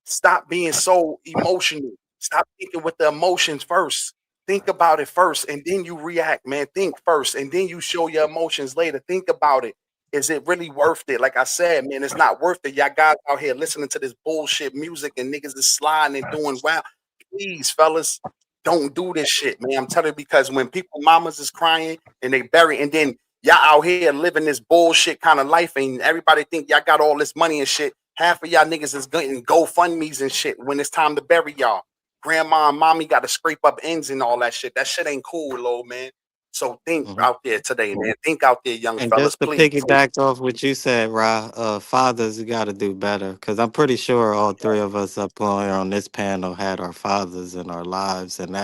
S1: Stop being so emotional. Stop thinking with the emotions first. Think about it first, and then you react, man. Think first, and then you show your emotions later. Think about it. Is it really worth it? Like I said, man, it's not worth it. Y'all guys out here listening to this bullshit music and niggas is sliding and doing wow. Please, fellas, don't do this shit, man. I'm telling you, because when people mamas is crying and they bury, and then y'all out here living this bullshit kind of life, and everybody think y'all got all this money and shit. Half of y'all niggas is getting GoFundMe's and shit when it's time to bury y'all. Grandma and mommy got to scrape up ends and all that shit. That shit ain't cool, little man. So think
S2: Mhm.
S1: out there today, man. Think out there, young
S2: And
S1: fellas,
S2: just to
S1: please.
S2: piggyback off what you said, Ra, fathers, you got to do better. Because I'm pretty sure all three of us up on this panel had our fathers in our lives. And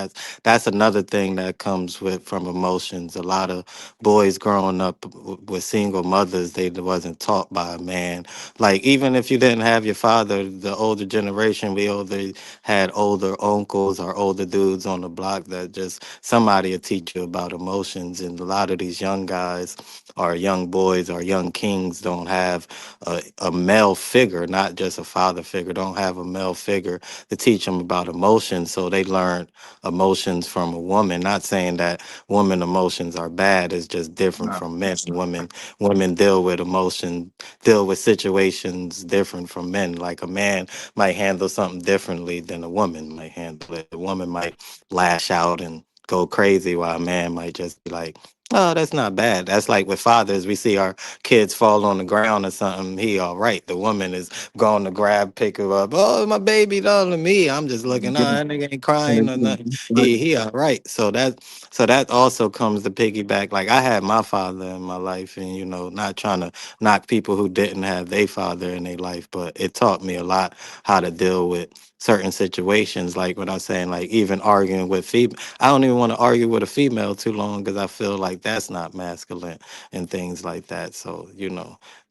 S2: that's another thing that comes with from emotions. A lot of boys growing up with single mothers, they wasn't taught by a man. Like, even if you didn't have your father, the older generation, we older had older uncles or older dudes on the block that just somebody would teach you about emotions. And a lot of these young guys, our young boys, our young kings don't have a male figure, not just a father figure, don't have a male figure to teach them about emotions. So they learn emotions from a woman. Not saying that women emotions are bad, it's just different
S4: Nah,
S2: from men. Women deal with emotion, deal with situations different from men. Like a man might handle something differently than a woman might handle it. A woman might lash out and go crazy while a man might just be like, Oh, that's not bad. That's like with fathers, we see our kids fall on the ground or something. He all right. The woman is going to grab, pick her up. Oh, my baby darling me. I'm just looking, oh, that nigga ain't crying or nothing. He all right. So that also comes to piggyback. Like I had my father in my life, and not trying to knock people who didn't have their father in their life, but it taught me a lot how to deal with certain situations. Like what I'm saying, like even arguing with female. I don't even want to argue with a female too long because I feel like that's not masculine and things like that. So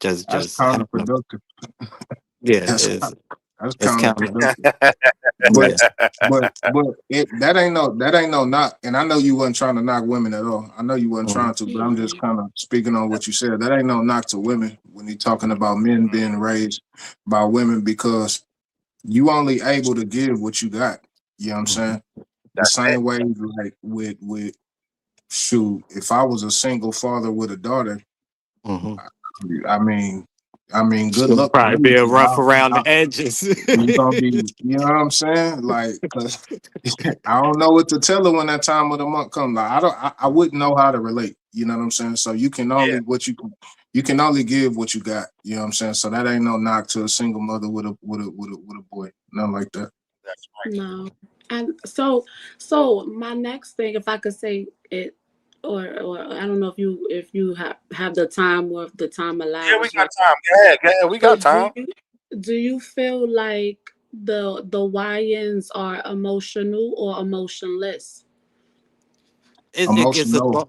S2: just
S4: That's
S2: just having a,
S4: counterproductive.
S2: yeah,
S4: That's
S2: it's
S4: that's
S2: it's counter.
S4: counterproductive. But
S2: Yeah.
S4: that ain't no knock. And I know you wasn't trying to knock women at all. I know you wasn't
S2: Mhm.
S4: trying to, but I'm just kind of speaking on what you said. That ain't no knock to women when you're talking about men being raised by women because you only able to give what you got. You know what I'm
S2: Mhm.
S4: saying? The
S1: That's it.
S4: same way like with shoot, if I was a single father with a daughter,
S2: Mhm.
S4: I mean, good
S2: It'll
S4: luck to
S2: probably
S4: me.
S2: be a
S4: 'Cause
S2: rough around the edges.
S4: you gonna be, you know what I'm saying? Like, 'cause I don't know what to tell her when that time of the month comes. Like, I wouldn't know how to relate. You know what I'm saying? So you can
S1: Yeah,
S4: only you can only give what you got. You know what I'm saying? So that ain't no knock to a single mother with a boy, nothing like that.
S1: that's right.
S3: No. And so my next thing, if I could say it, or I don't know if you have the time or if the time
S1: Yeah, we
S3: allows
S1: got
S3: you.
S1: time. Go ahead, go ahead. We got
S3: So do
S1: time.
S3: you do you feel like the YNs are emotional or emotionless?
S2: It's
S4: Emotional,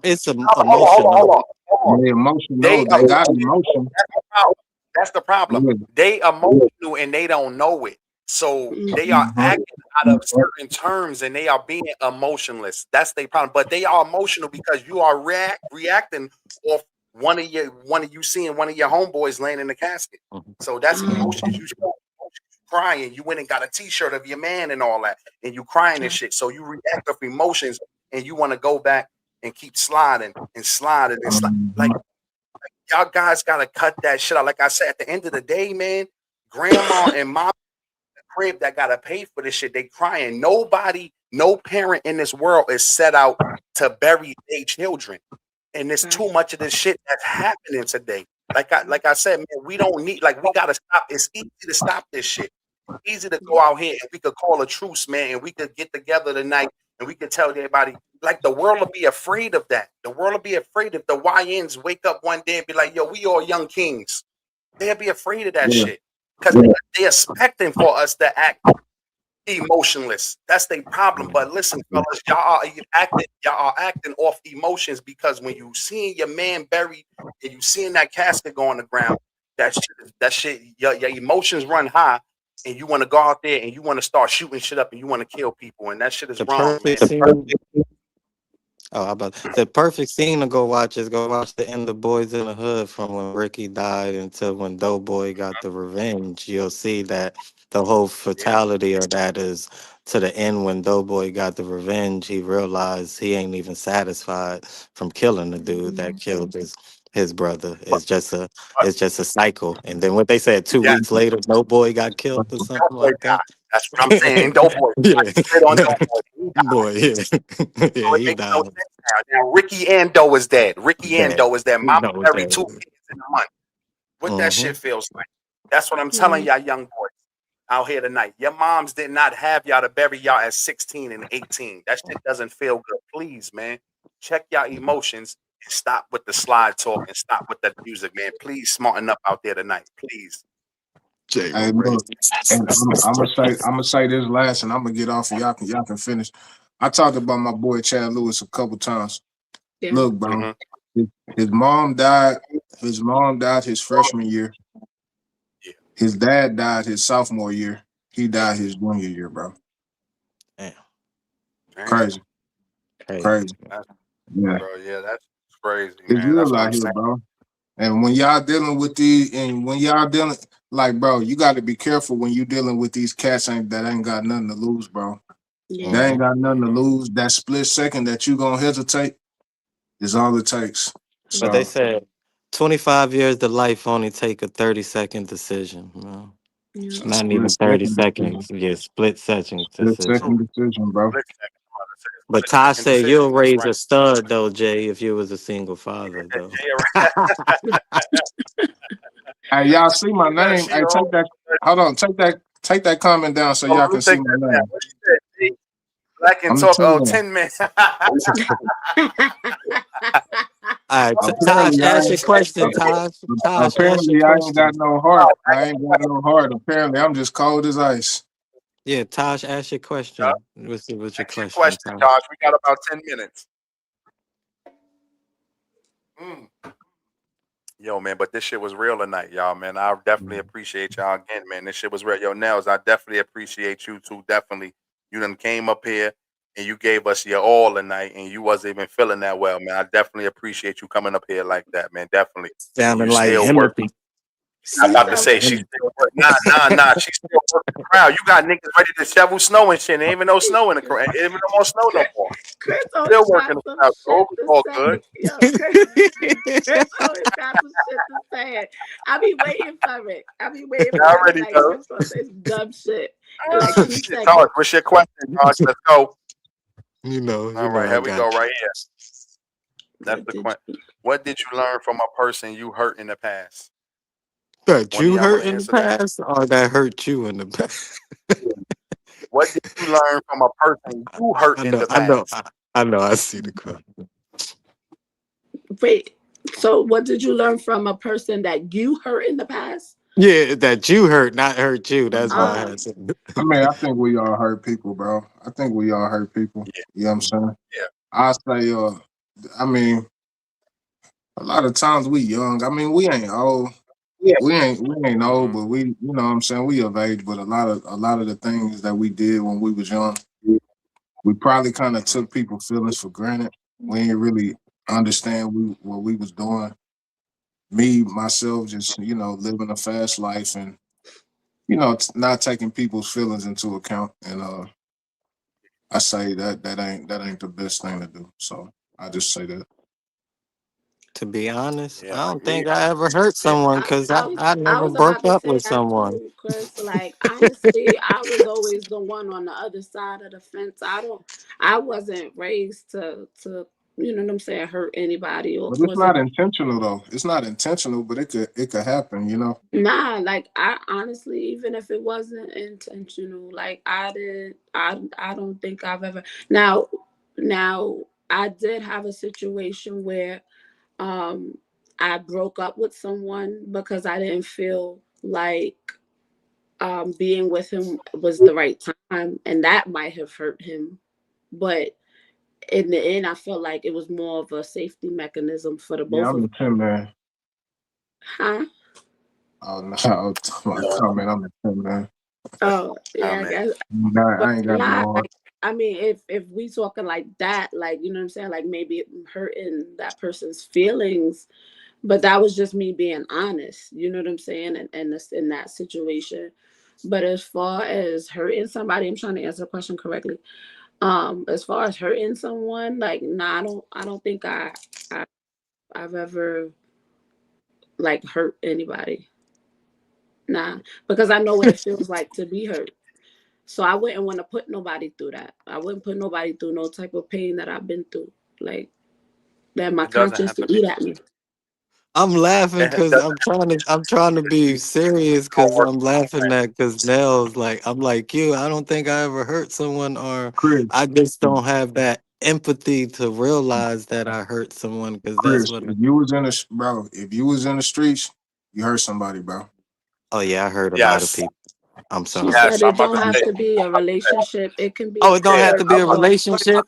S1: Hold
S2: emotional.
S1: on. Hold on.
S4: they emotional,
S1: They
S4: they got
S1: emotional.
S4: emotion.
S1: That's the problem. That's the problem.
S4: Yeah.
S1: They emotional and they don't know it. So they are
S3: Mm-hmm.
S1: acting out of certain terms and they are being emotionless. That's their problem. But they are emotional because you are reacting off one of you seeing one of your homeboys laying in the casket.
S2: Mhm.
S1: So that's emotions.
S4: Mhm.
S1: You show emotions, crying. You went and got a T-shirt of your man and all that, and you crying and shit. So you react with emotions and you want to go back and keep sliding and sliding and slide. Like y'all guys gotta cut that shit out. Like I said, at the end of the day, man, grandma and mom crib that gotta pay for this shit. They crying. Nobody, no parent in this world is set out to bury their children. And there's too much of this shit that's happening today. Like I said, man, we don't need like we gotta stop. It's easy to stop this shit. Easy to go out here and we could call a truce, man, and we could get together tonight and we could tell everybody, like the world will be afraid of that. The world will be afraid if the YNs wake up one day and be like, yo, we all young kings. They'll be afraid of that
S4: Yeah.
S1: shit. Because they're expecting for us to act emotionless. That's their problem. But listen, fellas, y'all are acting off emotions because when you seeing your man buried and you seeing that casket go on the ground, that shit, your emotions run high, and you want to go out there and you want to start shooting shit up and you want to kill people, and that shit is
S2: The
S1: wrong, man.
S2: perfect scene. Oh, how about the perfect scene to go watch is go watch the end of Boys in the Hood from when Ricky died until when Doughboy got the revenge. You'll see that the whole
S1: Yeah,
S2: fatality of that is to the end when Doughboy got the revenge. He realized he ain't even satisfied from killing the dude that killed his brother.
S1: but, but
S2: It's just a cycle. And then what they said 2 weeks
S1: yes,
S2: later, Doughboy got killed or something
S1: Doughboy
S2: like that.
S1: died. That's what I'm saying. Doughboy,
S2: Yeah,
S1: straight on Doughboy. He died.
S2: boy, yeah,
S1: So
S2: yeah,
S1: it
S2: he
S1: makes no
S2: died.
S1: sense now. Now Ricky Ando is dead. Ricky
S2: That
S1: Ando is dead. Mama
S2: no,
S1: buried two
S2: that.
S1: kids in a month. What that
S2: Mm-hmm.
S1: shit feels like. That's what I'm telling
S3: Yeah.
S1: y'all young boys out here tonight. Your moms did not have y'all to bury y'all at 16 and 18. That shit doesn't feel good. Please, man. Check y'all emotions and stop with the slide talk and stop with that music, man. Please smarten up out there tonight. Please.
S2: Jay
S4: Hey,
S2: Ray.
S4: look, and I'm gonna say this last, and I'm gonna get off, and y'all can finish. I talked about my boy Chad Lewis a couple times.
S3: Yeah.
S4: Look, bro,
S1: Mm-hmm.
S4: his, his mom died. His mom died his freshman year.
S1: Yeah.
S4: His dad died his sophomore year. He died his junior year, bro.
S2: Damn,
S1: Damn.
S4: Crazy,
S2: crazy.
S4: crazy.
S1: That's,
S4: Yeah,
S1: bro, yeah, that's crazy,
S4: it's
S1: man. That's
S4: real
S1: what
S4: out
S1: I'm
S4: here,
S1: saying.
S4: bro. And when y'all dealing with these, and when y'all dealing, like, bro, you got to be careful when you dealing with these cats that ain't got nothing to lose, bro. They
S3: Yeah.
S2: Mm-hmm.
S4: ain't got nothing to
S1: Mm-hmm.
S4: lose. That split second that you gonna hesitate is all it takes.
S2: But they
S3: Yeah.
S4: So
S2: said 25 years to life only take a 30-second decision.
S3: Yeah.
S4: a
S2: Not
S4: split
S2: even 30
S4: second decision.
S2: seconds. Yeah, split second
S4: Split
S2: decision.
S4: second decision, bro.
S1: Split second
S2: But
S1: split
S2: Tosh
S1: second
S2: said you'll
S1: decision making,
S2: raise
S1: right?
S2: a stud though, Jay, if you was a single father
S1: And
S2: though.
S4: Hey, y'all see my
S1: you know
S4: name?
S1: she
S4: Hey, take that. Hold on, take that comment down so
S1: oh,
S4: y'all
S1: let me
S4: can see
S1: take
S4: my
S1: that down.
S4: name.
S1: What you said, G? Black and
S4: I'm the
S1: talk.
S4: Tin
S1: Oh,
S4: Man.
S1: 10 minutes.
S2: All right, Tosh,
S4: Apparently,
S2: ask your question, Tosh. Tosh, ask your
S4: apparently I ain't got
S2: question.
S4: no heart. I ain't got no heart. Apparently, I'm just cold as ice.
S2: Yeah, Tosh, ask your question. What's your
S1: Ask your
S2: question,
S1: question,
S2: Tosh?
S1: Josh. We got about 10 minutes. Mm. Yo, man, but this shit was real tonight, y'all, man. I definitely appreciate y'all again, man. This shit was real. Yo, Nels, I definitely appreciate you too. Definitely. You done came up here and you gave us your all tonight and you wasn't even feeling that well, man. I definitely appreciate you coming up here like that, man. Definitely. And
S2: Sounding
S1: you
S2: like
S1: still working.
S2: Himothy.
S1: I'm
S3: He
S1: about to
S3: sounds
S1: say
S3: like
S1: she's
S2: Sounding
S1: still working. Nah. She's still working the crowd. You got niggas ready to shovel snow and shit. Ain't even no snow in the crowd. Ain't even no more snow no
S3: Chris,
S1: more.
S3: Chris always
S1: Still
S3: got
S1: working the
S3: some
S1: crowd.
S3: shit
S1: So it's
S3: to
S1: all good.
S3: say. Yo, Chris always got some shit to say. I be waiting for it. I be waiting
S1: I
S3: for it. I be
S1: already
S3: like,
S1: know.
S3: Chris gonna say some dumb shit in like 2
S1: Shit, Todd,
S3: seconds.
S1: what's your question, Todd? Let's go.
S2: you
S1: All
S2: know
S1: right,
S2: I
S1: here we
S2: got
S1: go.
S2: you.
S1: Right here. That's
S3: What
S1: the
S3: did
S1: question.
S3: you?
S1: What did you learn from a person you hurt in the past?
S2: That
S1: One of
S2: you
S1: y'all want
S2: hurt
S1: to
S2: in the
S1: answer that?
S2: past or that hurt you in the past?
S1: What did you learn from a person you hurt
S2: I
S1: in
S2: know,
S1: the
S2: I know,
S1: past?
S2: I know. I see the question.
S3: Wait. So, what did you learn from a person that you hurt in the past?
S2: Yeah, that you hurt, not hurt you. That's why I
S3: Um,
S2: had to.
S4: I mean, I think we all hurt people, bro. I think we all hurt people.
S1: Yeah,
S4: You know what I'm saying?
S1: yeah.
S4: I say, I mean, a lot of times we young. I mean, we ain't old.
S1: Yeah.
S4: We ain't old,
S1: Mm-hmm.
S4: but we, you know what I'm saying, we of age, but a lot of the things that we did when we was young, we probably kind of
S1: Mm-hmm.
S4: took people's feelings for granted. We ain't really understand what we was doing. Me, myself, just, living a fast life and, not taking people's feelings into account. And I say that ain't the best thing to do. So I just say that.
S2: To be honest,
S1: Yeah,
S2: I
S1: like
S2: don't
S1: me.
S2: think I ever hurt
S1: Yeah.
S2: someone because I
S3: I
S2: never
S3: was
S2: broke
S3: about to
S2: up
S3: say
S2: with
S3: that
S2: someone.
S3: too, Chris. Like honestly, I was always the one on the other side of the fence. I wasn't raised to you know what I'm saying, hurt anybody or
S4: But it's
S3: cause it.
S4: not intentional though. It's not intentional, but it could happen.
S3: Nah, like I honestly, even if it wasn't intentional, like I don't think I've ever now now I did have a situation where um I broke up with someone because I didn't feel like being with him was the right time, and that might have hurt him. But in the end, I felt like it was more of a safety mechanism for the
S4: Yeah,
S3: both
S4: I'm
S3: of
S4: the
S3: us.
S4: Tin Man.
S3: Huh?
S4: Oh no, my comment. I'm the Tin Man.
S3: Oh
S1: Oh
S3: yeah, I
S1: man.
S3: guess. But
S4: I ain't got
S3: nah,
S4: no heart.
S3: like I mean, if we talking like that, like you know what I'm saying, like maybe it hurting that person's feelings, but that was just me being honest. You know what I'm saying, and this in that situation. But as far as hurting somebody, I'm trying to answer the question correctly. As far as hurting someone, like nah, I don't think I I've ever like hurt anybody. Nah, because I know what it feels like to be hurt. So I wouldn't want to put nobody through that. I wouldn't put nobody through no type of pain that I've been through. Like that my
S1: It doesn't
S3: conscience
S1: have to
S3: to
S1: be.
S3: eat at me.
S2: I'm laughing
S1: It
S2: because
S1: doesn't
S2: I'm trying to be serious
S1: all
S2: because
S1: work.
S2: I'm laughing at because Nell's like I'm like you. I don't think I ever hurt someone or
S4: Chris,
S2: I just don't have that empathy to realize that I hurt someone because that's
S4: Chris,
S2: what.
S4: if you was in the streets, you hurt somebody, bro.
S2: Oh yeah, I hurt a lot of
S1: Yes.
S2: people. I'm
S3: She
S2: sorry.
S3: said
S1: Yes. I'm
S3: it
S1: about
S3: don't
S1: to
S3: have
S1: say.
S3: to be a
S1: I'm about to say.
S3: relationship. It can be a
S2: Oh, it don't
S1: Yeah.
S2: have to be
S3: friendship
S2: a
S1: I'm about
S3: or
S1: to say.
S2: relationship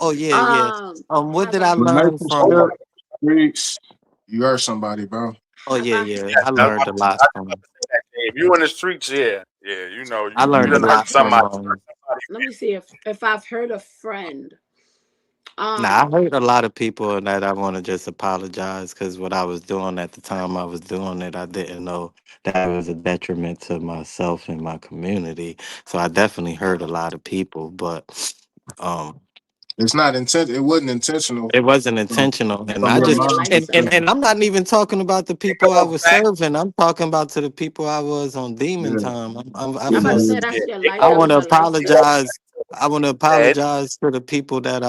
S2: oh yeah yeah. What
S3: have
S2: did
S3: I
S2: I learn from?
S4: Relationship, streets, you hurt somebody, bro.
S2: Oh
S3: have
S2: yeah
S3: I
S2: yeah.
S1: Yes.
S2: I
S1: I was
S2: learned
S1: about
S2: a
S1: to,
S2: lot
S1: I was about
S2: from.
S1: to say that. If you in the streets, yeah. Yeah.
S2: I
S1: You
S2: learned a
S1: done hurt
S2: lot from.
S1: somebody. You hurt somebody.
S3: let me see if I've hurt a friend.
S2: Nah, I
S3: Um
S2: hurt a lot of people, and that I want to just apologize because what I was doing at the time I was doing it, I didn't know that it was a detriment to myself and my community. So I definitely hurt a lot of people, but um,
S4: It's not intent. It wasn't intentional
S2: it wasn't
S4: from,
S2: intentional. And
S4: from
S2: I
S3: I
S4: your
S3: know
S2: just
S3: your
S4: mind
S3: light
S4: perspective.
S3: skin.
S2: and I'm not even talking about the
S1: Hey,
S2: people
S1: come
S2: I
S1: on,
S2: was
S1: back.
S2: serving. I'm talking about to the people I was on demon
S4: Yeah,
S2: time. I
S3: I'm about to
S2: feel
S3: say
S1: Yeah.
S3: that's your
S1: They
S3: light.
S2: I
S3: That
S1: call.
S2: want
S3: was
S2: to
S3: your light
S1: They
S3: skin.
S1: call.
S2: apologize. I want to
S1: Ed.
S2: apologize to the people that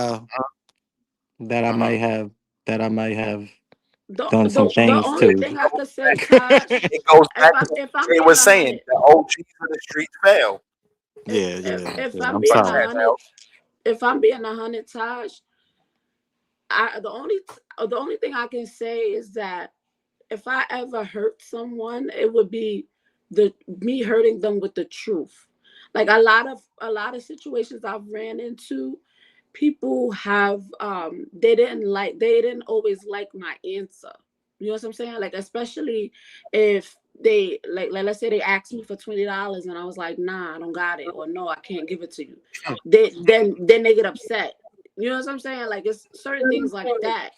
S2: I might
S1: Mm-hmm.
S2: have that I might have
S3: The
S2: done some
S3: the
S2: things
S3: only
S2: to.
S3: thing I could say, Taj,
S1: It goes
S3: if
S1: back to
S3: I'm
S1: what
S3: if I'm
S1: Jay
S3: being
S1: was
S3: a
S1: saying.
S3: hundred,
S1: The OGs of the streets fail.
S2: Yeah,
S3: if
S2: yeah,
S3: if
S2: yeah.
S3: I'm
S2: I'm
S3: being
S1: What's
S3: a
S2: sorry.
S1: that,
S3: hundred,
S1: Mel?
S3: if I'm being a hundred, Taj, the only thing I can say is that if I ever hurt someone, it would be the me hurting them with the truth. Like a lot of situations I've ran into, people have they didn't always like my answer. You know what I'm saying? Like especially if they like let's say they asked me for $20 and I was like, nah, I don't got it, or no, I can't give it to you. Then they get upset. You know what I'm saying? Like it's certain things like that.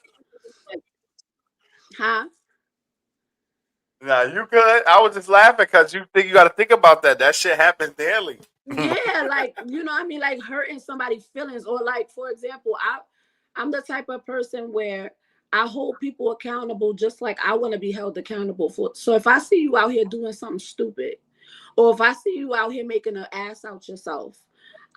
S3: Huh?
S1: Nah, you good. I was just laughing because you got to think about that. That shit happens daily.
S3: Yeah, like you know what I mean, like hurting somebody's feelings, or like for example, I'm the type of person where I hold people accountable just like I want to be held accountable for. So if I see you out here doing something stupid, or if I see you out here making an ass out yourself,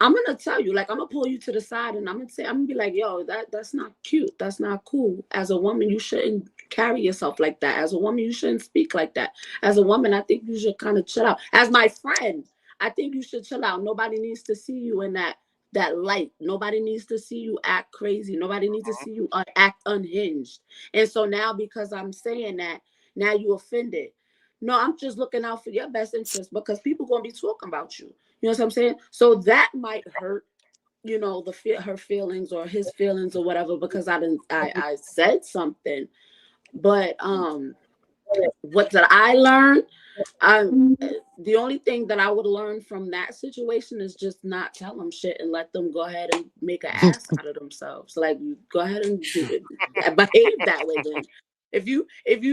S3: I'm gonna tell you, like I'm gonna pull you to the side and I'm gonna be like, yo, that's not cute. That's not cool. As a woman, you shouldn't carry yourself like that. As a woman, you shouldn't speak like that. As a woman, I think you should kind of chill out. As my friend, I think you should chill out. Nobody needs to see you in that light. Nobody needs to see you act crazy. Nobody needs to see you act unhinged. And so now because I'm saying that, now you offended. No, I'm just looking out for your best interest because people gonna be talking about you. You know what I'm saying? So that might hurt, her feelings or his feelings or whatever because I said something. But what did I learn? I The only thing that I would learn from that situation is just not tell them shit and let them go ahead and make an ass out of themselves. Like go ahead and do it, behave that way. Then if you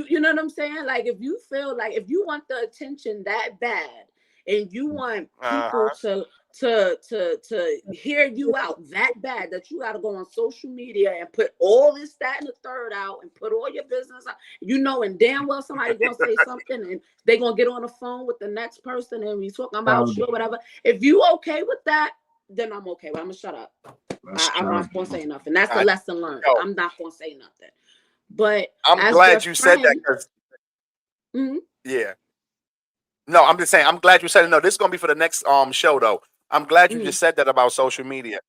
S3: you know what I'm saying? Like if you feel like if you want the attention that bad and you want people
S1: Uh-huh.
S3: to hear you out that bad that you got to go on social media and put all this, that, and the third out and put all your business out, and damn well somebody gonna say something and they gonna get on the phone with the next person and we talking about you or whatever. If you okay with that, then I'm okay. But I'm gonna shut up.
S4: That's
S3: I'm
S4: child.
S3: not gonna say nothing. That's the
S1: I,
S3: lesson learned.
S1: yo,
S3: I'm not gonna say nothing. But
S1: I'm
S3: as your
S1: glad you said that
S3: friend,
S1: because
S3: mhm,
S1: yeah. No, I'm just saying. I'm glad you said it. No, this is gonna be for the next show though. I'm glad you
S3: mhm.
S1: just said that about social media.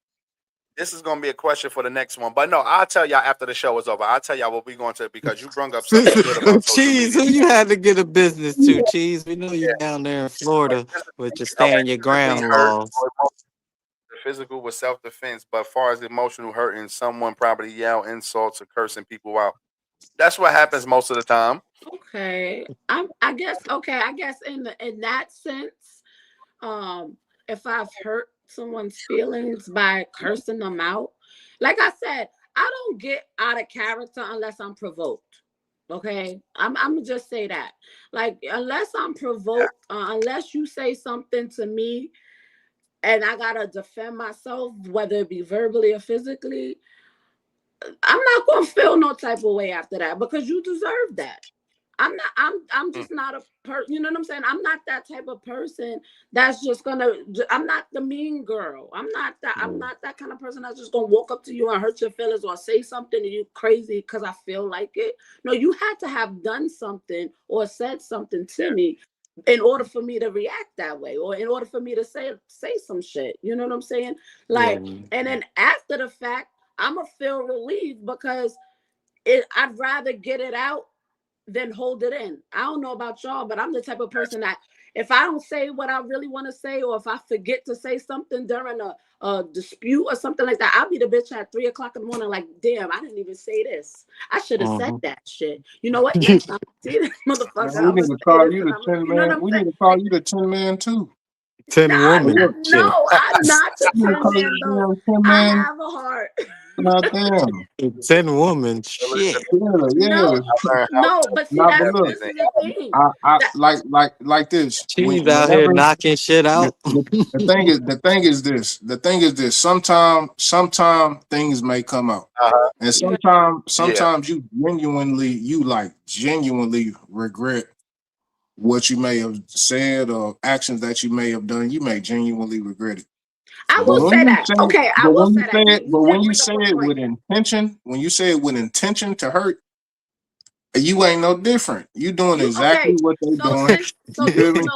S1: This is gonna be a question for the next one. But no, I'll tell y'all after the show is over. I'll tell y'all what we're going to because you brung up something good about social
S2: Cheese,
S1: media.
S2: who you had to get a business to? Cheese, we know you down there in Florida with your
S1: Okay,
S2: stand your
S1: physically
S2: ground
S1: hurt
S2: laws.
S1: or the physical was self defense, but as far as emotional hurting, someone probably yell insults or cursing people out. That's what happens most of the time.
S3: Okay. I guess in that sense, um, if I've hurt someone's feelings by cursing them out, like I said, I don't get out of character unless I'm provoked. Okay, I'm gonna just say that. Like unless I'm
S1: Yeah.
S3: provoked, unless you say something to me and I gotta defend myself, whether it be verbally or physically, I'm not gonna feel no type of way after that because you deserve that. I'm
S1: Mm,
S3: just not a you know what I'm saying? I'm not that type of person that's just gonna I'm not the mean girl. I'm not that kind of person that's just gonna walk up to you and hurt your feelings or say something to you crazy because I feel like it. No, you had to have done something or said something to
S1: yeah.
S3: me in order for me to react that way or in order for me to say some shit. You know what I'm saying?
S2: Yeah.
S3: Like, and then after the fact, I'm gonna feel relieved because I'd rather get it out than hold it in. I don't know about y'all, but I'm the type of person that if I don't say what I really want to say, or if I forget to say something during a dispute or something like that, I'll be the bitch at 3 o'clock in the morning, like, damn, I didn't even say this. I should have said
S2: Uh-huh.
S3: that shit. You know what? Next time I see this
S4: Man,
S3: motherfucker,
S4: we
S3: I'm
S4: need
S3: gonna
S4: to
S3: say
S4: call
S3: this
S4: you
S3: and
S4: the
S3: I'm gonna,
S4: 10
S3: you know what
S4: man.
S3: I'm
S4: We
S3: saying?
S4: need to call you the 10 man too.
S2: 10 woman
S4: Yeah.
S2: shit.
S3: No, I'm not the
S4: We need to
S3: 10
S4: call you
S3: man
S4: the
S3: though.
S4: damn 10
S3: I
S4: man.
S3: have a heart.
S4: God damn.
S2: 10 woman
S1: Well, listen,
S2: shit.
S4: Yeah, yeah.
S3: No,
S1: I learned how
S3: no, but see,
S4: Nah, but look,
S3: this is the thing.
S4: I
S3: That
S4: like this.
S2: Cheese out here
S4: Whenever
S2: knocking shit
S4: the,
S2: out.
S4: the thing is this. Sometime things may come out.
S1: uh-huh.
S4: And
S3: yeah.
S1: Yeah.
S4: sometimes you genuinely regret what you may have said or actions that you may have done. You may genuinely regret it.
S3: I
S4: But
S3: will
S2: So
S4: when
S3: say
S4: you
S3: that.
S4: say,
S3: Okay, I
S4: but
S3: will
S4: when
S3: say
S4: you say
S3: that.
S4: it,
S3: You
S4: but
S3: did
S4: when you
S3: bring
S4: say
S3: up a
S4: it
S3: point.
S4: with intention, when you say it with intention to hurt, you ain't no different. You doing
S3: You
S4: exactly
S3: okay?
S4: what they
S3: So
S4: doing.
S3: since
S4: You feel me?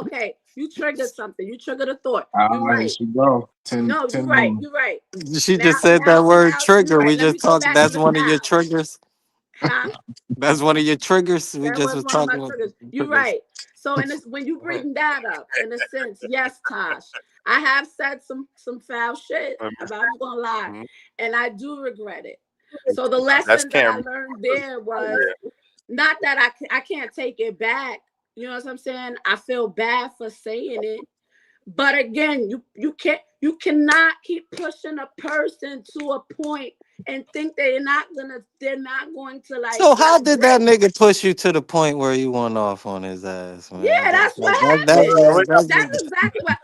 S3: okay. You triggered something. You triggered a thought.
S4: All
S3: You're
S4: right, here
S3: right.
S4: she go. 10,
S3: No, you're
S4: 10
S3: right.
S4: more.
S3: You're right.
S2: she
S3: Now,
S2: just said that word
S3: you're
S2: trigger.
S3: right.
S2: We
S3: Let me
S2: just
S3: go
S2: talked.
S3: back to
S2: That's
S3: the
S2: one of your
S3: now.
S2: triggers.
S3: Huh?
S2: That's one of your triggers. We
S3: That
S2: just
S3: was
S2: was
S3: one of my
S2: talking about
S3: triggers. You're
S2: triggers.
S3: right. So in this, when you bring that up, in a sense, yes, Tosh, I have said some foul shit. I'm not gonna lie,
S1: Mhm.
S3: and I do regret it. So the
S1: That's
S3: lesson that I
S1: Cameron.
S3: learned there was not that I can't take it back. You know what I'm saying? I feel bad for saying it, but again, you cannot keep pushing a person to a point and think they're not going to like
S2: So how did that
S3: break.
S2: nigga push you to the point where you went off on his ass,
S3: Yeah,
S2: man?
S3: that's what happened.
S2: That's
S3: That's exactly what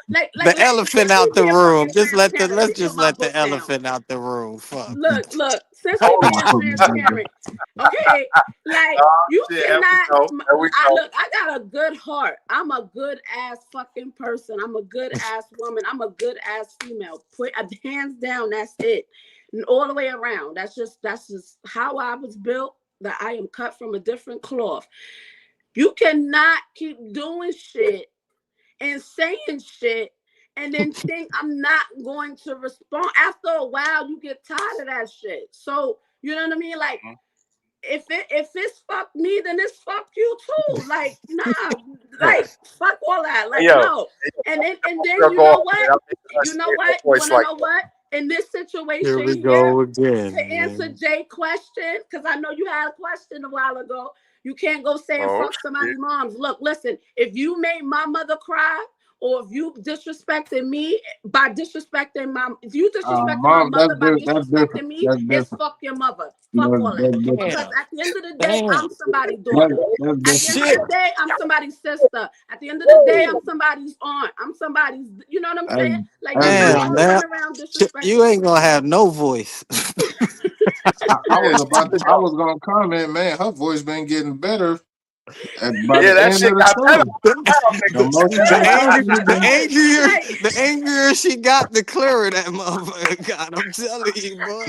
S2: the elephant
S3: since we
S2: out the
S3: being
S2: room.
S3: fucking
S2: Just let the
S3: transparent. Let
S2: let's
S3: me put
S2: just
S3: my
S2: let the
S3: book down.
S2: elephant out the room. Fuck.
S3: Look, since we
S1: Hold
S3: being
S1: on.
S3: transparent, okay, like
S1: Oh,
S3: you
S1: shit. There we
S3: cannot.
S1: go. There we
S3: I
S1: go.
S3: look, I got a good heart. I'm a good ass fucking person. I'm a good ass woman. I'm a good ass female. Put hands down. That's it, and all the way around. That's just how I was built. That I am cut from a different cloth. You cannot keep doing shit and saying shit and then think I'm not going to respond. After a while, you get tired of that shit. So you know what I mean? Like if it's fuck me, then it's fuck you too. Like, nah, like fuck all that.
S1: Hey,
S3: Like,
S1: yo,
S3: no. And then
S1: girl,
S3: you
S1: go
S3: know
S1: off, man.
S3: what?
S1: I think I
S3: You
S1: say
S3: know
S1: her
S3: what? You
S1: voice
S3: wanna
S1: like
S3: know
S1: that.
S3: what? In this
S2: Here we
S3: situation here,
S2: go
S3: to
S2: again,
S3: answer
S2: man.
S3: Jay's question, because I know you had a question a while ago. You can't go saying
S1: Oh,
S3: fuck somebody's moms. Look, listen, if you made my mother cry, or if you disrespected me by disrespecting my, if you disrespected my
S4: Mom,
S3: mother by
S4: that's different.
S3: disrespecting me,
S4: That's
S3: it's
S4: different.
S3: fuck your mother. Fuck all that.
S4: That's different.
S3: Because
S2: Damn,
S3: at the end of the day,
S2: damn,
S3: I'm somebody's daughter.
S4: That's
S3: At the end
S4: different.
S3: of
S2: shit.
S3: the day, I'm somebody's sister. At the end of the day, I'm somebody's aunt. I'm somebody's, you know what I'm
S4: That's,
S3: saying? Like, you're
S4: that's
S3: not
S2: Damn,
S3: gonna
S4: different.
S2: man.
S3: run around
S2: You
S3: disrespecting
S2: ain't gonna
S3: somebody.
S2: have no voice.
S1: yeah,
S4: I was gonna comment, man. Her voice been getting better by
S1: yeah,
S4: the
S1: that
S4: end of
S1: shit
S4: the
S1: got better.
S4: show.
S1: Wow,
S4: The
S1: nigga.
S4: more she
S2: The
S4: been
S2: angry,
S4: talking, you
S2: the
S4: been
S2: angrier,
S3: Like,
S2: the angrier she got, the clearer that motherfucker got. I'm telling you, boy.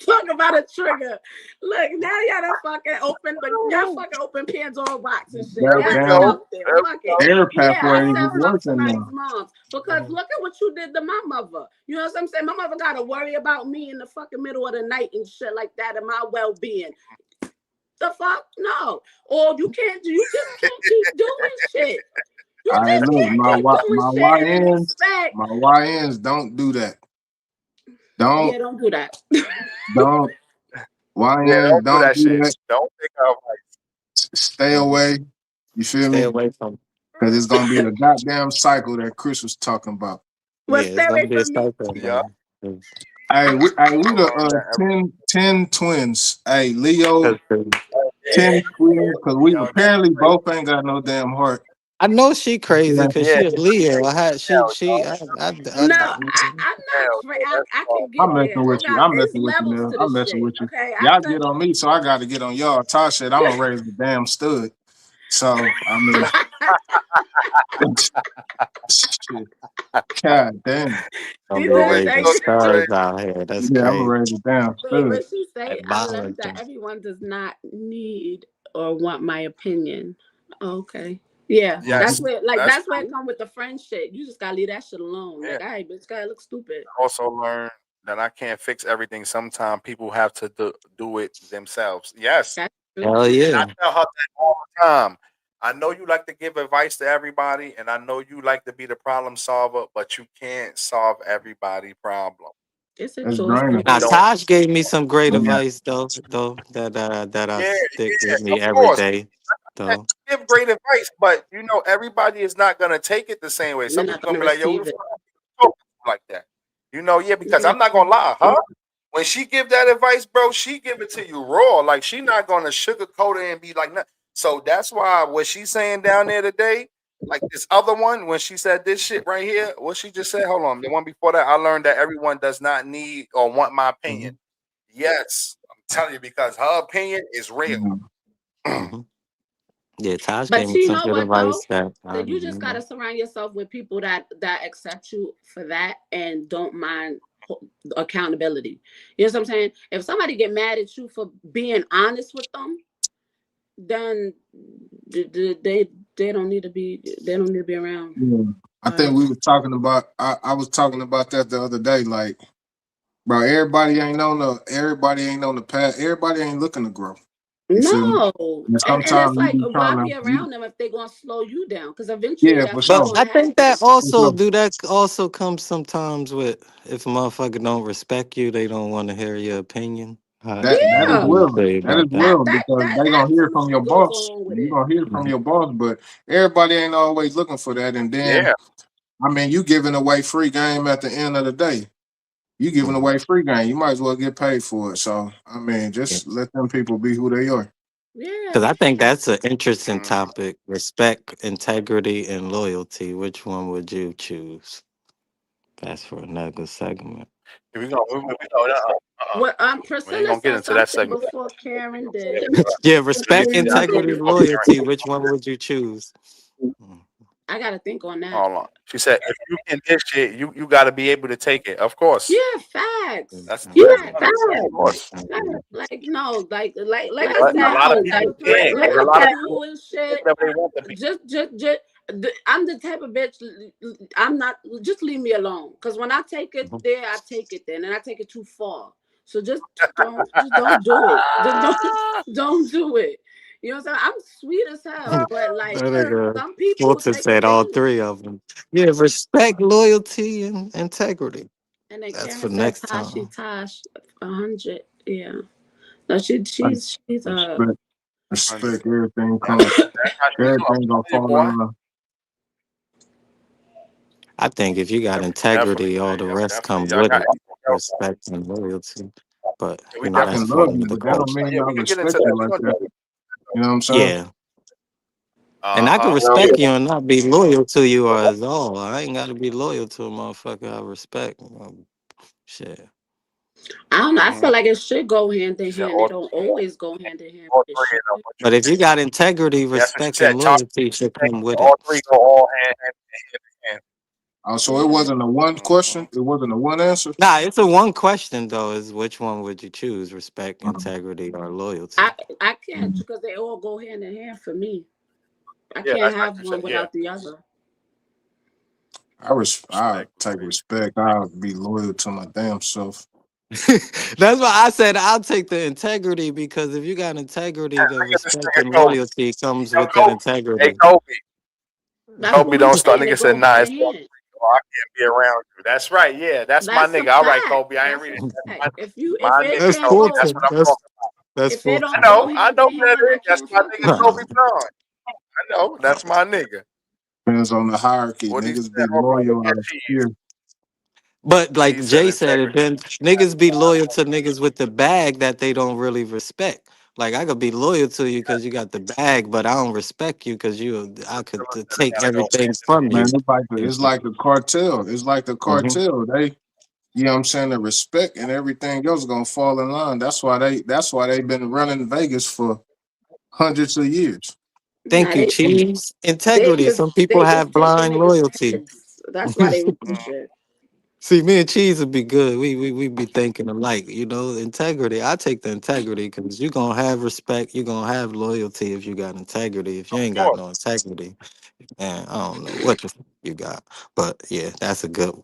S3: talk about a trigger. Look, now y'all done fucking open, but y'all fucking open Pandora box and shit.
S1: There
S3: Y'all
S1: we
S3: get
S4: goddamn
S1: go.
S3: out there.
S1: There we
S3: Fuck it.
S1: go.
S4: air
S3: Yeah, I
S4: pathways
S3: said
S4: is
S3: fuck
S4: working
S3: somebody's
S4: now.
S3: moms because look at what you did to my mother. You know what I'm saying? My mother got to worry about me in the fucking middle of the night and shit like that and my well being. The fuck? No. Or you just can't keep doing shit. You
S4: I
S3: just
S4: look,
S3: can't keep doing
S4: my
S3: shit and then
S4: YNs,
S3: expect.
S4: my YNs don't do that.
S3: Yeah,
S4: Don't
S3: don't do that.
S4: don't
S1: Yeah,
S4: YNs
S1: don't do
S4: don't
S1: that
S4: do
S1: shit.
S4: that.
S1: Don't think of
S4: Stay
S2: Mhm.
S4: away. You feel
S2: Stay
S4: me?
S2: away from.
S4: Because it's gonna be the goddamn cycle that Chris was talking about.
S3: Well,
S2: Yeah,
S3: stay
S2: it's gonna
S3: away
S2: be a
S3: from me.
S2: cycle,
S1: like, yeah.
S2: man.
S4: We
S1: I
S4: the
S1: learned that every
S4: 10 twins. Hey, Leo,
S2: Because
S4: 10 twins, because we
S1: yo, she
S4: apparently
S1: crazy.
S4: both ain't got no damn heart.
S2: I know she crazy
S4: Yeah.
S2: because
S1: Yeah,
S2: she a Leo. I had
S1: hell, yo.
S3: No, I'm not
S1: Hell,
S3: crazy.
S1: yo, that's
S3: I
S1: fun.
S3: can get
S4: I'm
S3: there.
S4: messing with you. I'm
S3: It's
S4: messing with you,
S3: levels
S4: Neil.
S3: to
S4: I'm
S3: this
S4: messing
S3: shit.
S4: with you.
S3: Okay, I
S4: Y'all
S3: could.
S4: get on me, so I got to get on y'all. Tosh said I'm gonna raise the damn stud. So I mean, shit. God damn.
S2: gonna
S3: She
S2: be
S3: did
S1: Yo,
S2: raising
S3: say,
S1: so crazy.
S2: stars out here. That's
S4: Yeah, I'm gonna
S2: crazy.
S4: raise the damn
S3: wait,
S4: stud.
S3: what she say?
S2: Like
S3: I learned that
S2: Bollington.
S3: everyone does not need or want my opinion. Okay. Yeah,
S2: Mhm.
S1: Yes, that's
S3: that's where it
S1: true.
S3: come with the friend shit. You just gotta leave that shit alone.
S1: Yeah.
S3: Like, all right, bitch, gotta look stupid.
S1: I also learned that I can't fix everything. Sometimes people have to do it themselves. Yes.
S3: That's true
S2: Hell
S3: too.
S1: And I
S2: yeah.
S1: tell her that all the time. I know you like to give advice to everybody, and I know you like to be the problem solver, but you can't solve everybody's problem.
S3: It's a
S4: That's
S3: choice to
S4: draining.
S1: You
S2: Now
S3: make.
S1: don't.
S2: Taj gave me some great
S4: Yeah.
S2: advice though that I
S1: Yeah,
S2: stick
S1: yeah,
S2: with me
S1: of
S2: every
S1: course.
S2: day.
S1: And
S2: Though.
S1: give great advice, but everybody is not gonna take it the same way.
S3: They're
S1: Some
S3: not
S1: people gonna
S3: gonna
S1: be like, "Yo, who the
S3: receive
S1: fuck
S3: it.
S1: you talking to like that?" Yeah, because I'm not gonna lie, huh? When she give that advice, bro, she give it to you raw. Like she not gonna sugarcoat it and be like, "Nah." So that's why what she's saying down there today, like this other one, when she said this shit right here, what she just said. Hold on, the one before that, I learned that everyone does not need or want my opinion.
S2: Mhm.
S1: Yes, I'm telling you because her opinion is real.
S4: Yeah.
S2: Mhm. Yeah, Taj gave
S3: But
S2: me
S3: you
S2: some
S3: know
S2: good
S3: what though?
S2: advice that I
S3: That you just
S2: remember.
S3: gotta surround yourself with people that accept you for that and don't mind accountability. You know what I'm saying? If somebody get mad at you for being honest with them, then they don't need to be around.
S4: Yeah. I
S3: Uh,
S4: think we were talking about. I was talking about that the other day. Like, bro, everybody ain't on the path. Everybody ain't looking to grow. You feel me?
S3: no,
S4: And
S3: and it's
S4: sometimes you
S3: like
S4: be
S3: why
S4: trying to.
S3: be around them if they're gonna slow you down? Because eventually
S4: Yeah,
S3: that
S4: for
S3: shit
S2: But
S4: sure.
S3: gonna
S2: I think that
S3: happen.
S4: For
S2: also
S4: sure.
S2: do that also comes sometimes with if a motherfucker don't respect you, they don't want to hear your opinion.
S4: That is
S2: What
S3: Yeah,
S2: do you
S4: real.
S2: say
S4: That is
S2: about that?
S4: real because
S3: that
S4: they gonna hear from your
S3: absolutely goes
S4: boss.
S3: along with
S4: You
S3: it.
S4: gonna hear from
S2: Mhm.
S4: your boss, but everybody ain't always looking for that. And then,
S1: Yeah.
S4: I mean, you giving away free game at the end of the day. You giving
S2: Mhm.
S4: away free game. You might as well get paid for it. So, I mean, just let them people be who they are.
S2: Because
S3: Yeah,
S2: I think that's an interesting
S1: Mhm.
S2: topic: respect, integrity, and loyalty. Which one would you choose? That's for another segment.
S1: We
S3: well,
S1: ain't gonna get
S3: Priscilla
S1: into
S3: said
S1: that segment.
S3: something before Karen did.
S2: Yeah,
S1: Let me
S2: respect,
S1: see that
S2: integrity,
S1: before Karen.
S2: loyalty. Which one would you choose? Mm.
S3: I gotta think on that.
S1: Hold on. She said, "If you can dish it, you got to be able to take it." Of course.
S3: Yeah, facts,
S1: That's
S2: Mhm.
S1: that's
S3: facts.
S1: of course.
S3: Like no, like I
S1: But a
S3: said,
S1: lot
S3: I'm
S1: of
S3: the type
S1: people
S3: of
S1: can't
S3: person when
S1: because a
S3: I
S1: lot
S3: be
S1: of people
S3: doing
S1: do
S3: shit.
S1: whatever they want to be.
S3: Just I'm the type of bitch. I'm not. Just leave me alone. Cause when I take it
S2: Mhm.
S3: there, I take it there, and I take it too far. So just don't do it. Just don't don't do it. You know what I'm saying? I'm sweet as hell, but
S2: That
S3: like
S2: nigga
S3: some people
S2: Fulton
S3: take it
S2: said all
S3: there.
S2: three of them. Yeah, respect, loyalty, and integrity.
S3: And then
S2: That's
S3: Karen
S2: for
S3: said,
S2: next
S3: "Tashi,
S2: time.
S3: Tosh, 100." Yeah. No,
S4: Like,
S3: she's
S4: respect,
S1: 100.
S4: respect, everything
S1: That's
S4: come,
S1: that's how she do. I'm
S4: everything gonna
S1: telling you,
S4: fall in
S1: boy.
S4: line.
S2: I think if you got
S1: Definitely,
S2: integrity, all
S1: man.
S2: the
S1: Yep,
S2: rest
S1: definitely.
S2: come
S1: Y'all
S2: with
S1: got
S2: it.
S1: y'all,
S2: Respect and loyalty. But
S1: yeah, we
S2: you know,
S4: I
S1: definitely
S2: that's
S4: can
S2: for
S1: gonna
S4: love
S1: get
S4: you,
S2: another
S4: but that don't
S2: question.
S4: mean
S1: yeah,
S4: I
S1: we can get into
S4: respect
S1: that.
S4: you
S1: We
S4: like
S1: gonna
S4: that.
S1: do it.
S4: You know what I'm saying?
S2: Yeah. And I can
S1: Uh-huh.
S2: respect you and not be loyal to you or at all. I ain't gotta be loyal to a motherfucker I respect. Shit.
S3: I don't know. I
S1: Mm-hmm.
S3: feel like it should go hand
S1: She
S3: in
S1: said
S3: hand. They don't always go hand in hand,
S1: all
S3: but it
S1: three
S3: should.
S1: of them. What you
S2: But if you got integrity,
S1: yeah, that's what she
S2: respect, and
S1: said. Charlie
S2: loyalty should
S1: said
S2: come with it.
S1: all three go all hand
S4: So it
S3: Yeah.
S4: wasn't a one
S1: in hand.
S4: question. It wasn't a one answer.
S2: Nah, it's a one question though, is which one would you choose? Respect, integrity, or
S3: I
S2: loyalty?
S3: I can't
S4: Mhm.
S3: because they all go hand in hand for me. I
S1: Yeah,
S3: can't
S1: that's like
S3: have
S1: you
S3: one
S1: said. Yeah.
S3: without the other.
S4: I'll
S1: Respect,
S4: take
S1: respect.
S4: respect. I'll be loyal to my damn self.
S2: That's why I said I'll take the integrity because if you got integrity, the
S1: Look at this
S2: respect
S1: nigga
S2: and
S1: Kobe.
S2: loyalty comes
S1: Yo,
S2: with that
S1: Kobe. Hey,
S2: integrity.
S1: Kobe.
S3: That's what
S1: Kobe,
S3: we
S1: don't
S3: were
S1: start.
S3: saying. They
S1: Nigga said,
S3: go
S1: nah,
S3: hand
S1: it's
S3: in
S1: all
S3: hand.
S1: three. Oh, I can't be around you. That's right. Yeah, that's my
S3: That's a
S1: nigga. All right,
S3: fact.
S1: Kobe. I ain't
S3: That's a
S1: reading. That's
S3: fact.
S1: my,
S3: If
S1: my
S3: it
S1: nigga,
S2: That's
S3: can't
S1: Kobe. That's
S3: go,
S1: what
S2: Fulton.
S1: I'm talking about.
S2: That's
S3: if it
S2: Fulton.
S3: don't go
S1: I
S3: hand
S1: know
S3: in
S1: who that
S3: hand, I
S1: is. That's
S3: can't
S1: my
S3: fuck
S1: nigga,
S3: with you.
S1: Kobe Bryant. I know. That's my nigga.
S4: Depends on the hierarchy.
S1: What he
S4: Niggas
S1: said.
S4: be
S1: Hold on. Look
S4: loyal
S1: at
S4: out of
S1: Cheese.
S4: fear.
S2: But like
S1: Cheese said
S2: Jay said, it
S1: integrity.
S2: been niggas be loyal to niggas with the bag that they don't really respect. Like I could be loyal to you because you got the bag, but I don't respect you because I could
S1: Priscilla said it
S2: take
S1: gotta go
S2: everything
S1: hand in
S2: from
S4: Man,
S2: you.
S1: hand.
S4: it's like the cartel. It's like the
S2: Mhm.
S4: cartel. They, you know what I'm saying, the respect and everything else gonna fall in line. That's why they been running Vegas for hundreds of years.
S3: Nah,
S2: Thank you, Cheese.
S3: they
S2: Integrity.
S3: just
S2: Some people
S3: they just
S2: have
S3: taking
S2: blind
S3: niggas
S2: loyalty.
S3: heads. That's why they run
S1: Mm,
S3: shit.
S2: See, me and Cheese would be good. We be thinking alike, you know. Integrity. I take the integrity because you gonna have respect. You gonna have loyalty if you got integrity. If you
S1: of
S2: ain't got
S1: course.
S2: no integrity, man, I don't know what the you got. But yeah, that's a good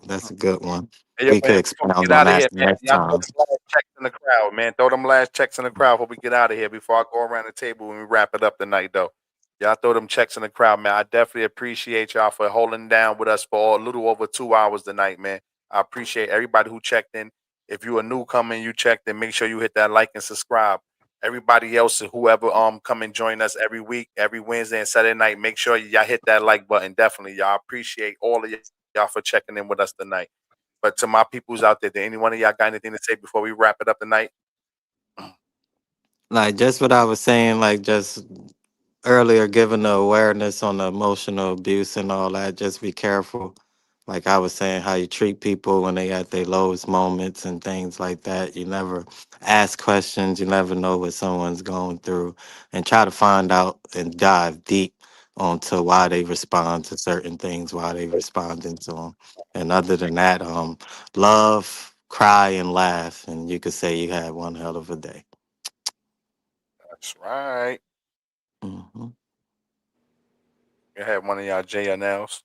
S2: one.
S1: Hey, yo,
S2: We could
S1: man, before we
S2: expound
S1: get
S2: on
S1: out of
S2: that
S1: here, man,
S2: next
S1: y'all throw
S2: time.
S1: them last checks in the crowd, man. Throw them last checks in the crowd before we get out of here. Before I go around the table and we wrap it up tonight, though. Y'all throw them checks in the crowd, man. I definitely appreciate y'all for holding down with us for a little over 2 hours tonight, man. I appreciate everybody who checked in. If you a newcomer and you checked in, make sure you hit that like and subscribe. Everybody else, whoever come and join us every week, every Wednesday and Saturday night, make sure y'all hit that like button. Definitely, y'all appreciate all of y'all for checking in with us tonight. But to my peoples out there, did any one of y'all got anything to say before we wrap it up tonight?
S2: Like just what I was saying, like just earlier, giving the awareness on the emotional abuse and all that. Just be careful. Like I was saying, how you treat people when they at their lowest moments and things like that. You never ask questions. You never know what someone's going through, and try to find out and dive deep onto why they respond to certain things, why they responding to them. And other than that, love, cry, and laugh, and you could say you had one hell of a day.
S1: That's right.
S2: Hmm.
S1: You had one of y'all JNLs.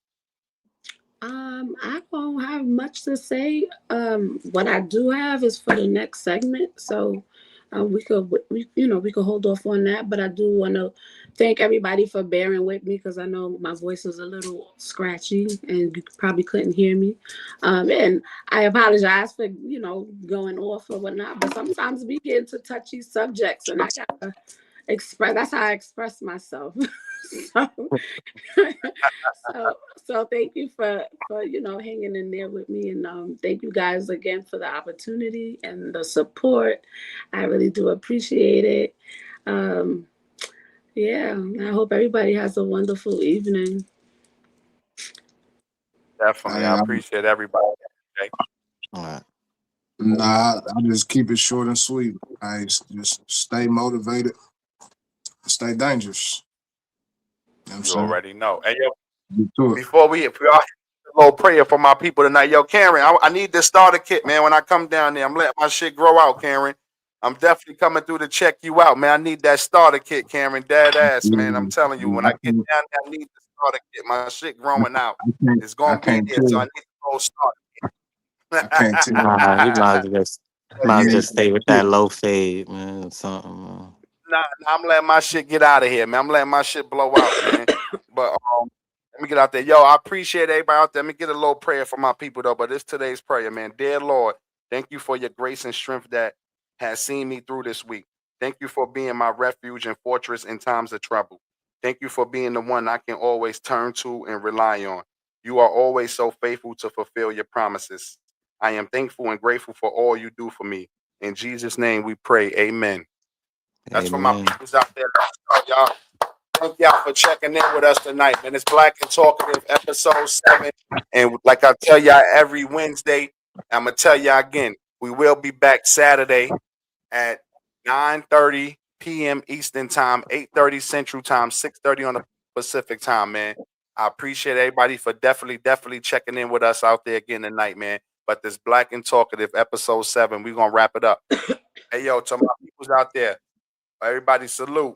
S3: I don't have much to say. What I do have is for the next segment, so we could hold off on that. But I do want to thank everybody for bearing with me because I know my voice is a little scratchy and you probably couldn't hear me. And I apologize for going off or whatnot. But sometimes we get into touchy subjects, and I gotta express. That's how I express myself. so so thank you for hanging in there with me, and thank you guys again for the opportunity and the support. I really do appreciate it. um yeah, I hope everybody has a wonderful evening.
S1: Definitely. I
S4: Hey,
S1: appreciate everybody. Okay.
S2: All right.
S4: I just keep it short and sweet. I just stay motivated, stay dangerous. You know what I'm
S1: You
S4: saying?
S1: already know. Hey, yo,
S4: Get to it.
S1: before we, if y'all a little prayer for my people tonight. Yo, Karen, I need this starter kit, man. When I come down there, I'm letting my shit grow out, Karen. I'm definitely coming through to check you out, man. I need that starter kit, Karen. Dead ass, man. I'm
S4: Yeah,
S1: telling you, when
S4: yeah,
S1: I get down there, I need the starter kit. My shit growing out. It's
S4: I
S1: gonna be
S4: can't
S1: there,
S4: tell
S1: so I
S4: you.
S1: need the whole starter.
S4: I can't tell you.
S2: Nah, you might
S4: Yeah,
S2: just stay with that low fade, man, or something.
S1: Nah, I'm letting my shit get out of here, man. I'm letting my shit blow out, man. But let me get out there. Yo, I appreciate everybody out there. Let me get a little prayer for my people though. But it's today's prayer, man. Dear Lord, thank you for your grace and strength that has seen me through this week. Thank you for being my refuge and fortress in times of trouble. Thank you for being the one I can always turn to and rely on. You are always so faithful to fulfill your promises. I am thankful and grateful for all you do for me. In Jesus' name we pray. Amen. That's for my
S2: Amen.
S1: peoples out there. Y'all. Thank y'all for checking in with us tonight, man. It's Black and Talkative, episode 7. And like I tell y'all every Wednesday, I'm gonna tell y'all again, we will be back Saturday at 9:30 p.m. Eastern time, 8:30 Central time, 6:30 on the Pacific time, man. I appreciate everybody for definitely checking in with us out there again tonight, man. But this Black and Talkative, episode 7, we're gonna wrap it up. Hey yo, to my peoples out there, everybody salute.